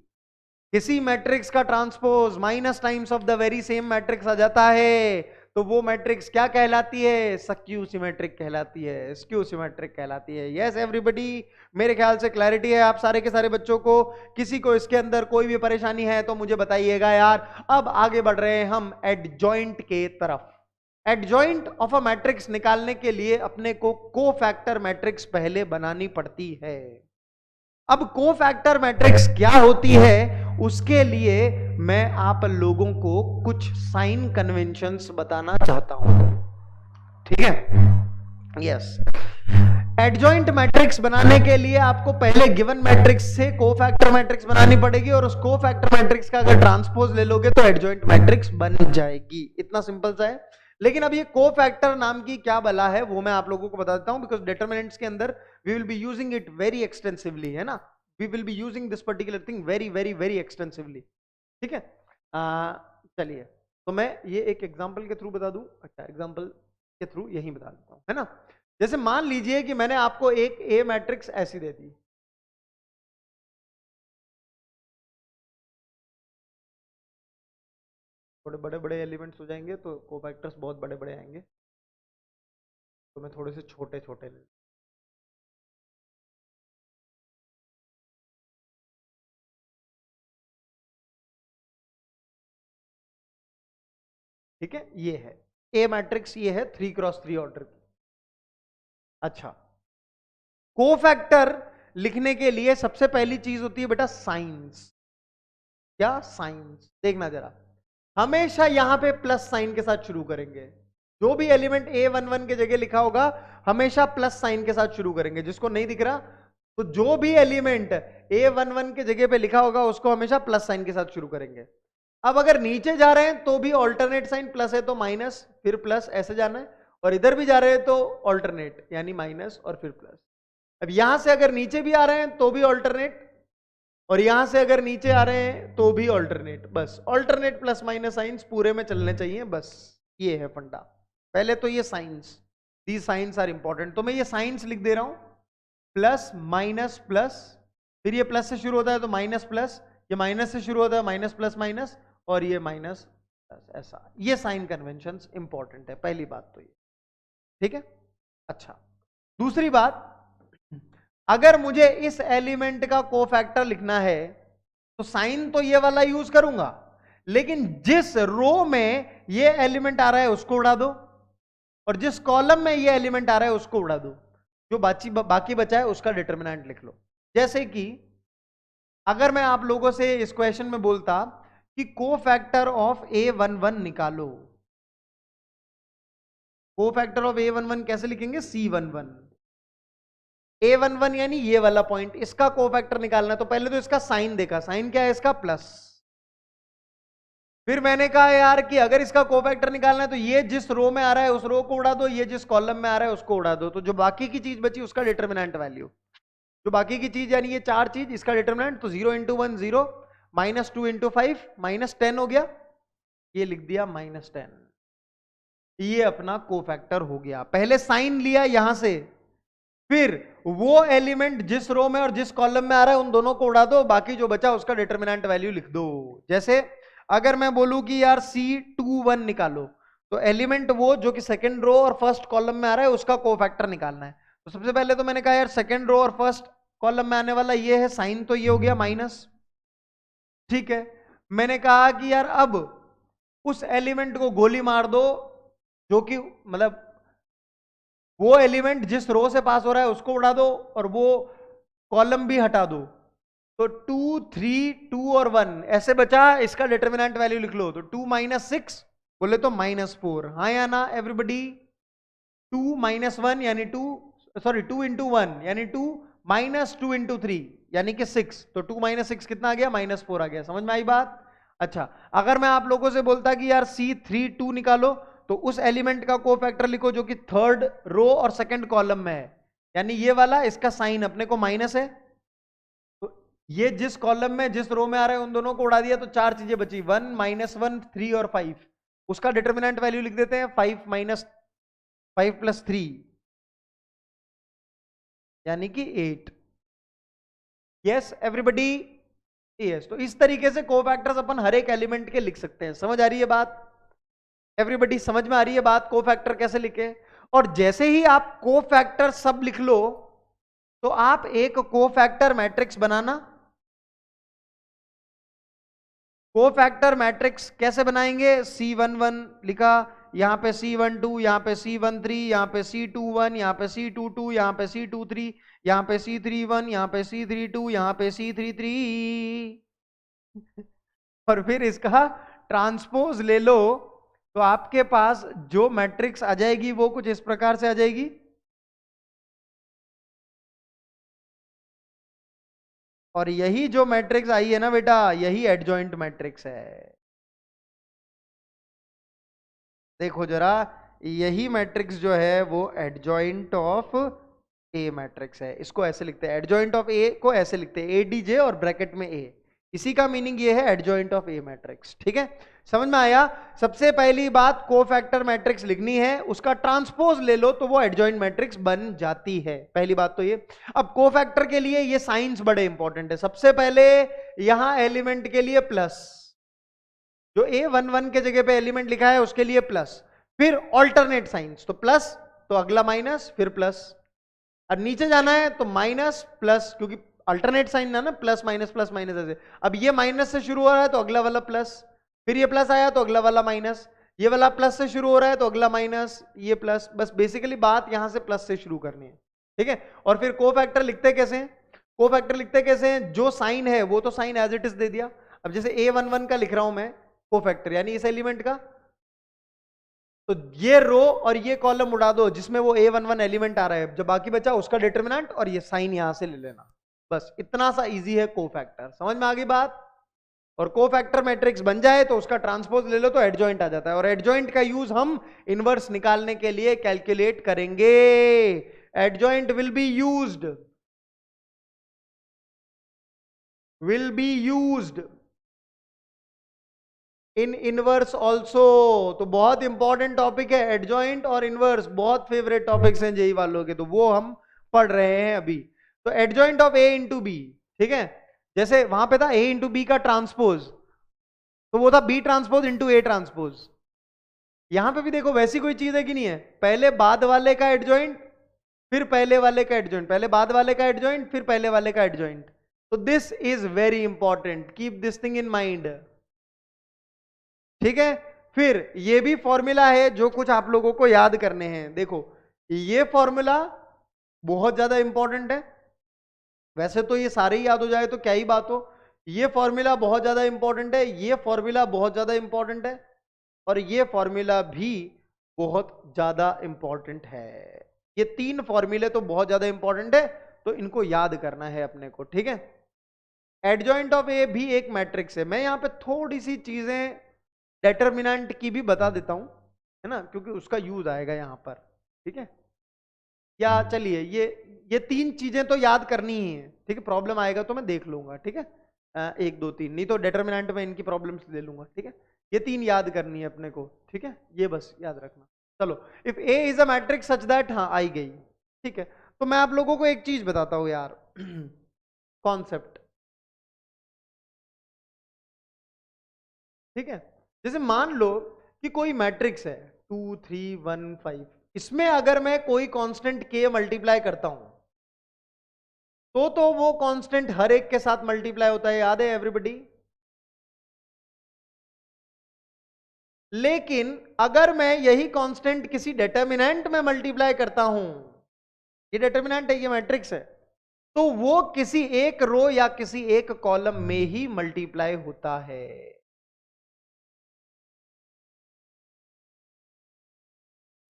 किसी मैट्रिक्स का transpose minus times of the very same matrix आ जाता है, तो वो मैट्रिक्स क्या कहलाती है, स्क्यू सिमेट्रिक कहलाती है, स्क्यू सिमेट्रिक कहलाती है। यस एवरीबॉडी, मेरे ख्याल से क्लैरिटी है आप सारे के सारे बच्चों को। किसी को इसके अंदर कोई भी परेशानी है तो मुझे बताइएगा यार। अब आगे बढ़ रहे हैं हम एडजॉइंट के तरफ। एडजॉइंट ऑफ अ मैट्रिक्स निकालने के लिए अपने को कोफैक्टर मैट्रिक्स पहले बनानी पड़ती है। अब कोफैक्टर मैट्रिक्स क्या होती है, उसके लिए मैं आप लोगों को कुछ साइन कन्वेंशंस बताना चाहता हूं, ठीक है। यस, एडजॉइंट मैट्रिक्स बनाने के लिए आपको पहले गिवन मैट्रिक्स से कोफैक्टर मैट्रिक्स बनानी पड़ेगी, और उस कोफैक्टर मैट्रिक्स का अगर ट्रांसपोज ले लोगे तो एडजॉइंट मैट्रिक्स बन जाएगी। इतना सिंपल सा है। लेकिन अब ये कोफैक्टर नाम की क्या बला है वो मैं आप लोगों को बता देता हूं, बिकॉज डिटरमिनेंट्स के अंदर we will be using it very extensively, है ना। We will be using this particular thing very very very extensively, ठीक है। चलिए, तो मैं ये एक एग्जांपल के थ्रू बता दूं। अच्छा, एग्जांपल के थ्रू यही बता देता हूं, है ना। जैसे मान लीजिए कि मैंने आपको एक ए मैट्रिक्स ऐसी दे दी, थोड़े बड़े बड़े एलिमेंट्स हो जाएंगे तो कोफैक्टर्स बहुत बड़े बड़े आएंगे, तो मैं थोड़े से छोटे छोटे ले, ठीक है। ये है ए मैट्रिक्स, ये है 3x3 ऑर्डर की। अच्छा, कोफैक्टर लिखने के लिए सबसे पहली चीज होती है बेटा साइंस। क्या साइंस, देखना जरा, हमेशा यहां पे प्लस साइन के साथ शुरू करेंगे। जो भी एलिमेंट A11 के जगह लिखा होगा हमेशा प्लस साइन के साथ शुरू करेंगे। जिसको नहीं दिख रहा, तो जो भी एलिमेंट A11 के जगह पे लिखा होगा उसको हमेशा प्लस साइन के साथ शुरू करेंगे। अब अगर नीचे जा रहे हैं तो भी ऑल्टरनेट साइन, प्लस है तो माइनस फिर प्लस, ऐसे जाना है। और इधर भी जा रहे हैं तो ऑल्टरनेट, यानी माइनस और फिर प्लस। अब यहां से अगर नीचे भी आ रहे हैं तो भी ऑल्टरनेट, और यहां से अगर नीचे आ रहे हैं तो भी ऑल्टरनेट। बस ऑल्टरनेट प्लस माइनस साइंस पूरे में चलने चाहिए, बस ये है फंडा। पहले तो ये signs, the signs are important, तो मैं ये साइंस लिख दे रहा हूं, प्लस माइनस प्लस, फिर ये प्लस से शुरू होता है तो माइनस प्लस, ये माइनस से शुरू होता है माइनस प्लस माइनस, और ये माइनस प्लस, ऐसा। ये साइन कन्वेंशंस इंपॉर्टेंट है, पहली बात तो ये, ठीक है। अच्छा, दूसरी बात, अगर मुझे इस एलिमेंट का कोफैक्टर लिखना है तो साइन तो ये वाला यूज करूंगा, लेकिन जिस रो में ये एलिमेंट आ रहा है उसको उड़ा दो, और जिस कॉलम में ये एलिमेंट आ रहा है उसको उड़ा दो। जो बाकी बचा है उसका डिटरमिनेंट लिख लो। जैसे कि अगर मैं आप लोगों से इस क्वेश्चन में बोलता कि कोफैक्टर ऑफ A11 निकालो, कोफैक्टर ऑफ A11 कैसे लिखेंगे, C11। A11 यानी ये वाला पॉइंट, इसका कोफैक्टर निकालना है, तो पहले तो इसका साइन देखा, साइन क्या है इसका, प्लस। फिर मैंने कहा यार कि अगर इसका कोफैक्टर निकालना है तो ये जिस रो में आ रहा है उस रो को उड़ा दो, ये जिस कॉलम में आ रहा है उसको उड़ा दो, तो जो बाकी की चीज बची उसका डिटरमिनेंट वैल्यू, जो बाकी की चीज यानी ये चार चीज, इसका डिटरमिनेंट, तो 0 × 1 0, -2 × 5 -10 हो गया, ये लिख दिया -10। ये अपना कोफैक्टर हो गया। पहले साइन लिया यहां से, फिर वो एलिमेंट जिस रो में और जिस कॉलम में आ रहा है उन दोनों को उड़ा दो, बाकी जो बचा उसका डिटरमिनेंट वैल्यू लिख दो। जैसे अगर मैं बोलूं कि यार C21 निकालो, तो एलिमेंट वो जो कि सेकंड रो और फर्स्ट कॉलम में आ रहा है उसका कोफैक्टर निकालना है। तो सबसे पहले तो मैंने कहा यार सेकंड रो और फर्स्ट कॉलम में आने वाला ये है साइन, तो ये हो गया माइनस, ठीक है। मैंने कहा कि यार अब उस एलिमेंट को गोली मार दो जो कि मतलब वो एलिमेंट जिस रो से पास हो रहा है उसको उड़ा दो और वो कॉलम भी हटा दो। तो 2 3 2 और 1 ऐसे बचा, इसका डिटर्मिनेंट वैल्यू लिख लो। तो 2 माइनस 6 बोले तो -4, हाँ या ना एवरीबडी? 2 माइनस 1 यानी 2, सॉरी 2 इंटू 1 यानी 2, माइनस 2 इंटू 3 यानी कि 6। तो 2 माइनस 6 कितना आ गया? -4 आ गया। समझ में आई बात? अच्छा, अगर मैं आप लोगों से बोलता कि यार C32 निकालो, तो उस एलिमेंट का कोफैक्टर लिखो जो कि थर्ड रो और सेकंड कॉलम में है, यानी ये वाला, इसका साइन अपने को माइनस है। तो ये जिस कॉलम में जिस रो में आ रहा है उन दोनों को उड़ा दिया, तो चार चीजें बची, 1 -1 3 और 5। उसका डिटर्मिनेंट वैल्यू लिख देते हैं 5 माइनस 5 प्लस 3 यानी कि 8। Yes everybody? यस। तो इस तरीके से कोफैक्टर्स अपन हर एक एलिमेंट के लिख सकते हैं। समझ आ रही है बात? एवरीबडी समझ में आ रही है बात? कोफैक्टर कैसे लिखे? और जैसे ही आप कोफैक्टर सब लिख लो, तो आप एक कोफैक्टर मैट्रिक्स बनाना। कोफैक्टर मैट्रिक्स कैसे बनाएंगे? C11 लिखा, यहां पे C12, यहां पे C13, यहां पे C21, यहां पे C22, यहां पे C23, यहां पे C31, यहां पे C32, यहां पे C33 और फिर इसका ट्रांसपोज ले लो, तो आपके पास जो मैट्रिक्स आ जाएगी वो कुछ इस प्रकार से आ जाएगी। और यही जो मैट्रिक्स आई है ना बेटा, यही एडजॉइंट मैट्रिक्स है। देखो जरा, यही मैट्रिक्स जो है वो एडजॉइंट ऑफ ए मैट्रिक्स है। इसको ऐसे लिखते हैं, एडजॉइंट ऑफ ए को ऐसे लिखते हैं, ADJ और ब्रैकेट में ए। इसी का मीनिंग ये है एडजॉइंट ऑफ ए मैट्रिक्स। ठीक है, समझ में आया? सबसे पहली बात, कोफैक्टर मैट्रिक्स लिखनी है, उसका ट्रांसपोज ले लो तो वो एडजॉइंट मैट्रिक्स बन जाती है। पहली बात तो ये। अब कोफैक्टर के लिए ये साइंस बड़े इंपॉर्टेंट है। सबसे पहले यहां एलिमेंट के लिए प्लस, जो A11 के जगह पे एलिमेंट लिखा है उसके लिए प्लस, फिर ऑल्टरनेट साइंस, तो प्लस, तो अगला माइनस, फिर प्लस। अब नीचे जाना है तो माइनस प्लस, क्योंकि अल्टरनेट साइन ना, प्लस माइनस ऐसे। अब ये माइनस से शुरू हो रहा है तो अगला वाला प्लस, फिर ये प्लस आया तो अगला वाला माइनस, ये वाला प्लस से शुरू हो रहा है तो अगला माइनस, ये प्लस। बस बेसिकली बात यहां से प्लस से शुरू करनी है। ठीक है, और फिर कोफैक्टर लिखते कैसे हैं? कोफैक्टर लिखते कैसे हैं? जो साइन है वो तो साइन एज इट इज दे दिया। अब जैसे A11 का लिख रहा हूं मैं कोफैक्टर, यानी इस एलिमेंट का, तो ये रो और ये कॉलम उड़ा दो जिसमें वो A11 एलिमेंट आ रहा है, जो बाकी बचा उसका डिटरमिनेंट, और ये साइन यहां से ले लेना। बस इतना सा इजी है कोफैक्टर। समझ में आ गई बात? और कोफैक्टर मैट्रिक्स बन जाए तो उसका ट्रांसपोज ले लो तो एडजॉइंट आ जाता है। और एडजॉइंट का यूज हम इनवर्स निकालने के लिए कैलकुलेट करेंगे। Adjoint will be used in inverse also. तो बहुत इंपॉर्टेंट टॉपिक है एडजॉइंट और इनवर्स, बहुत फेवरेट टॉपिक्स हैं जेई वालों के, तो वो हम पढ़ रहे हैं अभी। तो adjoint of A into B, ठीक है, जैसे वहां पे था A इंटू बी का ट्रांसपोज, तो वो था B transpose into A transpose. यहां पे भी देखो वैसी कोई चीज है कि नहीं है, पहले बाद वाले का एडजॉइंट, फिर पहले वाले का एडजॉइंट, पहले बाद वाले का एडजॉइंट, फिर पहले वाले का एडजॉइंट। तो this is very important, keep this thing in mind. ठीक है, फिर ये भी फॉर्मूला है जो कुछ आप लोगों को याद करने हैं। देखो ये फॉर्मूला बहुत ज्यादा इंपॉर्टेंट है, वैसे तो ये सारे ही याद हो जाए तो क्या ही बात हो। ये फॉर्मूला बहुत ज्यादा इंपॉर्टेंट है, ये फॉर्मूला बहुत ज्यादा इंपॉर्टेंट है, और ये फॉर्मूला भी बहुत ज्यादा इंपॉर्टेंट है। ये तीन फॉर्मूले तो बहुत ज्यादा इंपॉर्टेंट है, तो इनको याद करना है अपने को। ठीक है, एडजॉइंट ऑफ ए भी एक मैट्रिक्स है। मैं यहां पे थोड़ी सी चीजें डेटर्मिनेंट की भी बता देता हूं, है ना, क्योंकि उसका यूज आएगा यहां पर। ठीक है, या चलिए ये तीन चीजें तो याद करनी ही है। ठीक है, प्रॉब्लम आएगा तो मैं देख लूंगा। ठीक है, 1 2 3, नहीं तो डेटर्मिनेंट में इनकी प्रॉब्लम्स ले लूंगा। ठीक है, ये तीन याद करनी है अपने को। ठीक है, ये बस याद रखना। चलो, if A is a matrix such that, हाँ आई गई। ठीक है, तो मैं आप लोगों को एक चीज बताता हूं यार, कॉन्सेप्ट। ठीक है, जैसे मान लो कि कोई मैट्रिक्स है 2 3 1 5, इसमें अगर मैं कोई कांस्टेंट k मल्टीप्लाई करता हूं, तो वो कांस्टेंट हर एक के साथ मल्टीप्लाई होता है। याद है एवरीबडी? लेकिन अगर मैं यही कांस्टेंट किसी डिटरमिनेंट में मल्टीप्लाई करता हूं, ये डिटरमिनेंट है, ये मैट्रिक्स है, तो वो किसी एक रो या किसी एक कॉलम में ही मल्टीप्लाई होता है।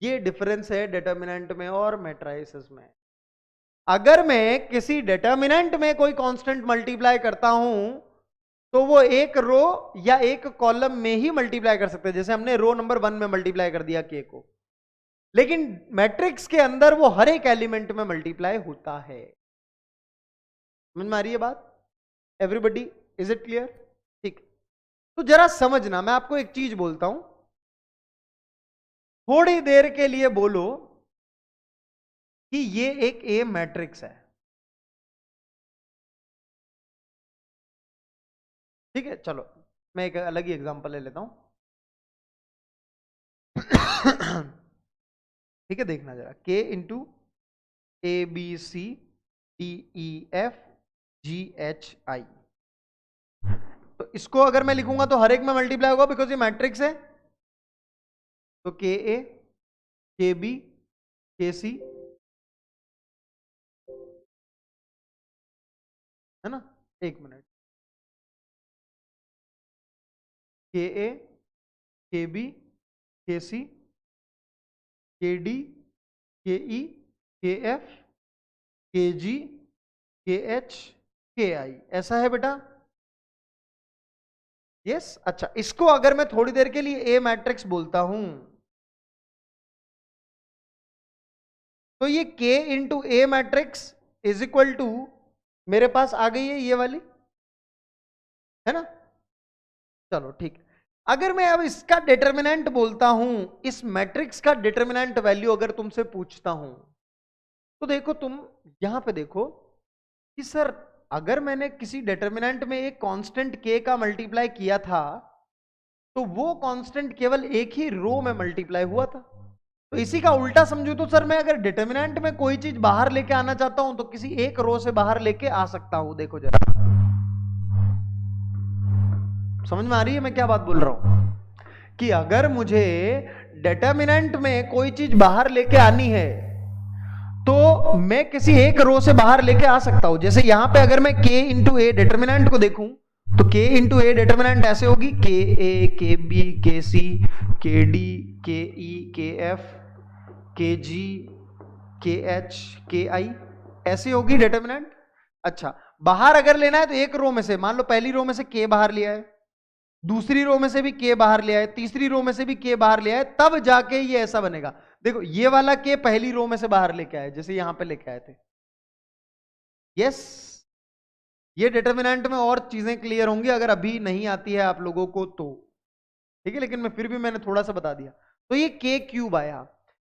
ये डिफरेंस है डिटरमिनेंट में और मैट्रिसेस में। अगर मैं किसी डिटरमिनेंट में कोई कांस्टेंट मल्टीप्लाई करता हूं तो वो एक रो या एक कॉलम में ही मल्टीप्लाई कर सकते हैं, जैसे हमने रो नंबर 1 में मल्टीप्लाई कर दिया के को, लेकिन मैट्रिक्स के अंदर वो हर एक एलिमेंट में मल्टीप्लाई होता है। समझ में आ रही है बात? Everybody, is it clear? ठीक, तो जरा समझना, मैं आपको एक चीज बोलता हूं, थोड़ी देर के लिए बोलो कि ये एक ए मैट्रिक्स है, ठीक है? चलो मैं एक अलग ही एग्जांपल ले लेता हूं। ठीक है, देखना जरा, k into A B C D E F G H I, तो इसको अगर मैं लिखूंगा तो हर एक में मल्टीप्लाई होगा बिकॉज ये मैट्रिक्स है। तो के ए, के बी, के सी, है ना? एक मिनट, के ए, के बी, के सी, के डी, के ई, के एफ, के जी, के एच, के आई, ऐसा है बेटा? यस। अच्छा, इसको अगर मैं थोड़ी देर के लिए ए मैट्रिक्स बोलता हूं तो ये k into A matrix is equal to, मेरे पास आ गई है ये वाली, है ना? चलो ठीक, अगर मैं अब इसका डिटरमिनेंट बोलता हूं, इस मैट्रिक्स का डिटरमिनेंट वैल्यू अगर तुमसे पूछता हूं, तो देखो तुम यहां पे देखो कि सर अगर मैंने किसी डिटरमिनेंट में एक कांस्टेंट के का मल्टीप्लाई किया था तो वो कांस्टेंट केवल एक ही रो में मल्टीप्लाई हुआ था। तो इसी का उल्टा समझू तो सर मैं अगर डिटरमिनेंट में कोई चीज बाहर लेके आना चाहता हूं तो किसी एक रो से बाहर लेके आ सकता हूं। देखो जरा, समझ में आ रही है मैं क्या बात बोल रहा हूं? कि अगर मुझे डिटरमिनेंट में कोई चीज बाहर लेके आनी है तो मैं किसी एक रो से बाहर लेके आ सकता हूं। जैसे यहां पे अगर मैं के इंटू ए डिटरमिनेंट को देखूं तो के इंटू ए डिटरमिनेंट ऐसे होगी, के ए, के बी, के सी, के डी, के ई, के एफ, के जी, के एच, के आई, ऐसे होगी डिटरमिनेंट। अच्छा, बाहर अगर लेना है तो एक रो में से, मान लो पहली रो में से के बाहर लिया है, दूसरी रो में से भी के बाहर लिया है, तीसरी रो में से भी के बाहर लिया है, तब जाके ये ऐसा बनेगा। देखो ये वाला के पहली रो में से बाहर लेके आए, जैसे यहां पे लेके आए थे। यस, ये डिटरमिनेंट में और चीजें क्लियर होंगी अगर अभी नहीं आती है आप लोगों को तो, ठीक है, लेकिन मैं फिर भी मैंने थोड़ा सा बता दिया। तो ये के क्यूब आया।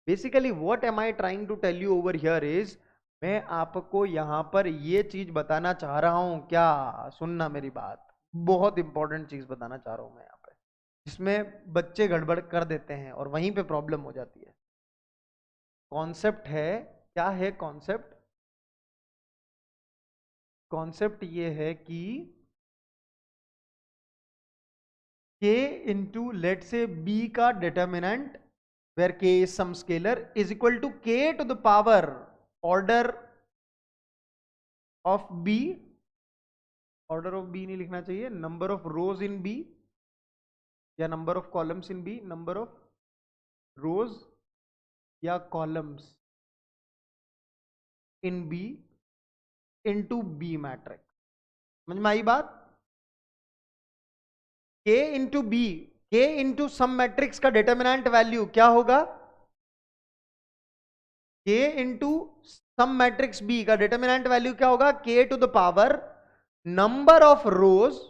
Basically what am I trying to tell you over here is, मैं आपको यहां पर ये चीज बताना चाह रहा हूं, क्या सुनना मेरी बात, बहुत इंपॉर्टेंट चीज बताना चाह रहा हूं मैं यहाँ पे, जिसमें बच्चे गड़बड़ कर देते हैं और वहीं पे प्रॉब्लम हो जाती है। कॉन्सेप्ट है, क्या है कॉन्सेप्ट? कॉन्सेप्ट ये है कि k into let's say b का determinant where k is some scalar is equal to k to the power order of b, order of b नहीं लिखना चाहिए, number of rows in b या number of columns in b, number of rows या columns in b into b matrix. समझ में आई बात? k into b, k into some matrix का डिटर्मिनेंट वैल्यू क्या होगा? k into some matrix b का डिटर्मिनेंट वैल्यू क्या होगा? k to the power number of rows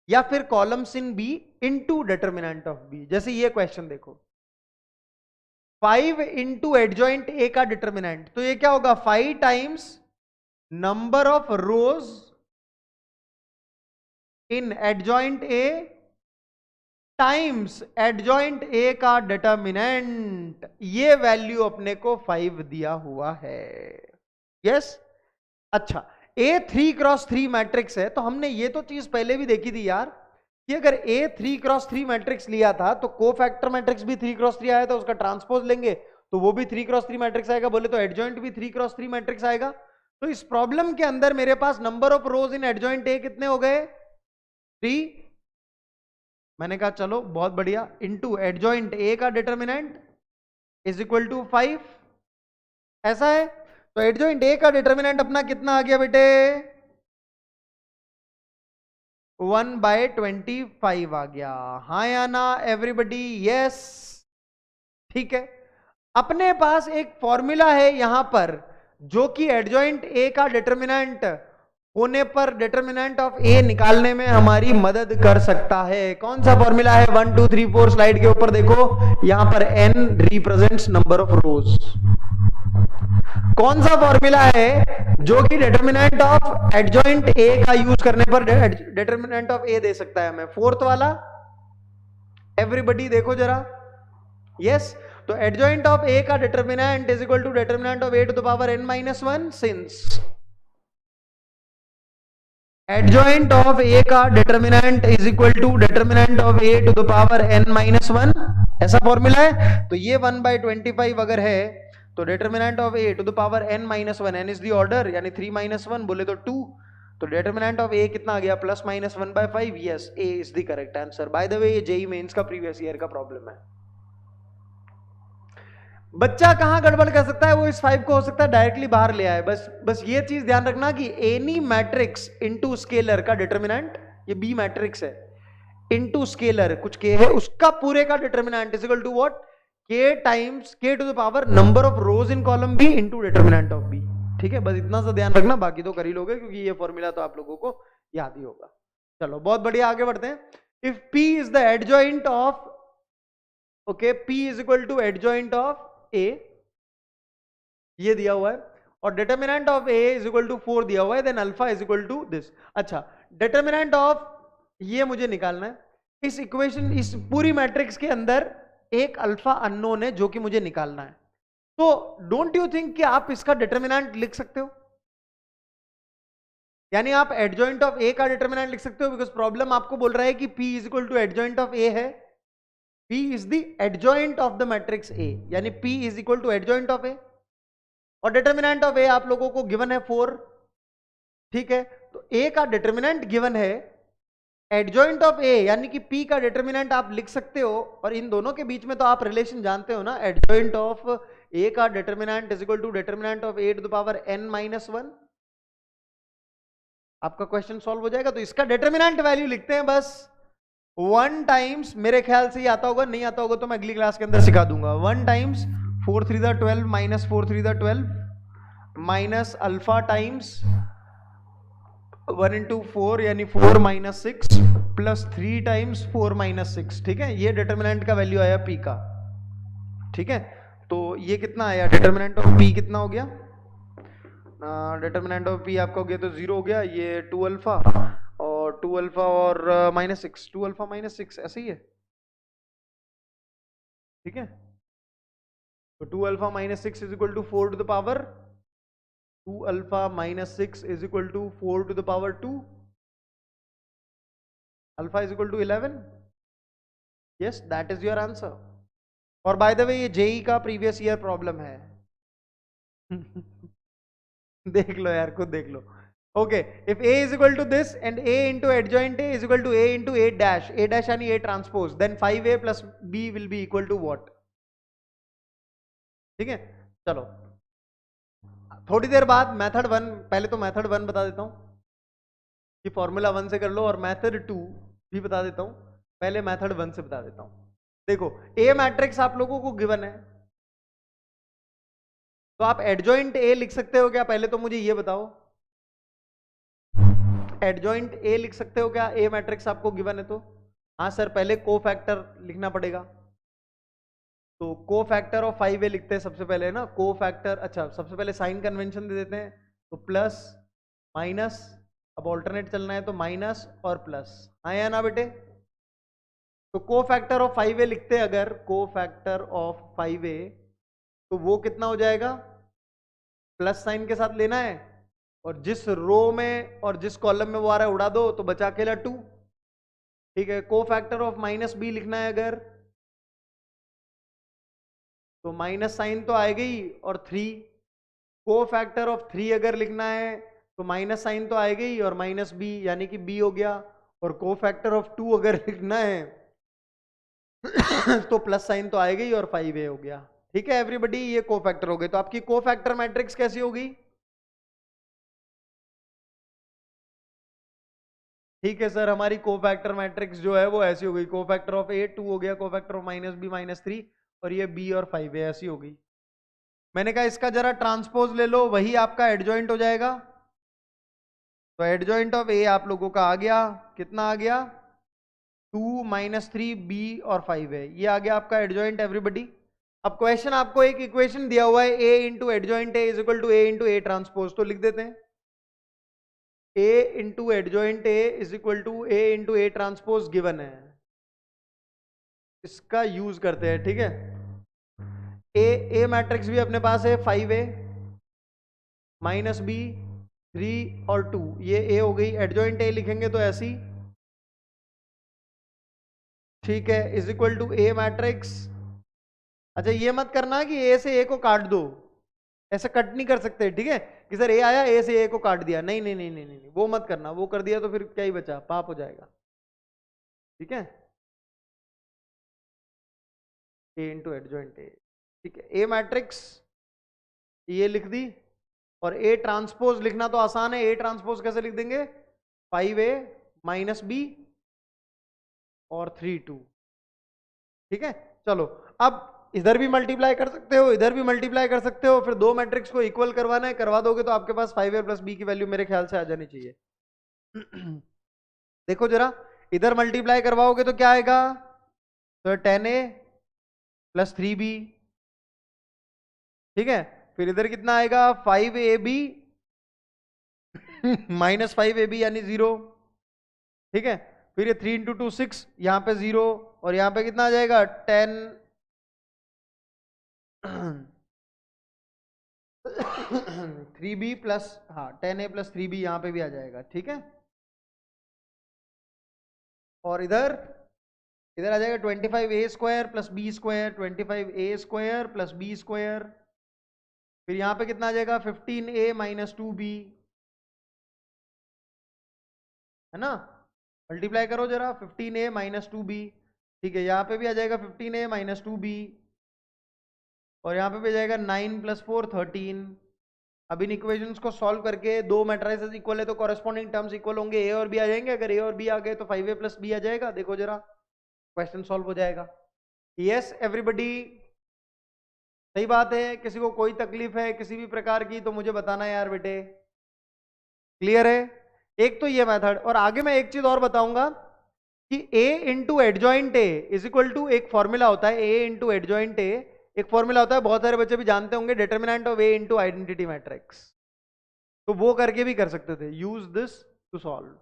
या फिर columns in b into determinant of b। जैसे ये क्वेश्चन देखो, 5 इंटू एडजॉइंट a का डिटर्मिनेंट, तो ये क्या होगा? 5 times number of rows in adjoint a times adjoint A का डिटर्मिनेंट, ये वैल्यू अपने को 5 दिया हुआ है। यस। अच्छा, ए 3 क्रॉस 3 मैट्रिक्स है, तो हमने ये तो चीज पहले भी देखी थी यार कि अगर A 3x3 मैट्रिक्स लिया था तो कोफैक्टर मैट्रिक्स भी 3x3 आया था, उसका ट्रांसपोज लेंगे तो वो भी 3x3 मैट्रिक्स आएगा, बोले तो एडजॉइंट भी 3x3 मैट्रिक्स आएगा। तो इस प्रॉब्लम के अंदर मेरे पास number of rows in adjoint A कितने हो गए? 3। मैंने कहा चलो बहुत बढ़िया, इनटू एडजॉइंट ए का डिटर्मिनेंट इज इक्वल टू 5। ऐसा है, तो एडजॉइंट ए का डिटर्मिनेंट अपना कितना आ गया बेटे? 1/25 आ गया। हाँ या ना एवरीबडी? यस। ठीक है, अपने पास एक फॉर्मूला है यहां पर जो कि एडजॉइंट ए का डिटर्मिनेंट होने पर डिटर्मिनेंट ऑफ ए निकालने में हमारी मदद कर सकता है। कौन सा फॉर्मूला है? 1 2 3 4 स्लाइड के ऊपर देखो, यहां पर n रिप्रेजेंट्स नंबर ऑफ रोज। कौन सा फॉर्मूला है जो कि डिटर्मिनेंट ऑफ एडजॉइंट ए का यूज करने पर डिटर्मिनेंट ऑफ ए दे सकता है हमें? फोर्थ वाला। एवरीबडी देखो जरा। यस, तो एडजॉइंट ऑफ ए का determinant is equal to determinant of A to the power n minus 1, since adjoint of A का determinant is equal to determinant of A to the power n minus 1, ऐसा formula है। तो ये 1/25 अगर है तो determinant of A to the power n minus 1, n is the order, यानी 3 minus 1 बोले तो 2, तो डिटर्मिनेंट ऑफ ए कितना आ गया? Plus minus 1/5। Yes, A is the correct answer. Bye the way ये जेई मेंस का प्रीवियस ईयर का problem है। बच्चा कहां गड़बड़ कर सकता है? वो इस 5 को हो सकता है डायरेक्टली बाहर ले आए। बस ये चीज ध्यान रखना कि एनी मैट्रिक्स इनटू स्केलर का डिटर्मिनेंट, ये बी मैट्रिक्स है, इनटू स्केलर कुछ के है, उसका पूरे का determinant is equal to what? K times k to the power number of rows in column B into determinant of B. ठीक है, बस इतना सा ध्यान रखना, बाकी तो कर ही लोगे क्योंकि ये फॉर्मूला तो आप लोगों को याद ही होगा। चलो बहुत बढ़िया, आगे बढ़ते हैं। If P is the adjoint of, okay, P is equal to adjoint of A, ये दिया हुआ है, और determinant of A is equal to 4 दिया हुआ है, then alpha is equal to this. अच्छा, डिटर्मिनेंट ऑफ ये मुझे निकालना है। इस इक्वेशन, इस पूरी मैट्रिक्स के अंदर एक अल्फा अननोन है जो कि मुझे निकालना है। तो डोंट यू थिंक कि आप इसका डिटर्मिनेंट लिख सकते हो? यानी आप एडजॉइंट ऑफ ए का डिटर्मिनेंट लिख सकते हो, बिकॉज प्रॉब्लम आपको बोल रहा है कि P is equal to adjoint of A है। P is the adjoint of the matrix A, यानी P is equal to adjoint of A, और डिटर्मिनेंट ऑफ A आप लोगों को गिवन है 4। ठीक है, तो A का डिटर्मिनेंट गिवन है, एडजॉइंट ऑफ A यानी कि P का डिटर्मिनेंट आप लिख सकते हो, और इन दोनों के बीच में तो आप रिलेशन जानते हो ना, एडजॉइंट ऑफ A का determinant is equal to determinant of A to the power n minus 1। आपका क्वेश्चन सॉल्व हो जाएगा। तो इसका डिटर्मिनेंट वैल्यू लिखते हैं बस 1 टाइम्स, मेरे ख्याल से ये आता होगा, नहीं आता होगा तो मैं अगली क्लास के अंदर सिखा दूंगा। 1 times 4 3 12 minus 4 3 12 minus alpha times 1 into 4 यानी 4 माइनस 6 प्लस 3 टाइम्स 4 माइनस 6। ठीक है, ये डिटर्मिनेंट का वैल्यू आया P का। ठीक है, तो ये कितना आया? डिटर्मिनेंट ऑफ P कितना हो गया? डिटर्मिनेंट ऑफ P आपका हो गया तो 0 हो गया, ये 2 अल्फा और 2 अल्फा और माइनस 6, 2 अल्फा माइनस 6 ऐसे ही है। ठीक है, तो 2 alpha minus 6 is equal to 4 to the power 2 alpha minus 6 is equal to 4 to the power 2, alpha is equal to 11। Yes, that is your answer. और बाय द वे ये JEE का previous year problem है। देख लो यार, खुद देख लो। Okay, if A is equal to this and A into adjoint A is equal to A into A dash यानी A transpose, then 5A plus B will be equal to what? ठीक है, चलो थोड़ी देर बाद मेथड 1, पहले तो method 1 बता देता हूं कि फॉर्मूला 1 से कर लो, और मेथड 2 भी बता देता हूं। पहले मेथड 1 से बता देता हूं। देखो, A मैट्रिक्स आप लोगों को गिवन है, तो आप एडजॉइंट A लिख सकते हो क्या? पहले तो मुझे ये बताओ, एडजॉइंट A लिख सकते हो क्या? A मैट्रिक्स आपको गिवन है तो। हाँ सर, पहले कोफैक्टर लिखना पड़ेगा, तो कोफैक्टर ऑफ 5A लिखते हैं सबसे पहले ना, कोफैक्टर। अच्छा, सबसे पहले साइन कन्वेंशन दे देते हैं, तो प्लस माइनस, अब ऑल्टरनेट चलना है तो माइनस और प्लस। हाँ या ना बेटे? तो कोफैक्टर ऑफ 5A लिखते हैं अगर, कोफैक्टर ऑफ 5A, तो वो कितना हो जाएगा? प्लस साइन के साथ लेना है, और जिस रो में और जिस कॉलम में वो आ रहा है उड़ा दो, तो बचा अकेला 2। ठीक है, को फैक्टर ऑफ माइनस बी लिखना है अगर, तो माइनस साइन तो आएगा ही, और 3 को फैक्टर ऑफ 3 अगर लिखना है तो माइनस साइन तो आएगा ही और माइनस बी यानी कि बी हो गया, और को फैक्टर ऑफ 2 अगर लिखना है तो प्लस साइन तो आएगा ही और 5a हो गया। ठीक है एवरीबॉडी, ये को फैक्टर हो गए। तो आपकी को फैक्टर मैट्रिक्स कैसी होगी? ठीक है सर, हमारी को फैक्टर मैट्रिक्स जो है वो ऐसी हो गई, को फैक्टर ऑफ a 2 हो गया, को फैक्टर ऑफ माइनस बी -3, और ये b और 5a ऐसी हो गई। मैंने कहा इसका जरा ट्रांसपोज ले लो, वही आपका एडजॉइंट हो जाएगा। तो एडजॉइंट ऑफ a आप लोगों का आ गया, कितना आ गया? 2 -3 b और 5a, ये आ गया आपका एडजॉइंट एवरीबॉडी। अब क्वेश्चन आपको एक इक्वेशन दिया हुआ है, a into adjoint a is equal to a into a transpose, तो लिख देते हैं a into adjoint a is equal to a into a transpose given है, इसका यूज करते हैं। ठीक है, ए मैट्रिक्स भी अपने पास है, 5a माइनस बी 3 और 2, ये a हो गई, एडजॉइंट a लिखेंगे तो ऐसी। ठीक है, is equal to a matrix. अच्छा ये मत करना कि a से a को काट दो, ऐसा कट नहीं कर सकते। ठीक है, कि सर a आया a से a को काट दिया, नहीं नहीं नहीं नहीं नहीं, वो मत करना, वो कर दिया तो फिर क्या ही बचा, पाप हो जाएगा। ठीक है, a इंटू एडजॉइंट a। ठीक है, a मैट्रिक्स ये लिख दी, और a ट्रांसपोज लिखना तो आसान है, a ट्रांसपोज कैसे लिख देंगे? 5a माइनस बी और 3 2। ठीक है, चलो अब इधर भी मल्टीप्लाई कर सकते हो, इधर भी मल्टीप्लाई कर सकते हो, फिर दो मैट्रिक्स को इक्वल करवाना है, करवा दोगे तो आपके पास 5a प्लस बी की वैल्यू मेरे ख्याल से आ जानी चाहिए। देखो जरा, इधर मल्टीप्लाई करवाओगे तो क्या आएगा? तो 10a प्लस 3b। ठीक है, फिर इधर कितना आएगा? 5ab माइनस 5ab यानी 0। ठीक है, फिर ये 3 इंटू 2 6, यहां पे 0, और यहां पे कितना आ जाएगा? 10 3b प्लस, हाँ 10a प्लस 3b यहां पे भी आ जाएगा। ठीक है, और इधर इधर आ जाएगा 25a square plus B square, 25a square plus B square, फिर यहां पे कितना आ जाएगा? 15a माइनस 2b, है ना? मल्टीप्लाई करो जरा, 15a माइनस 2b। ठीक है, यहाँ पे भी आ जाएगा 15a माइनस 2b, और यहाँ पे भी आ जाएगा 9 प्लस 4 13। अब इन इक्वेशंस को सॉल्व करके दो मैट्रिसेस इक्वल है तो कॉरेस्पॉन्डिंग टर्म्स इक्वल होंगे, ए और बी आ जाएंगे। अगर ए और बी आ गए तो 5a प्लस बी आ जाएगा। देखो जरा, क्वेश्चन सॉल्व हो जाएगा। यस एवरीबडी, सही बात है। किसी को कोई तकलीफ है किसी भी प्रकार की तो मुझे बताना यार बेटे। क्लियर है? एक तो ये मेथड, और आगे मैं एक चीज और बताऊंगा कि a into adjoint A is equal to, एक फॉर्मूला होता है a इंटू एडजॉइंट ए, एक फॉर्मूला होता है, बहुत सारे बच्चे भी जानते होंगे, determinant of a into identity matrix. तो वो करके भी कर सकते थे, use this to solve.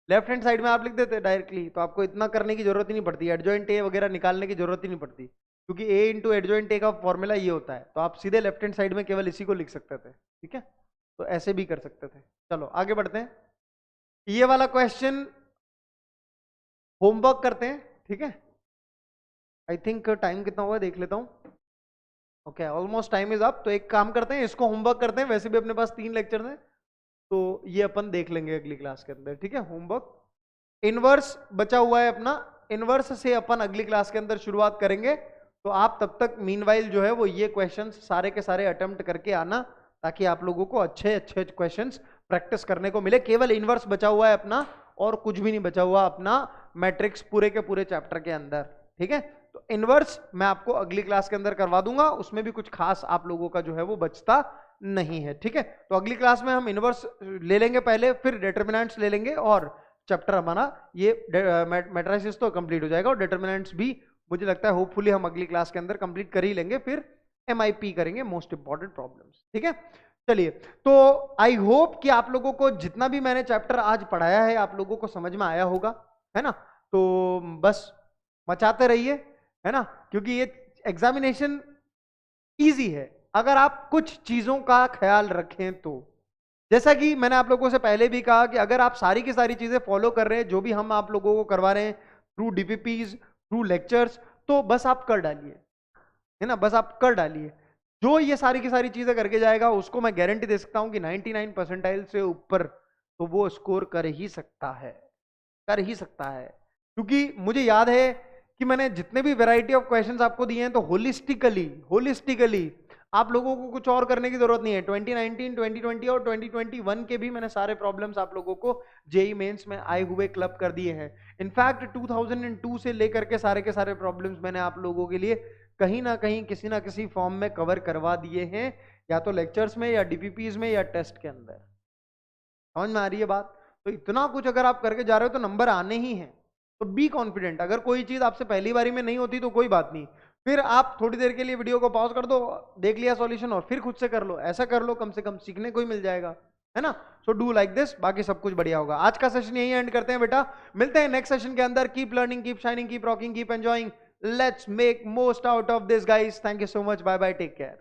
Left hand side में आप लिख देते डायरेक्टली, तो आपको इतना करने की जरूरत ही नहीं पड़ती, एडजॉइंट ए वगैरह निकालने की जरूरत ही नहीं पड़ती, क्योंकि a इंटू एडजॉइंट ए का फॉर्मूला ये होता है। तो आप सीधे लेफ्ट हैंड साइड में केवल इसी को लिख सकते थे। ठीक है, तो ऐसे भी कर सकते थे। चलो आगे बढ़ते हैं, ये वाला क्वेश्चन होमवर्क करते हैं। ठीक है, आई थिंक टाइम कितना हुआ देख लेता हूँ। Okay, almost time is up. तो एक काम करते हैं, इसको होमवर्क करते हैं, वैसे भी अपने पास 3 लेक्चर हैं, तो ये अपन देख लेंगे अगली क्लास के अंदर। ठीक है, होमवर्क इनवर्स बचा हुआ है अपना, इनवर्स से अपन अगली क्लास के अंदर शुरुआत करेंगे। तो आप तब तक मीनवाइल जो है वो ये क्वेश्चंस सारे के सारे अटेम्प्ट करके आना, ताकि आप लोगों को अच्छे अच्छे क्वेश्चंस प्रैक्टिस करने को मिले। केवल इनवर्स बचा हुआ है अपना, और कुछ भी नहीं बचा हुआ अपना मैट्रिक्स पूरे के पूरे चैप्टर के अंदर। ठीक है, तो इनवर्स मैं आपको अगली क्लास के अंदर करवा दूंगा, उसमें भी कुछ खास आप लोगों का जो है वो बचता नहीं है। ठीक है, तो अगली क्लास में हम इनवर्स ले लेंगे पहले, फिर डिटर्मिनेंट्स ले लेंगे, और चैप्टर हमारा ये मैट्रिसेस तो कंप्लीट हो जाएगा, और डिटर्मिनेंट्स भी मुझे लगता है होपफुली हम अगली क्लास के अंदर कंप्लीट कर ही लेंगे। फिर MIP करेंगे, मोस्ट इंपॉर्टेंट प्रॉब्लम्स। ठीक है, चलिए, तो आई होप कि आप लोगों को जितना भी मैंने चैप्टर आज पढ़ाया है आप लोगों को समझ में आया होगा, है ना? तो बस मचाते रहिए, है ना, क्योंकि ये एग्जामिनेशन इजी है अगर आप कुछ चीजों का ख्याल रखें तो। जैसा कि मैंने आप लोगों से पहले भी कहा कि अगर आप सारी की सारी चीजें फॉलो कर रहे हैं, जो भी हम आप लोगों को करवा रहे हैं, थ्रू डीपीपीज, थ्रू लेक्चर्स, तो बस आप कर डालिए, है ना, बस आप कर डालिए। जो ये सारी की सारी चीजें करके जाएगा उसको मैं गारंटी दे सकता हूं कि 99 परसेंटाइल से ऊपर तो वो स्कोर कर ही सकता है, कर ही सकता है। क्योंकि मुझे याद है कि मैंने जितने भी वैरायटी ऑफ क्वेश्चंस आपको दिए हैं तो होलिस्टिकली आप लोगों को कुछ और करने की जरूरत नहीं है। 2019, 2020 और 2021 के भी मैंने सारे प्रॉब्लम्स आप लोगों को जेई मेंस में आए हुए क्लब कर दिए हैं। इनफैक्ट 2002 से लेकर के सारे प्रॉब्लम्स मैंने आप लोगों के लिए कहीं ना कहीं किसी ना किसी फॉर्म में कवर करवा दिए हैं, या तो लेक्चर्स में या डीपीपीज में या टेस्ट के अंदर। समझ में आ रही है बात? तो इतना कुछ अगर आप करके जा रहे हो तो नंबर आने ही हैं। तो बी कॉन्फिडेंट। अगर कोई चीज आपसे पहली बारी में नहीं होती तो कोई बात नहीं, फिर आप थोड़ी देर के लिए वीडियो को पॉज कर दो, देख लिया सॉल्यूशन और फिर खुद से कर लो, ऐसा कर लो, कम से कम सीखने को ही मिल जाएगा, है ना। सो डू लाइक दिस, बाकी सब कुछ बढ़िया होगा। आज का सेशन यही एंड करते हैं बेटा, मिलते हैं नेक्स्ट सेशन के अंदर। Keep learning, keep shining, keep rocking, keep enjoying, let's make most out of this guys. Thank you so much, bye bye, take care.